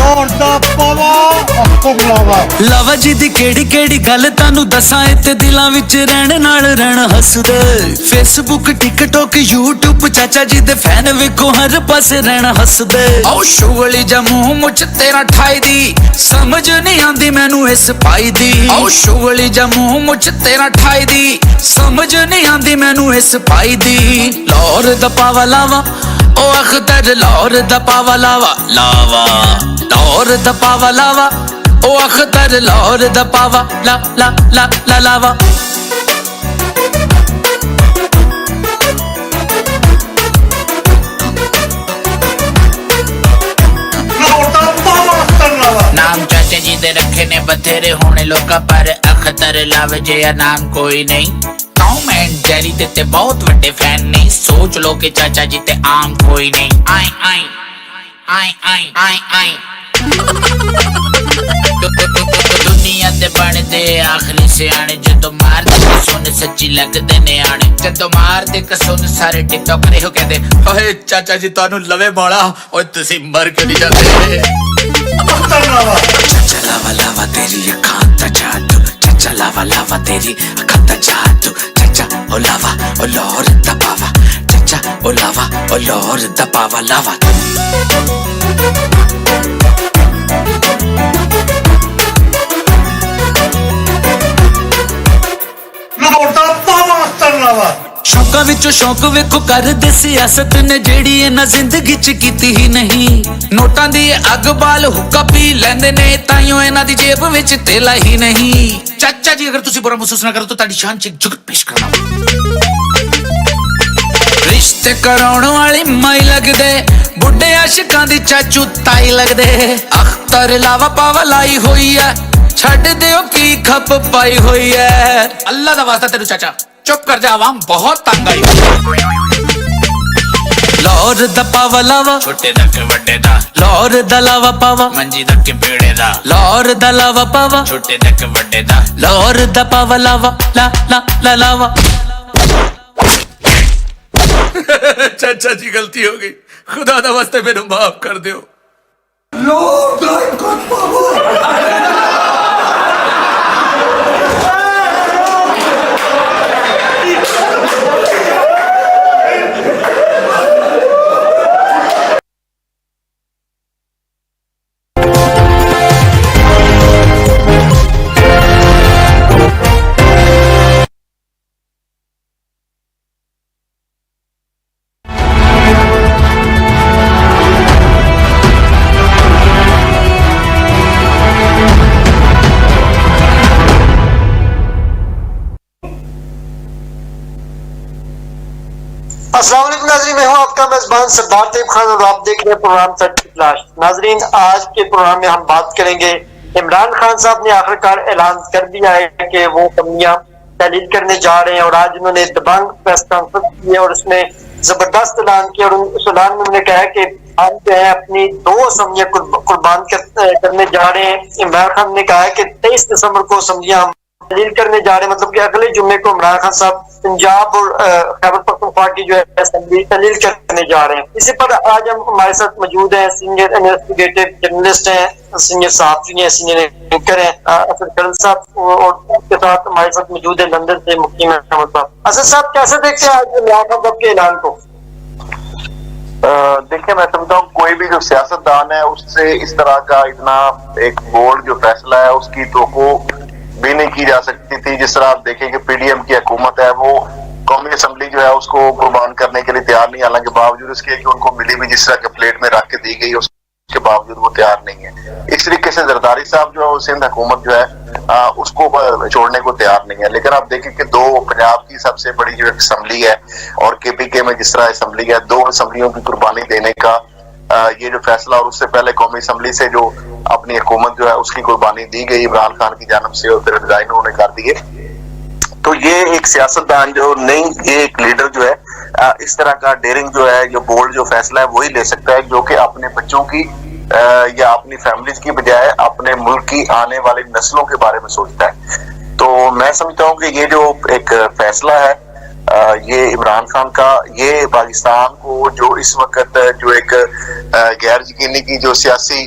Lord the power of अक्कर लावा ਲਾਵਾ ਜੀ ਦੀ ਕਿਹੜੀ ਕਿਹੜੀ ਗੱਲ ਤੁਹਾਨੂੰ ਦੱਸਾਂ ਇੱਥੇ ਦਿਲਾਂ ਵਿੱਚ ਰਹਿਣ ਨਾਲ ਰਹਿਣ ਹੱਸਦੇ ਫੇਸਬੁੱਕ ਟਿਕਟੌਕ YouTube ਚਾਚਾ ਜੀ ਦੇ ਫੈਨ ਵੇਖੋ ਹਰ ਪਾਸੇ ਰਹਿਣ ਹੱਸਦੇ ਆਓ ਸ਼ੁਗਲੀ ਜਾਂ ਮੂੰਹ ਮੁੱਛ ਤੇਰਾ ਠਾਈ ਦੀ ਸਮਝ ਨਹੀਂ ਆਂਦੀ ਮੈਨੂੰ ਇਸ ਪਾਈ ਦੀ ਆਓ ਸ਼ੁਗਲੀ ਜਾਂ ਮੂੰਹ ਮੁੱਛ ਤੇਰਾ ਠਾਈ ਦੀ ਸਮਝ ਨਹੀਂ ਆਂਦੀ ਮੈਨੂੰ ਇਸ ਪਾਈ ਦੀ ਲਾਹੌਰ ਦਾ ਪਾਵਾ ਲਾਵਾ ਉਹ ਅਖਤਰ ਲਾਹੌਰ ਦਾ ਪਾਵਾ ਲਾਵਾ ਲਾਵਾ ਲਾਹੌਰ ਦਾ ਪਾਵਾ ਲਾਵਾ ਉਹ ਅਖਤਰ ਲਾਹੌਰ ਦਾ ਪਾਵਾ ਲਾ ਲਾ ਲਾ ਲਾ ਲਾਵਾ ਨਾਮ ਚਾਚਾ ਜੀ ਦੇ ਰੱਖੇ ਨੇ ਬਥੇਰੇ ਹੋਣੇ ਲੋਕਾਂ ਪਰ ਅਖਤਰ ਲਾਵੇ ਜਿਹਾ ਨਾਮ ਕੋਈ ਨਹੀਂ ਟੌਮ ਐਂਡ ਜੈਰੀ ਤੇ ਬਹੁਤ ਵੱਡੇ ਫੈਨ ਨਹੀਂ ਸੋਚ ਲੋ ਕਿ ਚਾਚਾ ਜੀ ਤੇ ਆਮ ਕੋਈ ਨਹੀਂ ਆਈ ਆਈ ਆਈ ਆਈ ਆਈ ਆਈ ਦੁਨੀਆ ਤੇ ਬਣਦੇ ਆਖਰੀ ਸਿਆਣੇ ਜਦੋਂ ਮਾਰਦੇ ਸੁਣ ਸੱਚੀ ਲੱਗਦੇ ਨਿਆਣੇ ਜਦੋਂ ਮਾਰਦੇ ਕਸੁਣ ਸਾਰੇ ਟਿਕਟੌਕਰ ਇਹੋ ਕਹਿੰਦੇ ਓਏ ਚਾਚਾ ਜੀ ਤੁਹਾਨੂੰ ਲਵੇ ਮੋਲਾ ਓਏ ਤੁਸੀਂ ਮਰ ਕੇ ਨਹੀਂ ਜਾਂਦੇ ਚਾਚਾ ਲਾਵਾ ਲਾਵਾ ਤੇਰੀ ਅੱਖਾਂ ਦਾ ਜਾਦੂ ਚਾਚਾ ਲਾਵਾ ਲਾਵਾ ਤੇਰੀ ਅੱਖਾਂ ਦਾ ਜਾਦੂ ਚਾਚਾ ਓ ਲਾਵਾ ਓ ਲਾਹੌਰ ਦਾ ਪਾਵਾ ਚਾਚਾ ਓ ਲਾਵਾ ਓ ਲਾਹੌਰ ਦਾ ਪਾਵਾ ਲਾਵਾ ਸ਼ੌਕਾਂ ਵਿੱਚੋਂ ਸ਼ੌਕ ਵੇਖੋ ਕਰਦੇ ਸਿਆਸਤ ਨੇ ਜਿਹੜੀ ਇਹਨਾਂ ਜ਼ਿੰਦਗੀ ਚ ਕੀਤੀ ਹੀ ਨਹੀਂ ਨੋਟਾਂ ਦੀ ਅੱਗ ਬਾਲ ਹੁੱਕਾ ਪੀ ਲੈਂਦੇ ਨੇ ਤਾਈਓ ਇਹਨਾਂ ਦੀ ਜੇਬ ਵਿੱਚ ਤੇਲਾ ਹੀ ਨਹੀਂ ਚਾਚਾ ਜੀ ਅਗਰ ਤੁਸੀਂ ਬੁਰਾ ਮਹਿਸੂਸ ਨਾ ਕਰੋ ਤਾਂ ਤੁਹਾਡੀ ਸ਼ਾਨ ਚ ਇੱਕ ਜੁਗਤ ਪੇਸ਼ ਕਰਨਾ ਰਿਸ਼ਤੇ ਕਰਾਉਣ ਵਾਲੀ ਮਾਈ ਲੱਗਦੇ ਬੁੱਢੇ ਆਸ਼ਿਕਾਂ ਦੀ ਚਾਚੂ ਤਾਈ ਲੱਗਦੇ ਅਖਤਰ ਲਾਵਾ ਪਾਵਾ ਲਾਈ ਹੋਈ ਐ ਛੱਡ ਦਿਓ ਕੀ ਖੱਪ ਪਾਈ ਹੋਈ ਐ ਅੱਲਾ ਦਾ ਵਾਸਤਾ ਤੈਨੂੰ ਚਾਚਾ ਚੁੱਪ ਕਰ ਜਾ ਆਵਾਮ ਬਹੁਤ ਤੰਗ ਆਈ ਲਾਹੌਰ ਦਾ ਪਾਵਾ ਲਾਵਾ ਛੋਟੇ ਦਾ ਕਿ ਵੱਡੇ ਦਾ ਲਾਹੌਰ ਦਾ ਲਾਵਾ ਪਾਵਾ ਮੰਜੀ ਦਾ ਕਿ ਪੇੜੇ ਦਾ ਲਾਹੌਰ ਦਾ ਲਾਵਾ ਪਾਵਾ ਛੋਟੇ ਦਾ ਕਿ ਵੱਡੇ ਦਾ ਲਾਹੌਰ ਦਾ ਪਾਵਾ ਲਾਵਾ ਲਾ ਲਾ ਲਾ ਲਾਵਾ ਚਾਚਾ ਜੀ ਗਲਤੀ ਹੋ ਗਈ ਖੁਦਾ ਦਾ ਵਾਸਤੇ ਮੈਨੂੰ ਮਾਫ ਕਰ ਦਿਓ लाहौर का अक्कर लावा अस्सलाम वालेकुम नाज़रीन, मैं हूं आपका मेजबान सरदार तैयब खान और आप देख रहे हैं प्रोग्राम थर्ड फ्लैश। नाज़रीन, आज के प्रोग्राम में हम बात करेंगे इमरान खान साहब ने आखिरकार ऐलान कर दिया है कि वो कमियां तहलील करने जा रहे हैं और आज उन्होंने दबंग प्रेस कॉन्फ्रेंस की है और उसमें जबरदस्त ऐलान किया और उस ऐलान में उन्होंने कहा है कि हम जो है अपनी 2 असम्बलियां कुर्बान करने जा रहे हैं। इमरान खान ने कहा है कि 23 दिसंबर को असम्बलियां तहलील करने जा रहे हैं, मतलब कि अगले जुम्मे को इमरान खान साहब पंजाब और खैबर पख्तूनख्वा की जो है असेंबली तहलील करने जा रहे हैं। इसी पर आज हम हमारे साथ मौजूद हैं सीनियर इन्वेस्टिगेटिव जर्नलिस्ट हैं, सीनियर सहाफी हैं, सीनियर एंकर हैं असद खलील साहब और उसके साथ हमारे साथ मौजूद है लंदन से मुकीम अहमद साहब। असद साहब कैसे देखते हैं आज इमरान खान साहब के ऐलान को? देखिए, मैं समझता हूँ कोई भी जो सियासतदान है उससे इस तरह का इतना एक बोल्ड जो फैसला है उसकी तो भी नहीं की जा सकती थी। जिस तरह आप देखें कि पीडीएम की हुकूमत है वो कौमी असम्बली जो है उसको कुर्बान करने के लिए तैयार नहीं, हालांकि बावजूद इसके कि उनको मिली भी जिस तरह के प्लेट में रख के दी गई उसके बावजूद वो तैयार नहीं है। इस तरीके से जरदारी साहब जो है सिंध हुकूमत जो है उसको छोड़ने को तैयार नहीं है। लेकिन आप देखें कि 2 पंजाब की सबसे बड़ी जो असम्बली है और KPK में जिस तरह असम्बली है, 2 असम्बलियों की कुर्बानी देने का ये जो फैसला और उससे पहले कौमी असम्बली से जो अपनी हुकूमत जो है उसकी कुर्बानी दी गई इमरान खान की जानब से और फिर रिजाइन उन्होंने कर दिए, तो ये एक सियासतदान जो नहीं, ये एक लीडर जो है इस तरह का डेयरिंग जो है, ये बोल्ड जो फैसला है वही ले सकता है जो कि अपने बच्चों की या अपनी फैमिलीज की बजाय अपने मुल्क की आने वाली नस्लों के बारे में सोचता है। तो मैं समझता हूँ कि ये जो एक फैसला है ये इमरान खान का, ये पाकिस्तान को जो इस वक्त जो एक गैर यकीनी की जो सियासी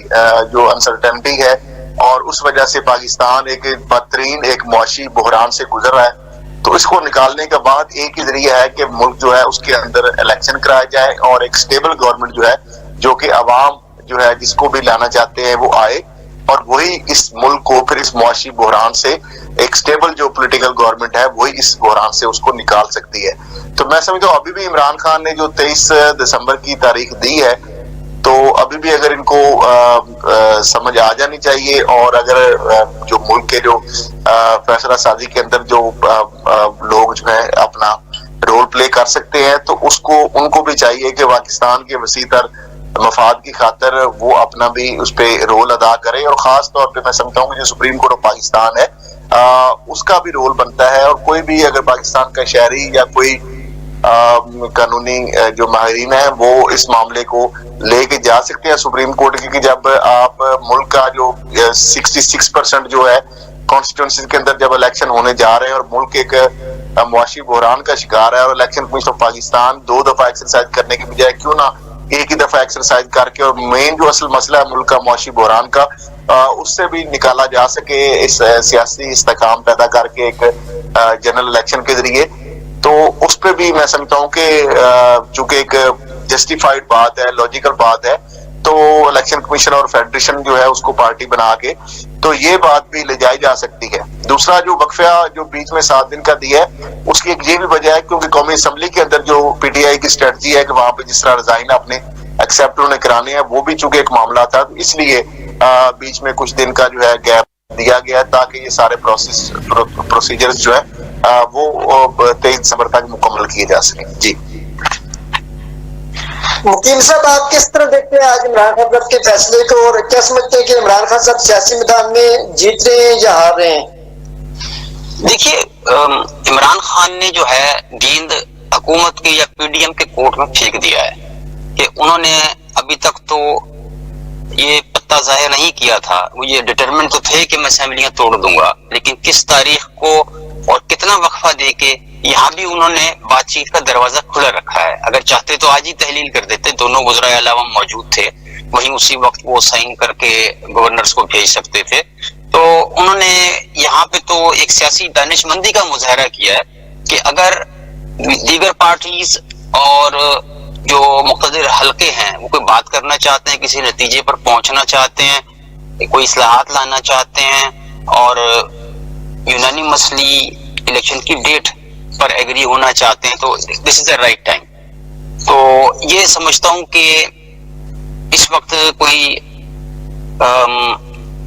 जो अनसर्टेनिटी है और उस वजह से पाकिस्तान एक बदतरीन एक मुआशी बहरान से गुजर रहा है। तो इसको निकालने के बाद एक ही जरिया है कि मुल्क जो है उसके अंदर इलेक्शन कराया जाए और एक स्टेबल गवर्नमेंट जो है, जो कि अवाम जो है जिसको भी लाना चाहते हैं वो आए, और वही इस मुल्क को फिर इस मुआशी बहरान से एक स्टेबल जो पॉलिटिकल गवर्नमेंट है वही इस बहरान से उसको निकाल सकती है। तो मैं समझता हूँ अभी भी इमरान खान ने जो 23 दिसंबर की तारीख दी है, तो अभी भी अगर इनको समझ आ जानी चाहिए, और अगर जो मुल्क के जो फैसला साजी के अंदर जो लोग जो है अपना रोल प्ले कर सकते हैं, तो उसको उनको भी चाहिए कि पाकिस्तान के वसीतर मफाद की खातर वो अपना भी उस पर रोल अदा करे। और खास तौर पे मैं समझता हूँ कि जो सुप्रीम कोर्ट ऑफ पाकिस्तान है उसका भी रोल बनता है, और कोई भी अगर पाकिस्तान का शहरी या कोई कानूनी जो माहिरीन है वो इस मामले को लेके जा सकते हैं सुप्रीम कोर्ट की, कि जब आप मुल्क का जो 66% जो है कॉन्स्टिट्यूंसी के अंदर जब इलेक्शन होने जा रहे हैं और मुल्क एक मुआशी बहरान का शिकार है, और इलेक्शन कमीशन ऑफ पाकिस्तान 2 दफा एक्सरसाइज करने की बजाय क्यों ना एक ही दफा एक्सरसाइज करके, और मेन जो असल मसला है मुल्क का मुआशी बहरान का, उससे भी निकाला जा सके इस सियासी इस्तेकाम पैदा करके एक जनरल इलेक्शन के जरिए। तो उस पर भी मैं समझता हूँ कि चूंकि एक जस्टिफाइड बात है, लॉजिकल बात है, तो इलेक्शन कमीशन और फेडरेशन जो है उसको पार्टी बना के तो ये बात भी ले जाई जा सकती है। दूसरा जो वक्फा जो बीच में 7 दिन का दिया है, उसकी एक ये भी वजह है क्योंकि कौमी असम्बली के अंदर जो पीटीआई की स्ट्रेटजी है कि वहां पे जिस तरह रिजाइन अपने एक्सेप्ट उन्होंने कराने हैं, वो भी चूंकि एक मामला था, तो इसलिए बीच में कुछ दिन का जो है गैप दिया गया है ताकि ये सारे प्रोसीजर्स जो है वो 23 दिसंबर तक मुकम्मल किए जा सके। जी मुकीम साहब, आप किस तरह देखते हैं आज इमरान खान साहब के फैसले को, और क्या समझते हैं कि इमरान खान साहब सियासी मैदान में जीत रहे हैं या हार रहे हैं? देखिए, इमरान खान ने जो है गेंद हुकूमत के या पीडीएम के कोर्ट में फेंक दिया है कि उन्होंने अभी तक तो ये पत्ता जाहिर नहीं किया था, वो ये डिटरमिन तो थे कि मैं असेंबलियां तोड़ दूंगा, लेकिन किस तारीख को और कितना वक्फा देके यहाँ भी उन्होंने बातचीत का दरवाजा खुला रखा है। अगर चाहते तो आज ही तहलील कर देते, दोनों वज़राए आला मौजूद थे, वहीं उसी वक्त वो साइन करके गवर्नर्स को भेज सकते थे। तो उन्होंने यहाँ पे तो एक सियासी दानिशमंदी का मुजाहरा किया है कि अगर दीगर पार्टीज और जो मुक़द्दर हल्के हैं वो कोई बात करना चाहते हैं, किसी नतीजे पर पहुंचना चाहते हैं, कोई इस्लाहात लाना चाहते हैं और यूनानिमसली इलेक्शन की डेट पर एग्री होना चाहते हैं, तो this is the right time. तो ये समझता हूं कि इस वक्त कोई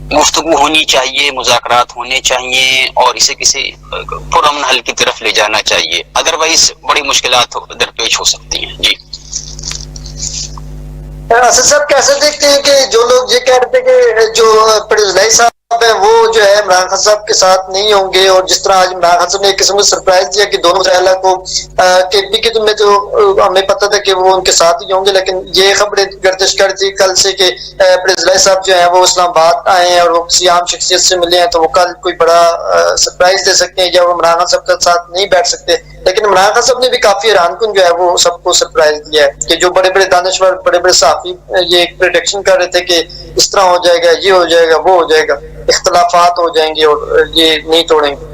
गुफ्तगू होनी चाहिए, मुज़ाकरात होने चाहिए और इसे किसी पुरअमन हल की तरफ ले जाना चाहिए, अदरवाइज बड़ी मुश्किलात दरपेश हो सकती हैं। जी असद साहब, कैसे देखते हैं कि जो लोग ये कह रहे थे कि जो परवेज़ साहब है वो जो है इमरान खान साहब के साथ नहीं होंगे, और जिस तरह आज इमरान खान साहब ने एक किस्म का सरप्राइज दिया कि दोनों वज़राए को केपी के में तो हमें पता था कि वो उनके साथ ही होंगे, लेकिन ये खबरें गर्दिश कर थी कल से कि परवेज़ साहब जो है वो इस्लामाबाद आए हैं और वो किसी आम शख्सियत से मिले हैं, तो वो कल कोई बड़ा सरप्राइज दे सकते हैं या वो इमरान खान साहब के साथ नहीं बैठ सकते। लेकिन इमरान खान साहब ने भी काफी हैरानकुन जो है वो सबको सरप्राइज दिया है कि जो बड़े बड़े दानिश्वर, बड़े बड़े सहाफी ये एक प्रेडिक्शन कर रहे थे कि इस तरह हो जाएगा, ये हो जाएगा, वो हो जाएगा, इख्तलाफात हो जाएंगे और ये नहीं तोड़ेंगे।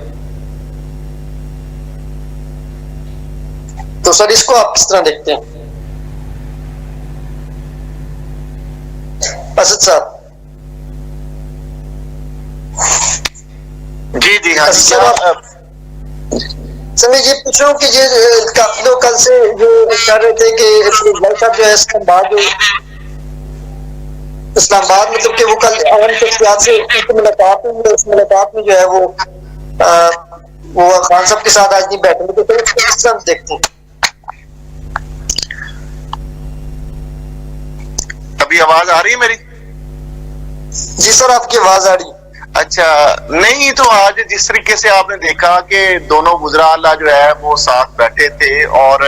तो सर इसको आप किस तरह देखते हैं? असद साहब। जी जी हाँ सर मैं ये पूछ रहा हूँ कि ये काफी लोग कल से जो कर रहे थे कि साहब जो है इस्लामाबाद मतलब कि वो कल अवाम शख्सियात से मुलाकात हुई, उस मुलाकात में जो है वो खान साहब के साथ आज नहीं बैठेंगे, तो किस तरह देखते हैं? अभी आवाज आ रही है मेरी? जी सर आपकी आवाज आ रही है। अच्छा, नहीं तो आज जिस तरीके से आपने देखा कि दोनों वज़रा आला जो है वो साथ बैठे थे और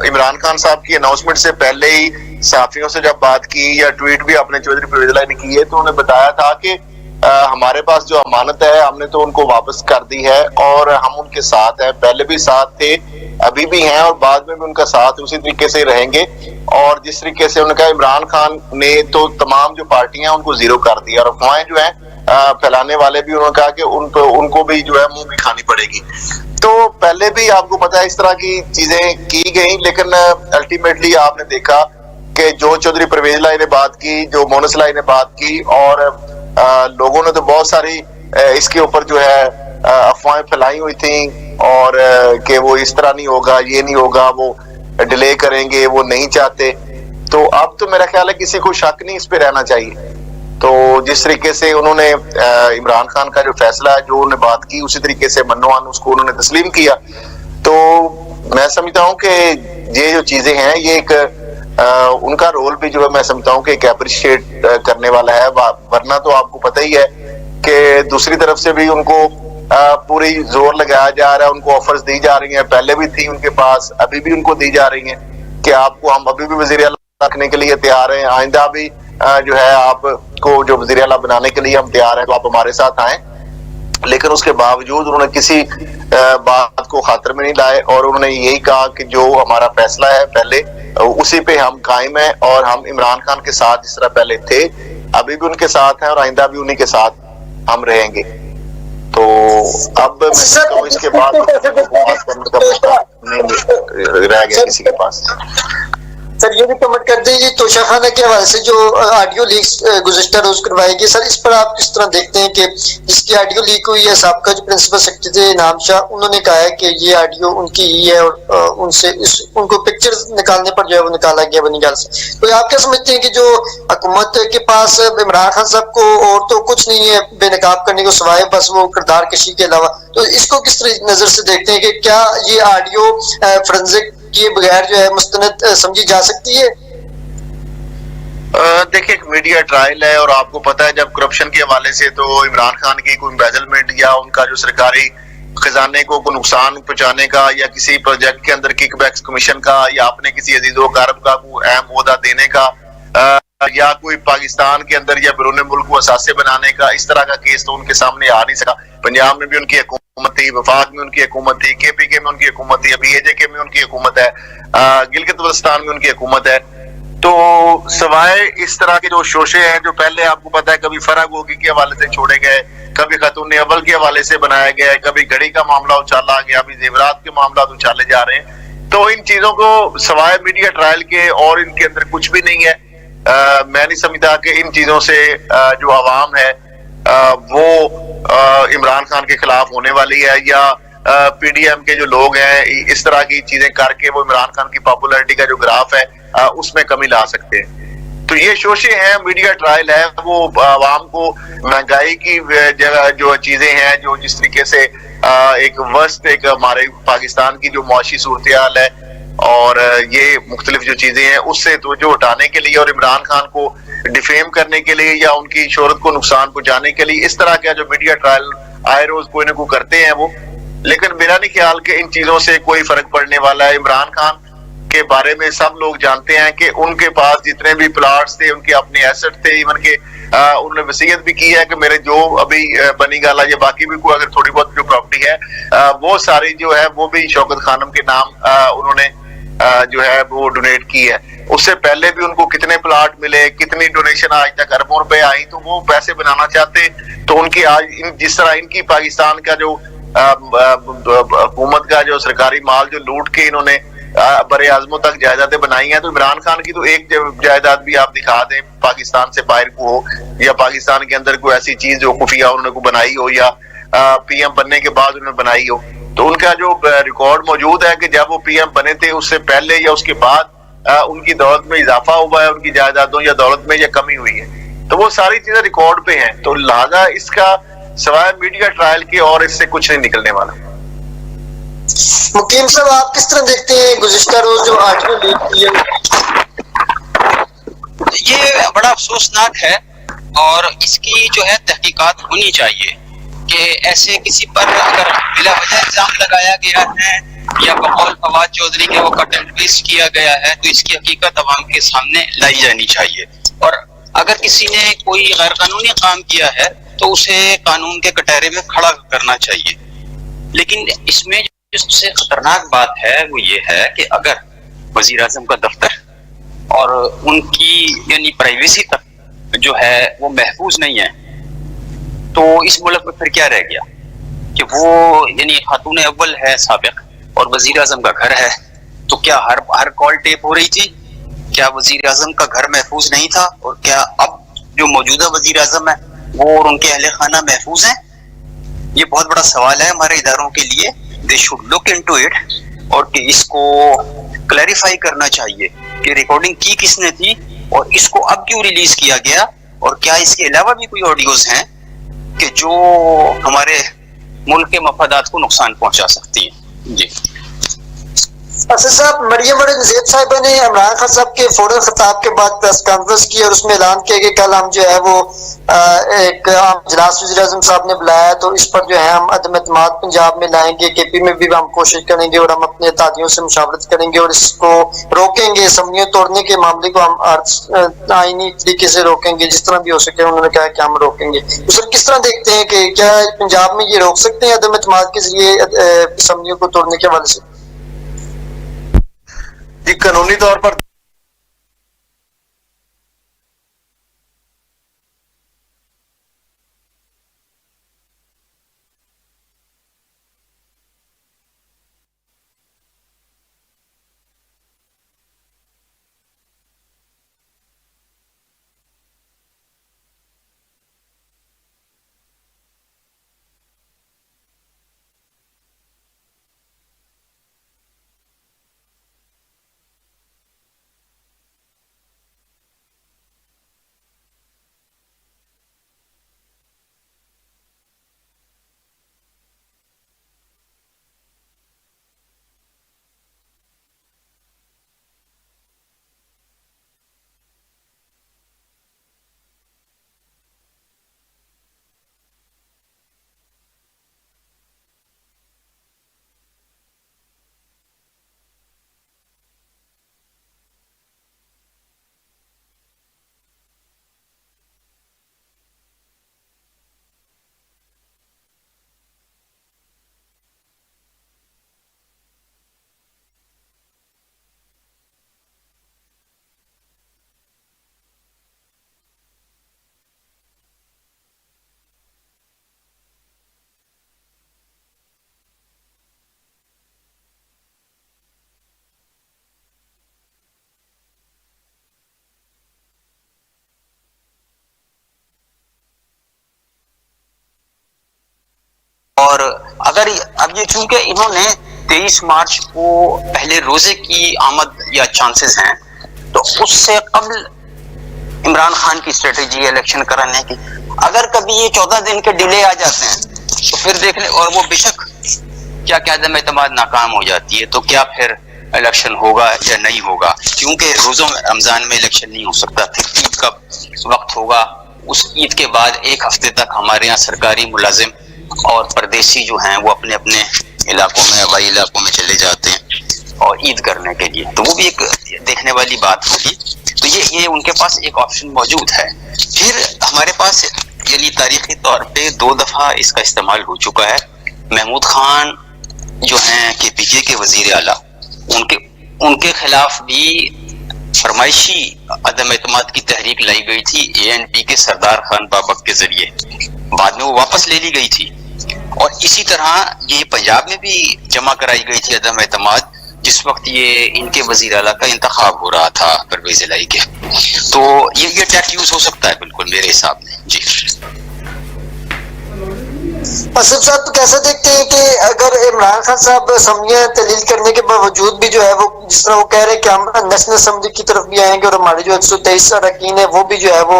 इमरान खान साहब की अनाउंसमेंट से पहले ही सहाफियों से जब बात की या ट्वीट भी अपने चौधरी परवेज़ ने की है, तो उन्होंने बताया था कि हमारे पास जो अमानत है हमने तो उनको वापस कर दी है और हम उनके साथ हैं, पहले भी साथ थे, अभी भी हैं और बाद में भी उनका साथ उसी तरीके से रहेंगे। और जिस तरीके से उन्होंने कहा इमरान खान ने तो तमाम जो पार्टियां हैं उनको जीरो कर दिया और अफवाहें जो है फैलाने वाले भी उन्होंने कहा कि उनको भी जो है मुंह भी खानी पड़ेगी। तो पहले भी आपको पता है इस तरह की चीजें की गई, लेकिन अल्टीमेटली आपने देखा कि जो चौधरी परवेज लाई ने बात की, जो मोनस लाई ने बात की और लोगों ने तो बहुत सारी इसके ऊपर जो है अफवाहें फैलाई हुई थी और कि वो इस तरह नहीं होगा, ये नहीं होगा, वो डिले करेंगे, वो नहीं चाहते। तो अब तो मेरा ख्याल है किसी को शक नहीं इस पे रहना चाहिए। तो जिस तरीके से उन्होंने इमरान खान का जो फैसला है, जो उन्होंने बात की, उसी तरीके से मन्नोआन उसको उन्होंने तस्लीम किया। तो मैं समझता हूँ कि ये जो चीजें हैं ये एक उनका रोल भी जो है मैं समझता हूँ कि एक अप्रिशिएट करने वाला है, वरना तो आपको पता ही है कि दूसरी तरफ से भी उनको पूरी जोर लगाया जा रहा है, उनको ऑफर्स दी जा रही हैं, पहले भी थी उनके पास, अभी भी उनको दी जा रही हैं कि आपको हम अभी भी वजीर आला रखने के लिए तैयार हैं, आइंदा भी जो है आपको जो वजीर आला बनाने के लिए हम तैयार हैं, तो आप हमारे साथ आए। लेकिन उसके बावजूद उन्होंने किसी बात को खातिर में नहीं लाए और उन्होंने यही कहा कि जो हमारा फैसला है पहले उसी पे हम कायम हैं और हम इमरान खान के साथ जिस तरह पहले थे अभी भी उनके साथ हैं और आइंदा भी उन्हीं के साथ हम रहेंगे। तो अब मैं समझता हूं इसके बाद रह गया किसी के पास। सर ये भी कमेंट कर दीजिए तोशा खाना के हवाले से जो ऑडियो लीक्स गुज़िश्ता रोज करवाई गई, सर इस पर आप किस तरह देखते हैं कि जिसकी ऑडियो लीक हुई है, साहब का जो प्रिंसिपल सेक्रेटरी थे इनाम शाह, उन्होंने कहा है कि ये ऑडियो उनकी ही है और उनसे उनको पिक्चर्स निकालने पर जो है वो निकाला गया बनीगाल से। तो आप क्या समझते हैं कि जो हुकूमत के पास इमरान खान साहब को और तो कुछ नहीं है बेनकाब करने को सिवाय बस वो किरदार कशी के अलावा, तो इसको किस तरह नजर से देखते हैं कि क्या ये ऑडियो फोरेंसिक किए बगैर जो है मुस्तनद समझी जा सकती है? देखिए एक मीडिया ट्रायल है और आपको पता है जब करप्शन के हवाले से तो इमरान खान की कोई एम्बेजलमेंट या उनका जो सरकारी खजाने को नुकसान पहुंचाने का या किसी प्रोजेक्ट के अंदर किकबैक्स कमीशन का या अपने किसी अजीजो कारब का कोई अहम ओहदा देने का या कोई पाकिस्तान के अंदर या बैरून मुल्क को असासे बनाने का, इस तरह का केस तो उनके सामने आ नहीं सका। पंजाब में भी उनकी हुकूमत थी, वफाक में उनकी हुकूमत थी, KPK में उनकी हुकूमत थी, अभी AJK में उनकी हुकूमत है, गिलगित बल्तिस्तान में उनकी हुकूमत है। तो सवाए इस तरह के जो शोशे हैं जो पहले आपको पता है कभी फराग होगी के हवाले से छोड़े गए, कभी खातून अव्वल के हवाले से बनाया गया, कभी घड़ी का मामला उछाला गया, अभी जेवरात के मामला उछाले जा रहे हैं। तो इन चीजों को सवाए मीडिया ट्रायल के और इनके अंदर कुछ भी नहीं है। मैं नहीं समझता कि इन चीजों से जो आवाम है वो इमरान खान के खिलाफ होने वाली है या PDM के जो लोग हैं इस तरह की चीजें करके वो इमरान खान की पॉपुलैरिटी का जो ग्राफ है उसमें कमी ला सकते हैं। तो ये शोशे हैं, मीडिया ट्रायल है, वो आवाम को महंगाई की जगह जो चीजें हैं जो जिस तरीके से एक वर्स्ट एक हमारे पाकिस्तान की जो मुआशी सूरत हाल है और ये मुख्तलिफ जो चीजें हैं उससे तवज्जो हटाने के लिए और इमरान खान को डिफेम करने के लिए या उनकी शोहरत को नुकसान पहुंचाने के लिए इस तरह का जो मीडिया ट्रायल आए रोज कोई ना कोई करते हैं वो। लेकिन मेरा नहीं ख्याल कि इन चीजों से कोई फर्क पड़ने वाला है। इमरान खान के बारे में सब लोग जानते हैं कि उनके पास जितने भी प्लाट्स थे, उनके अपने एसेट थे, इवन के उन्होंने वसीयत भी की है कि मेरे जो अभी बनी गाला या बाकी भी कोई अगर थोड़ी बहुत जो प्रॉपर्टी है वो सारी जो है वो भी शौकत खानम के नाम उन्होंने जो है वो डोनेट की है। उससे पहले भी उनको कितने प्लाट मिले, कितनी डोनेशन आज तक अरबों रुपए आई, तो वो पैसे बनाना चाहते तो उनकी आज जिस तरह इनकी पाकिस्तान का जो हुकूमत का जो सरकारी माल जो लूट के इन्होंने बड़े आजमों तक जायदादें बनाई हैं, तो इमरान खान की तो एक जायदाद भी आप दिखा दें पाकिस्तान से बाहर को हो या पाकिस्तान के अंदर कोई ऐसी चीज जो खुफिया उन्होंने को बनाई हो या PM बनने के बाद उन्होंने बनाई हो, तो उनका जो रिकॉर्ड मौजूद है कि जब वो PM बने थे उससे पहले या उसके बाद उनकी दौलत में इजाफा हुआ है, उनकी जायदादों या दौलत में या कमी हुई है, तो वो सारी चीजें रिकॉर्ड पे हैं। तो लिहाजा इसका सवाए मीडिया ट्रायल के और इससे कुछ नहीं निकलने वाला। मुकीम साहब आप किस तरह देखते हैं गुज़िश्ता रोज जो ऑडियो लीक की है? ये बड़ा अफसोसनाक है और इसकी जो है तहकीकात होनी चाहिए कि ऐसे किसी पर अगर बिला वजह इल्जाम लगाया गया है या बकौल फवाद चौधरी के वो कट एंड पेस्ट किया गया है तो इसकी हकीकत अवाम के सामने लाई जानी चाहिए। और अगर किसी ने कोई गैर कानूनी काम किया है तो उसे कानून के कटहरे में खड़ा करना चाहिए। लेकिन इसमें जो सबसे खतरनाक बात है वो ये है कि अगर वजीर आजम का दफ्तर और उनकी यानी प्राइवेसी तक जो है वो महफूज नहीं है, तो इस मुल्क में फिर क्या रह गया कि वो यानी खातून अव्वल है साबिक और वजीर आजम का घर है, तो क्या हर कॉल टेप हो रही थी? क्या वजीर आजम का घर महफूज नहीं था? और क्या अब जो मौजूदा वजीर आजम है वो और उनके अहले खाना महफूज हैं? ये बहुत बड़ा सवाल है हमारे इदारों के लिए। They should look into it और कि इसको क्लैरिफाई करना चाहिए कि रिकॉर्डिंग की किसने थी और इसको अब क्यों रिलीज किया गया, और क्या इसके अलावा भी कोई ऑडियोज हैं कि जो हमारे मुल्क के मफादात को नुकसान पहुंचा सकती है। जी असद साहब, मरियम नज़ीब साहिबा ने इमरान खान साहब के फौरन खिताब के बाद प्रेस कॉन्फ्रेंस की और उसमें ऐलान किया कि कल हम जो है वो एक इजलास वज़ीर आज़म साहब ने बुलाया, तो इस पर जो है हम अदम एतमाद पंजाब में लाएंगे, केपी में भी हम कोशिश करेंगे और हम अपने तादियों से मुशावरत करेंगे और इसको रोकेंगे, असम्बलियों तोड़ने के मामले को हम आईनी तरीके से रोकेंगे, जिस तरह भी हो सके उन्होंने कहा कि हम रोकेंगे। तो सर किस तरह देखते हैं कि क्या पंजाब में ये रोक सकते हैं अदम एतमाद के जरिए असम्बलियों को तोड़ने के हवाले से? जी कानूनी तौर पर और अगर अब ये चूंकि इन्होंने 23 मार्च को पहले रोजे की आमद या चांसेस हैं, तो उससे कबल इमरान खान की स्ट्रेटेजी इलेक्शन कराने की, अगर कभी ये 14 दिन के डिले आ जाते हैं तो फिर देख ले, और वो बेशक क्या अदम एतमाद नाकाम हो जाती है, तो क्या फिर इलेक्शन होगा या नहीं होगा? क्योंकि रोजों में रमजान में इलेक्शन नहीं हो सकता, फिर ईद का वक्त होगा, उस ईद के बाद एक हफ्ते तक हमारे यहाँ सरकारी मुलाजिम और परदेसी जो हैं वो अपने अपने इलाकों में, हवाई इलाकों में चले जाते हैं और ईद करने के लिए, तो वो भी एक देखने वाली बात होगी। तो ये उनके पास एक ऑप्शन मौजूद है। फिर हमारे पास यानी तारीखी तौर पे 2 दफा इसका इस्तेमाल हो चुका है। महमूद खान जो हैं KPK के वजीर आला, उनके खिलाफ भी फरमाइशी अदम एतमाद की तहरीक लाई गई थी ANP के सरदार खान बाबक के जरिए, बाद में वो वापस ले ली गई थी। और इसी तरह ये पंजाब में भी जमा कराई गई थी अदम एतमाद, जिस वक्त ये इनके वजीर आला का इंतखाब हो रहा था परवेज इलाही के। तो ये टैक्ट यूज हो सकता है बिल्कुल मेरे हिसाब में। जी असद साहब, तो कैसे देखते हैं कि अगर इमरान खान साहब असम्बलियां तहलील करने के बावजूद भी जो है वो जिस तरह वो कह रहे हैं कि हम नेशनल असम्बली की तरफ भी आएंगे और हमारे जो 123 अरकान है वो भी जो है वो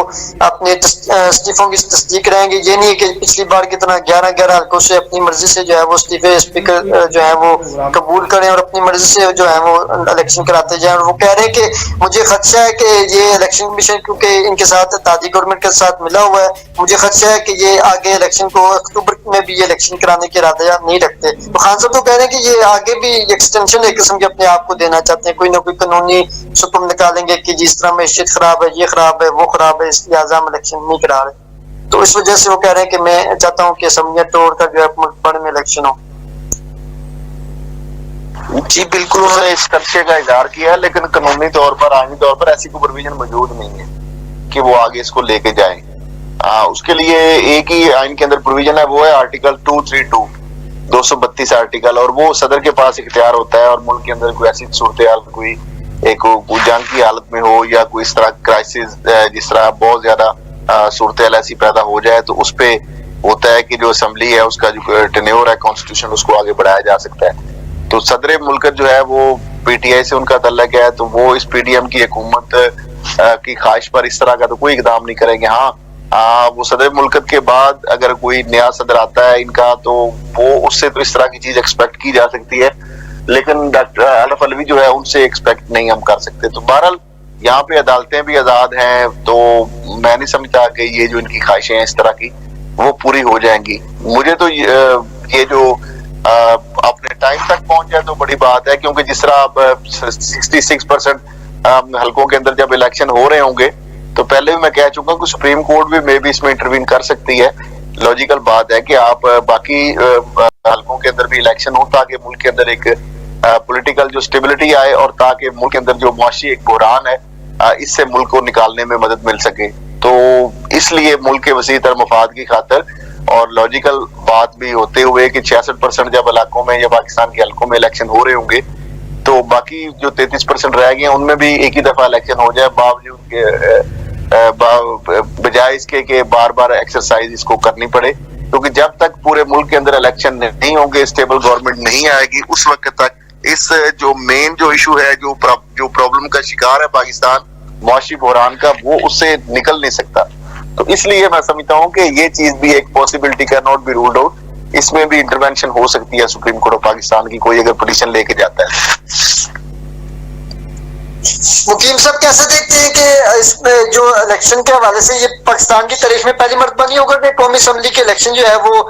अपने इस्तीफों की तस्दीक रहेंगे, ये नहीं है कि पिछली बार की तरह 11 हल्कों से अपनी मर्जी से जो है वो इस्तीफे स्पीकर जो है वो कबूल करें और अपनी मर्जी से जो है वो इलेक्शन कराते जाए। और वो कह रहे हैं कि मुझे खदशा है कि ये इलेक्शन कमीशन क्योंकि इनके साथ तादी गवर्नमेंट के साथ मिला हुआ है, मुझे खदशा है कि ये आगे इलेक्शन को अक्टूबर में भी ये इलेक्शन कराने के इरादा नहीं रखते। तो खान साहब तो कह रहे हैं कि ये आगे भी एक्सटेंशन एक किस्म के अपने आप को देना चाहते हैं, कोई ना कोई कानूनी सुकुम निकालेंगे कि जिस तरह मैशियत खराब है, ये खराब है, वो खराब है, इसलिए हम इलेक्शन नहीं करा रहे। तो इस वजह से वो कह रहे हैं कि मैं चाहता हूँ कि असम्बलियां तोड़कर जो है मुल्क में इलेक्शन हो। जी बिल्कुल, उन्होंने इस खदशे का इजहार किया है, लेकिन कानूनी तौर पर, आईनी तौर पर ऐसी कोई प्रोविजन मौजूद नहीं है कि वो आगे इसको लेके जाए। उसके लिए एक ही आइन के अंदर प्रोविजन है, वो है आर्टिकल 232, 232 आर्टिकल, और वो सदर के पास इख्तियार होता है। और मुल्क के अंदर कोई ऐसी सूरत हाल, कोई एक जंग की हालत में हो या कोई इस तरह क्राइसिस, जिस तरह बहुत ज्यादा सूरत हाल ऐसी पैदा हो जाए, तो उस पे होता है कि जो असेंबली है उसका जो टेन्योर है कॉन्स्टिट्यूशन, उसको आगे बढ़ाया जा सकता है। तो सदर मुल्क जो है वो पीटीआई से उनका तल्लक है, तो वो इस पीडीएम की हुकूमत की ख्वाहिश पर इस तरह का तो कोई इकदाम नहीं करेंगे। हाँ, वो सदर मुल्क के बाद अगर कोई नया सदर आता है इनका, तो वो उससे तो इस तरह की चीज एक्सपेक्ट की जा सकती है, लेकिन डॉक्टर अरफ अलवी जो है उनसे एक्सपेक्ट नहीं हम कर सकते। तो बहरहाल यहाँ पे अदालतें भी आजाद हैं, तो मैं नहीं समझता कि ये जो इनकी ख्वाहिशें हैं इस तरह की वो पूरी हो जाएंगी। मुझे तो ये जो अपने टाइम तक पहुंच जाए तो बड़ी बात है, क्योंकि जिस तरह अब 66% हलकों के अंदर जब इलेक्शन हो रहे होंगे, तो पहले भी मैं कह चुका हूं कि सुप्रीम कोर्ट भी मे भी इसमें इंटरवीन कर सकती है। लॉजिकल बात है कि आप बाकी हलकों के अंदर भी इलेक्शन हो, ताकि मुल्क के अंदर एक पॉलिटिकल जो स्टेबिलिटी आए, और ताकि मुल्क के अंदर जो मुआशी एक बहरान है इससे मुल्क को निकालने में मदद मिल सके। तो इसलिए मुल्क के वसी तर मफाद की खातर, और लॉजिकल बात भी होते हुए कि 66% जब इलाकों में या पाकिस्तान के हलकों में इलेक्शन हो रहे होंगे, तो बाकी जो 33% रह गए उनमें भी एक ही दफा इलेक्शन हो जाए, बावजूद के बजाय इसके कि बार बार एक्सरसाइज इसको करनी पड़े। क्योंकि जब तक पूरे मुल्क के अंदर इलेक्शन नहीं होंगे, स्टेबल गवर्नमेंट नहीं आएगी, उस वक्त तक इस जो मेन जो इशू है, जो प्रॉब्लम का शिकार है पाकिस्तान मुआशी बहरान का, वो उससे निकल नहीं सकता। तो इसलिए मैं समझता हूँ कि ये चीज भी एक possibility can not be ruled out, इसमें भी इंटरवेंशन हो सकती है सुप्रीम कोर्ट ऑफ पाकिस्तान की, कोई अगर पिटीशन लेके जाता है। मुकीम साहब कैसे देखते हैं कि इसमें जो इलेक्शन के हवाले से ये पाकिस्तान की तारीख में पहली मर्तबा नहीं होगा कि कौमी असम्बली के इलेक्शन जो है वो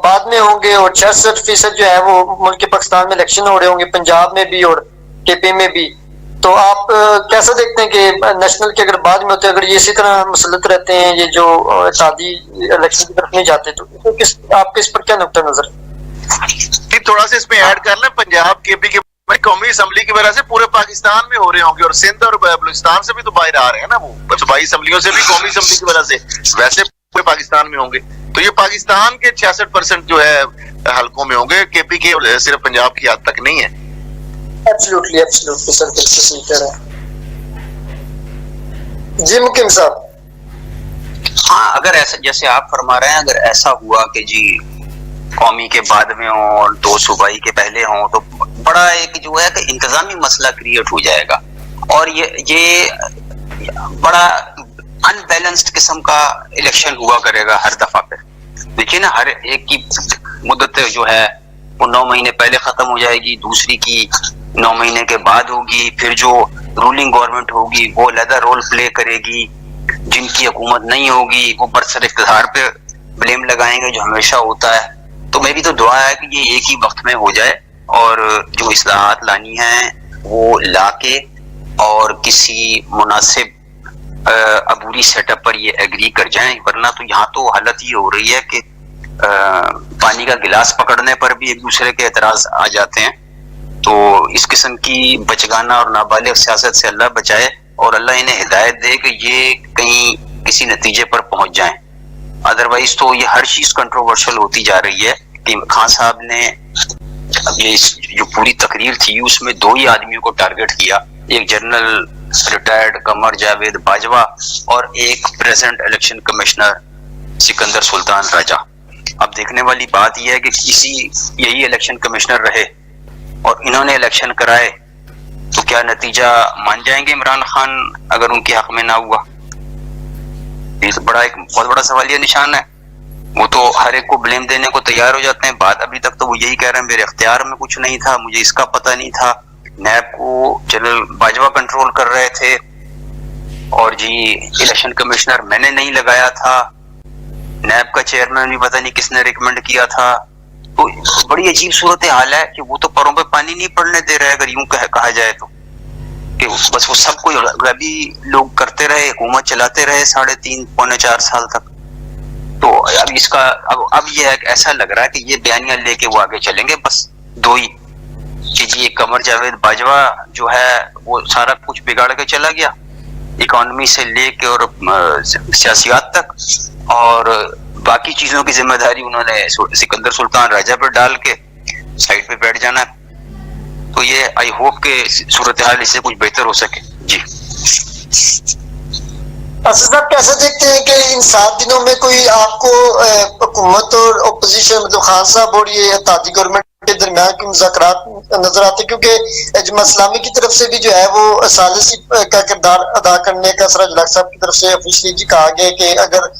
बाद में होंगे, और 66% जो है वो मुल्क पाकिस्तान में इलेक्शन हो रहे होंगे, पंजाब में भी और केपी में भी। तो आप कैसे देखते हैं कि नेशनल के अगर बाद में होते, अगर ये इसी तरह मुसलत रहते हैं, ये जो शादी इलेक्शन की तरफ नहीं जाते, तो आपके इस पर क्या नुक्ता नजर? थोड़ा सा इसमें ऐड कर लें, पंजाब केपी के कौमी असम्बली की वजह से पूरे पाकिस्तान में हो रहे होंगे, और सिंध और बलूचिस्तान से भी तो बाहर आ रहे हैं ना, वो सूबाई असम्बलियों से भी कौमी असम्बली की वजह से वैसे पूरे पाकिस्तान में होंगे। तो ये पाकिस्तान के 66% जो है हलकों में होंगे, केपी के सिर्फ पंजाब की हद तक नहीं है। एब्सोल्युटली सर, बिल्कुल सही कह रहे हैं जी मुकीम साहब। हाँ, अगर ऐसा जैसे आप फरमा रहे हैं, अगर ऐसा हुआ कि जी कौमी के बाद में हो और 2 सूबाई के पहले हो, तो बड़ा एक जो है कि इंतजामी मसला क्रिएट हो जाएगा, और ये बड़ा अनबैलेंस्ड किस्म का इलेक्शन हुआ करेगा हर दफा पे। देखिए ना, हर एक की मुद्दत जो है वो 9 महीने पहले खत्म हो जाएगी, दूसरी की 9 महीने के बाद होगी, फिर जो रूलिंग गवर्नमेंट होगी वो अलग रोल प्ले करेगी, जिनकी हुकूमत नहीं होगी वो बरसर इख्तियार पे ब्लेम लगाएंगे, जो हमेशा होता है। तो मेरी तो दुआ है कि ये एक ही वक्त में हो जाए, और जो इस्लाहात लानी है वो लाके और किसी मुनासिब अबूरी सेटअप पर ये एग्री कर जाएं, वरना तो यहाँ तो हालत ये हो रही है कि पानी का गिलास पकड़ने पर भी एक दूसरे के एतराज आ जाते हैं। तो इस किस्म की बचगाना और नाबालिग सियासत से अल्लाह बचाए, और अल्लाह इन्हें हिदायत दे कि ये कहीं किसी नतीजे पर पहुंच जाएं। अदरवाइज तो ये हर चीज कंट्रोवर्शियल होती जा रही है। कि खान साहब ने ये जो पूरी तकरीर थी उसमें 2 ही आदमियों को टारगेट किया, एक जनरल रिटायर्ड कमर जावेद बाजवा और एक present election commissioner Sikandar Sultan Raja. अब देखने वाली बात यह है कि यही इलेक्शन कमिश्नर रहे और इन्होंने इलेक्शन कराए, तो क्या नतीजा मान जाएंगे इमरान खान अगर उनके हक में ना हुआ? ये तो एक बहुत बड़ा सवालिया निशान है। वो तो हर एक को ब्लेम देने को तैयार हो जाते हैं। बात अभी तक तो वो यही कह रहे हैं मेरे इख्तियार में कुछ नहीं था, मुझे इसका पता नहीं था, नैब को जनरल बाजवा कंट्रोल कर रहे थे, और जी इलेक्शन कमिश्नर मैंने नहीं लगाया था, नैब का चेयरमैन भी पता नहीं किसने रिकमेंड किया था। तो बड़ी अजीब सूरत हाल है कि वो तो परों पे पानी नहीं पड़ने दे रहे, अगर यूं कहा जाए तो, कि बस वो सब कोई अभी लोग करते रहे, हुकूमत चलाते रहे 3.5 पौने 4 साल तक। अब इसका अब ये है, ऐसा लग रहा है कि ये बयानियां लेके वो आगे चलेंगे, बस दो ही कि जी एक कमर जावेद बाजवा जो है वो सारा कुछ बिगाड़ के चला गया, इकोनॉमी से लेके और सियासियात तक, और बाकी चीजों की जिम्मेदारी उन्होंने सिकंदर सुल्तान राजा पर डाल के साइड पे बैठ जाना। तो ये आई होप के सूरत हाल इससे कुछ बेहतर हो सके। जी असद साहब कैसे देखते हैं कि इन 7 दिनों में कोई आपको हुकूमत और ओपोजिशन मतलब खान साहब और ये इत्तेहादी गवर्नमेंट के दरमियान की मुज़ाकरात नजर आते, क्योंकि जमात इस्लामी की तरफ से भी जो है वो सालिसी का किरदार अदा करने का सराज उल हक साहब की तरफ से ऑफिशियली जी कहा गया कि अगर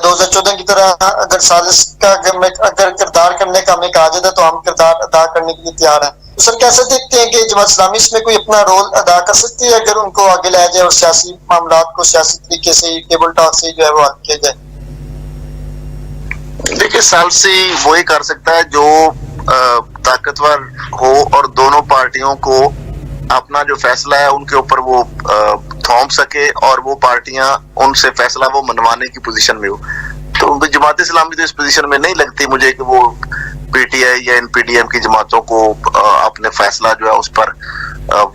2014 की तरह अगर सालिस का अगर किरदार करने का हमें कहा जाता तो हम किरदार अदा करने के लिए तैयार हैं। तो सर कैसे देखते हैं कि जमात इस्लामी इसमें कोई अपना रोल अदा कर सकती है अगर उनको आगे लाया जाए और सियासी मामलात को सियासी तरीके से टेबल टॉक से जो है वो हल किया जाए? देखिए, सालसी वही कर सकता है जो ताकतवर हो और दोनों पार्टियों को अपना जो फैसला है उनके ऊपर वो थोप सके और वो पार्टियां उनसे फैसला वो मनवाने की पोजीशन में हो। तो जमात इस्लामी तो इस पोजीशन में नहीं लगती मुझे कि वो पीटीआई या एनपीडीएम की जमातों को अपने फैसला जो है उस पर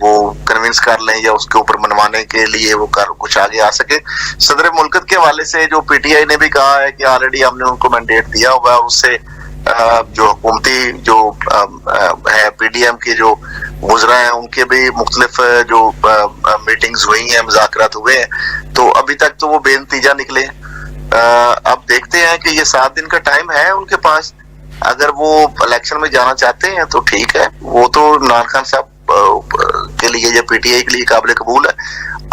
वो कन्विंस कर लें या उसके ऊपर मनवाने के लिए वो कुछ आगे आ सके। सदर मुल्कत के हवाले से जो पीटीआई ने भी कहा है कि ऑलरेडी हमने उनको मैंडेट दिया हुआ है, उससे जो हुकूमती जो है पीडीएम के जो गुजरा है उनके भी मुख्तलिफ जो मीटिंग्स हुई हैं, मुज़ाकरात हुए हैं, तो अभी तक तो वो बेनतीजा निकले। अब देखते हैं कि ये 7 दिन का टाइम है उनके पास, अगर वो इलेक्शन में जाना चाहते हैं तो ठीक है, वो तो इमरान खान साहब के लिए या पीटीआई के लिए काबिल कबूल है।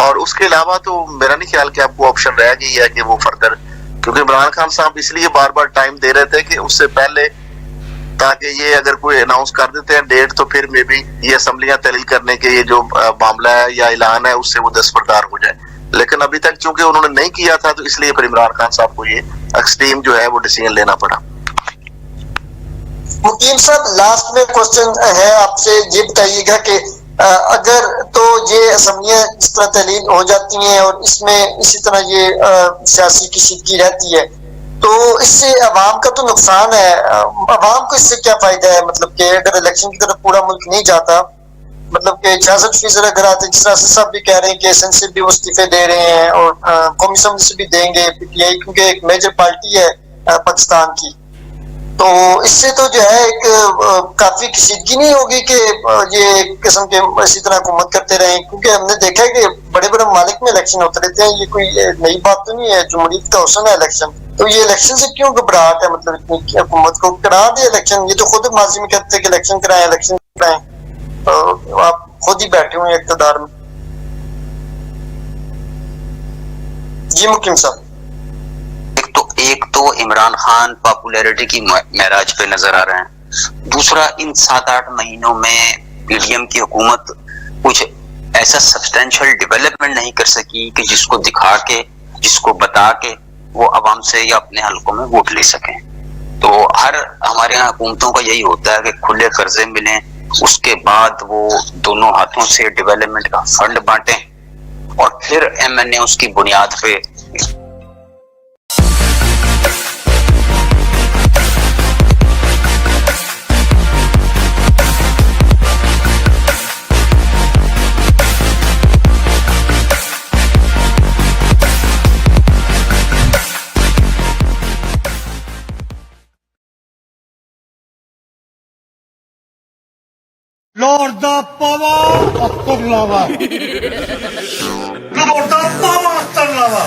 और उसके अलावा तो मेरा नहीं ख्याल कि आपको ऑप्शन रह गई है कि वो फर्दर, क्योंकि इमरान खान साहब इसलिए बार बार टाइम दे रहे थे कि उससे पहले ताकि ये अगर कोई अनाउंस कर देते हैं डेट तो फिर मे बी ये असम्बलियां तहलील करने के ये जो मामला है या ऐलान है उससे वो दस्तबरदार हो जाए। लेकिन अभी तक चूंकि उन्होंने नहीं किया था तो इसलिए फिर इमरान खान साहब को ये एक्सट्रीम जो है वो डिसीजन लेना पड़ा। मुकीम साहब, लास्ट में क्वेश्चन है आपसे, ये बताइएगा कि अगर तो ये असम्बलियां इस तरह तहलील हो जाती हैं और इसमें इसी तरह ये सियासी कशीदगी रहती है तो इससे अवाम का तो नुकसान है, अवाम को इससे क्या फायदा है? मतलब कि अगर इलेक्शन की तरफ पूरा मुल्क नहीं जाता, मतलब कि 66% अगर आते, जिस तरह से सब भी कह रहे हैं कि एसएन से भी वो इस्तीफे दे रहे हैं और कौमी असम्बली से भी देंगे पीटीआई, क्योंकि एक मेजर पार्टी है पाकिस्तान की, तो इससे तो जो है एक काफी कशीदगी नहीं होगी कि ये एक किस्म के इसी तरह हुकूमत करते रहे? क्योंकि हमने देखा है कि बड़े बड़े ममालिक में इलेक्शन होते रहते हैं, ये कोई नई बात तो नहीं है, जमहूरियत का हुस्न है इलेक्शन, तो ये इलेक्शन से क्यों घबराहट है? मतलब इतनी हुकूमत को करा दे इलेक्शन, ये तो खुद माजी में कहते हैं कि इलेक्शन कराएं इलेक्शन कराएं, तो आप खुद ही बैठे हुए हैं इक़्तिदार में। जी मुकीम साहब, एक तो इमरान खान पॉपुलैरिटी की महराज पे नजर आ रहे हैं, दूसरा इन 7-8 महीनों में पीडीएम की हुकूमत कुछ ऐसा सब्सटेंशियल डेवलपमेंट नहीं कर सकी कि जिसको दिखा के, जिसको बता के वो अवाम से या अपने हलकों में वोट ले सकें। तो हर हमारे यहाँ हुकूमतों का यही होता है कि खुले कर्जे मिलें, उसके बाद वो दोनों हाथों से डेवलपमेंट का फंड बांटें और फिर एमएनए उसकी बुनियाद पे Lord the power of Kurlava. Lord the power of Kurlava.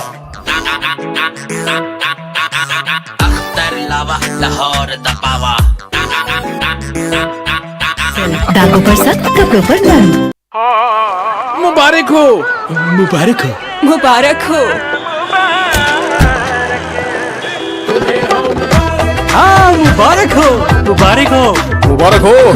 Akhtar लावा लाहौर दा पावा। दागों पर सख्त, कपड़ों पर नरम। मुबारक हो, मुबारक हो, मुबारक हो। हाँ मुबारक हो, मुबारक हो, मुबारक हो।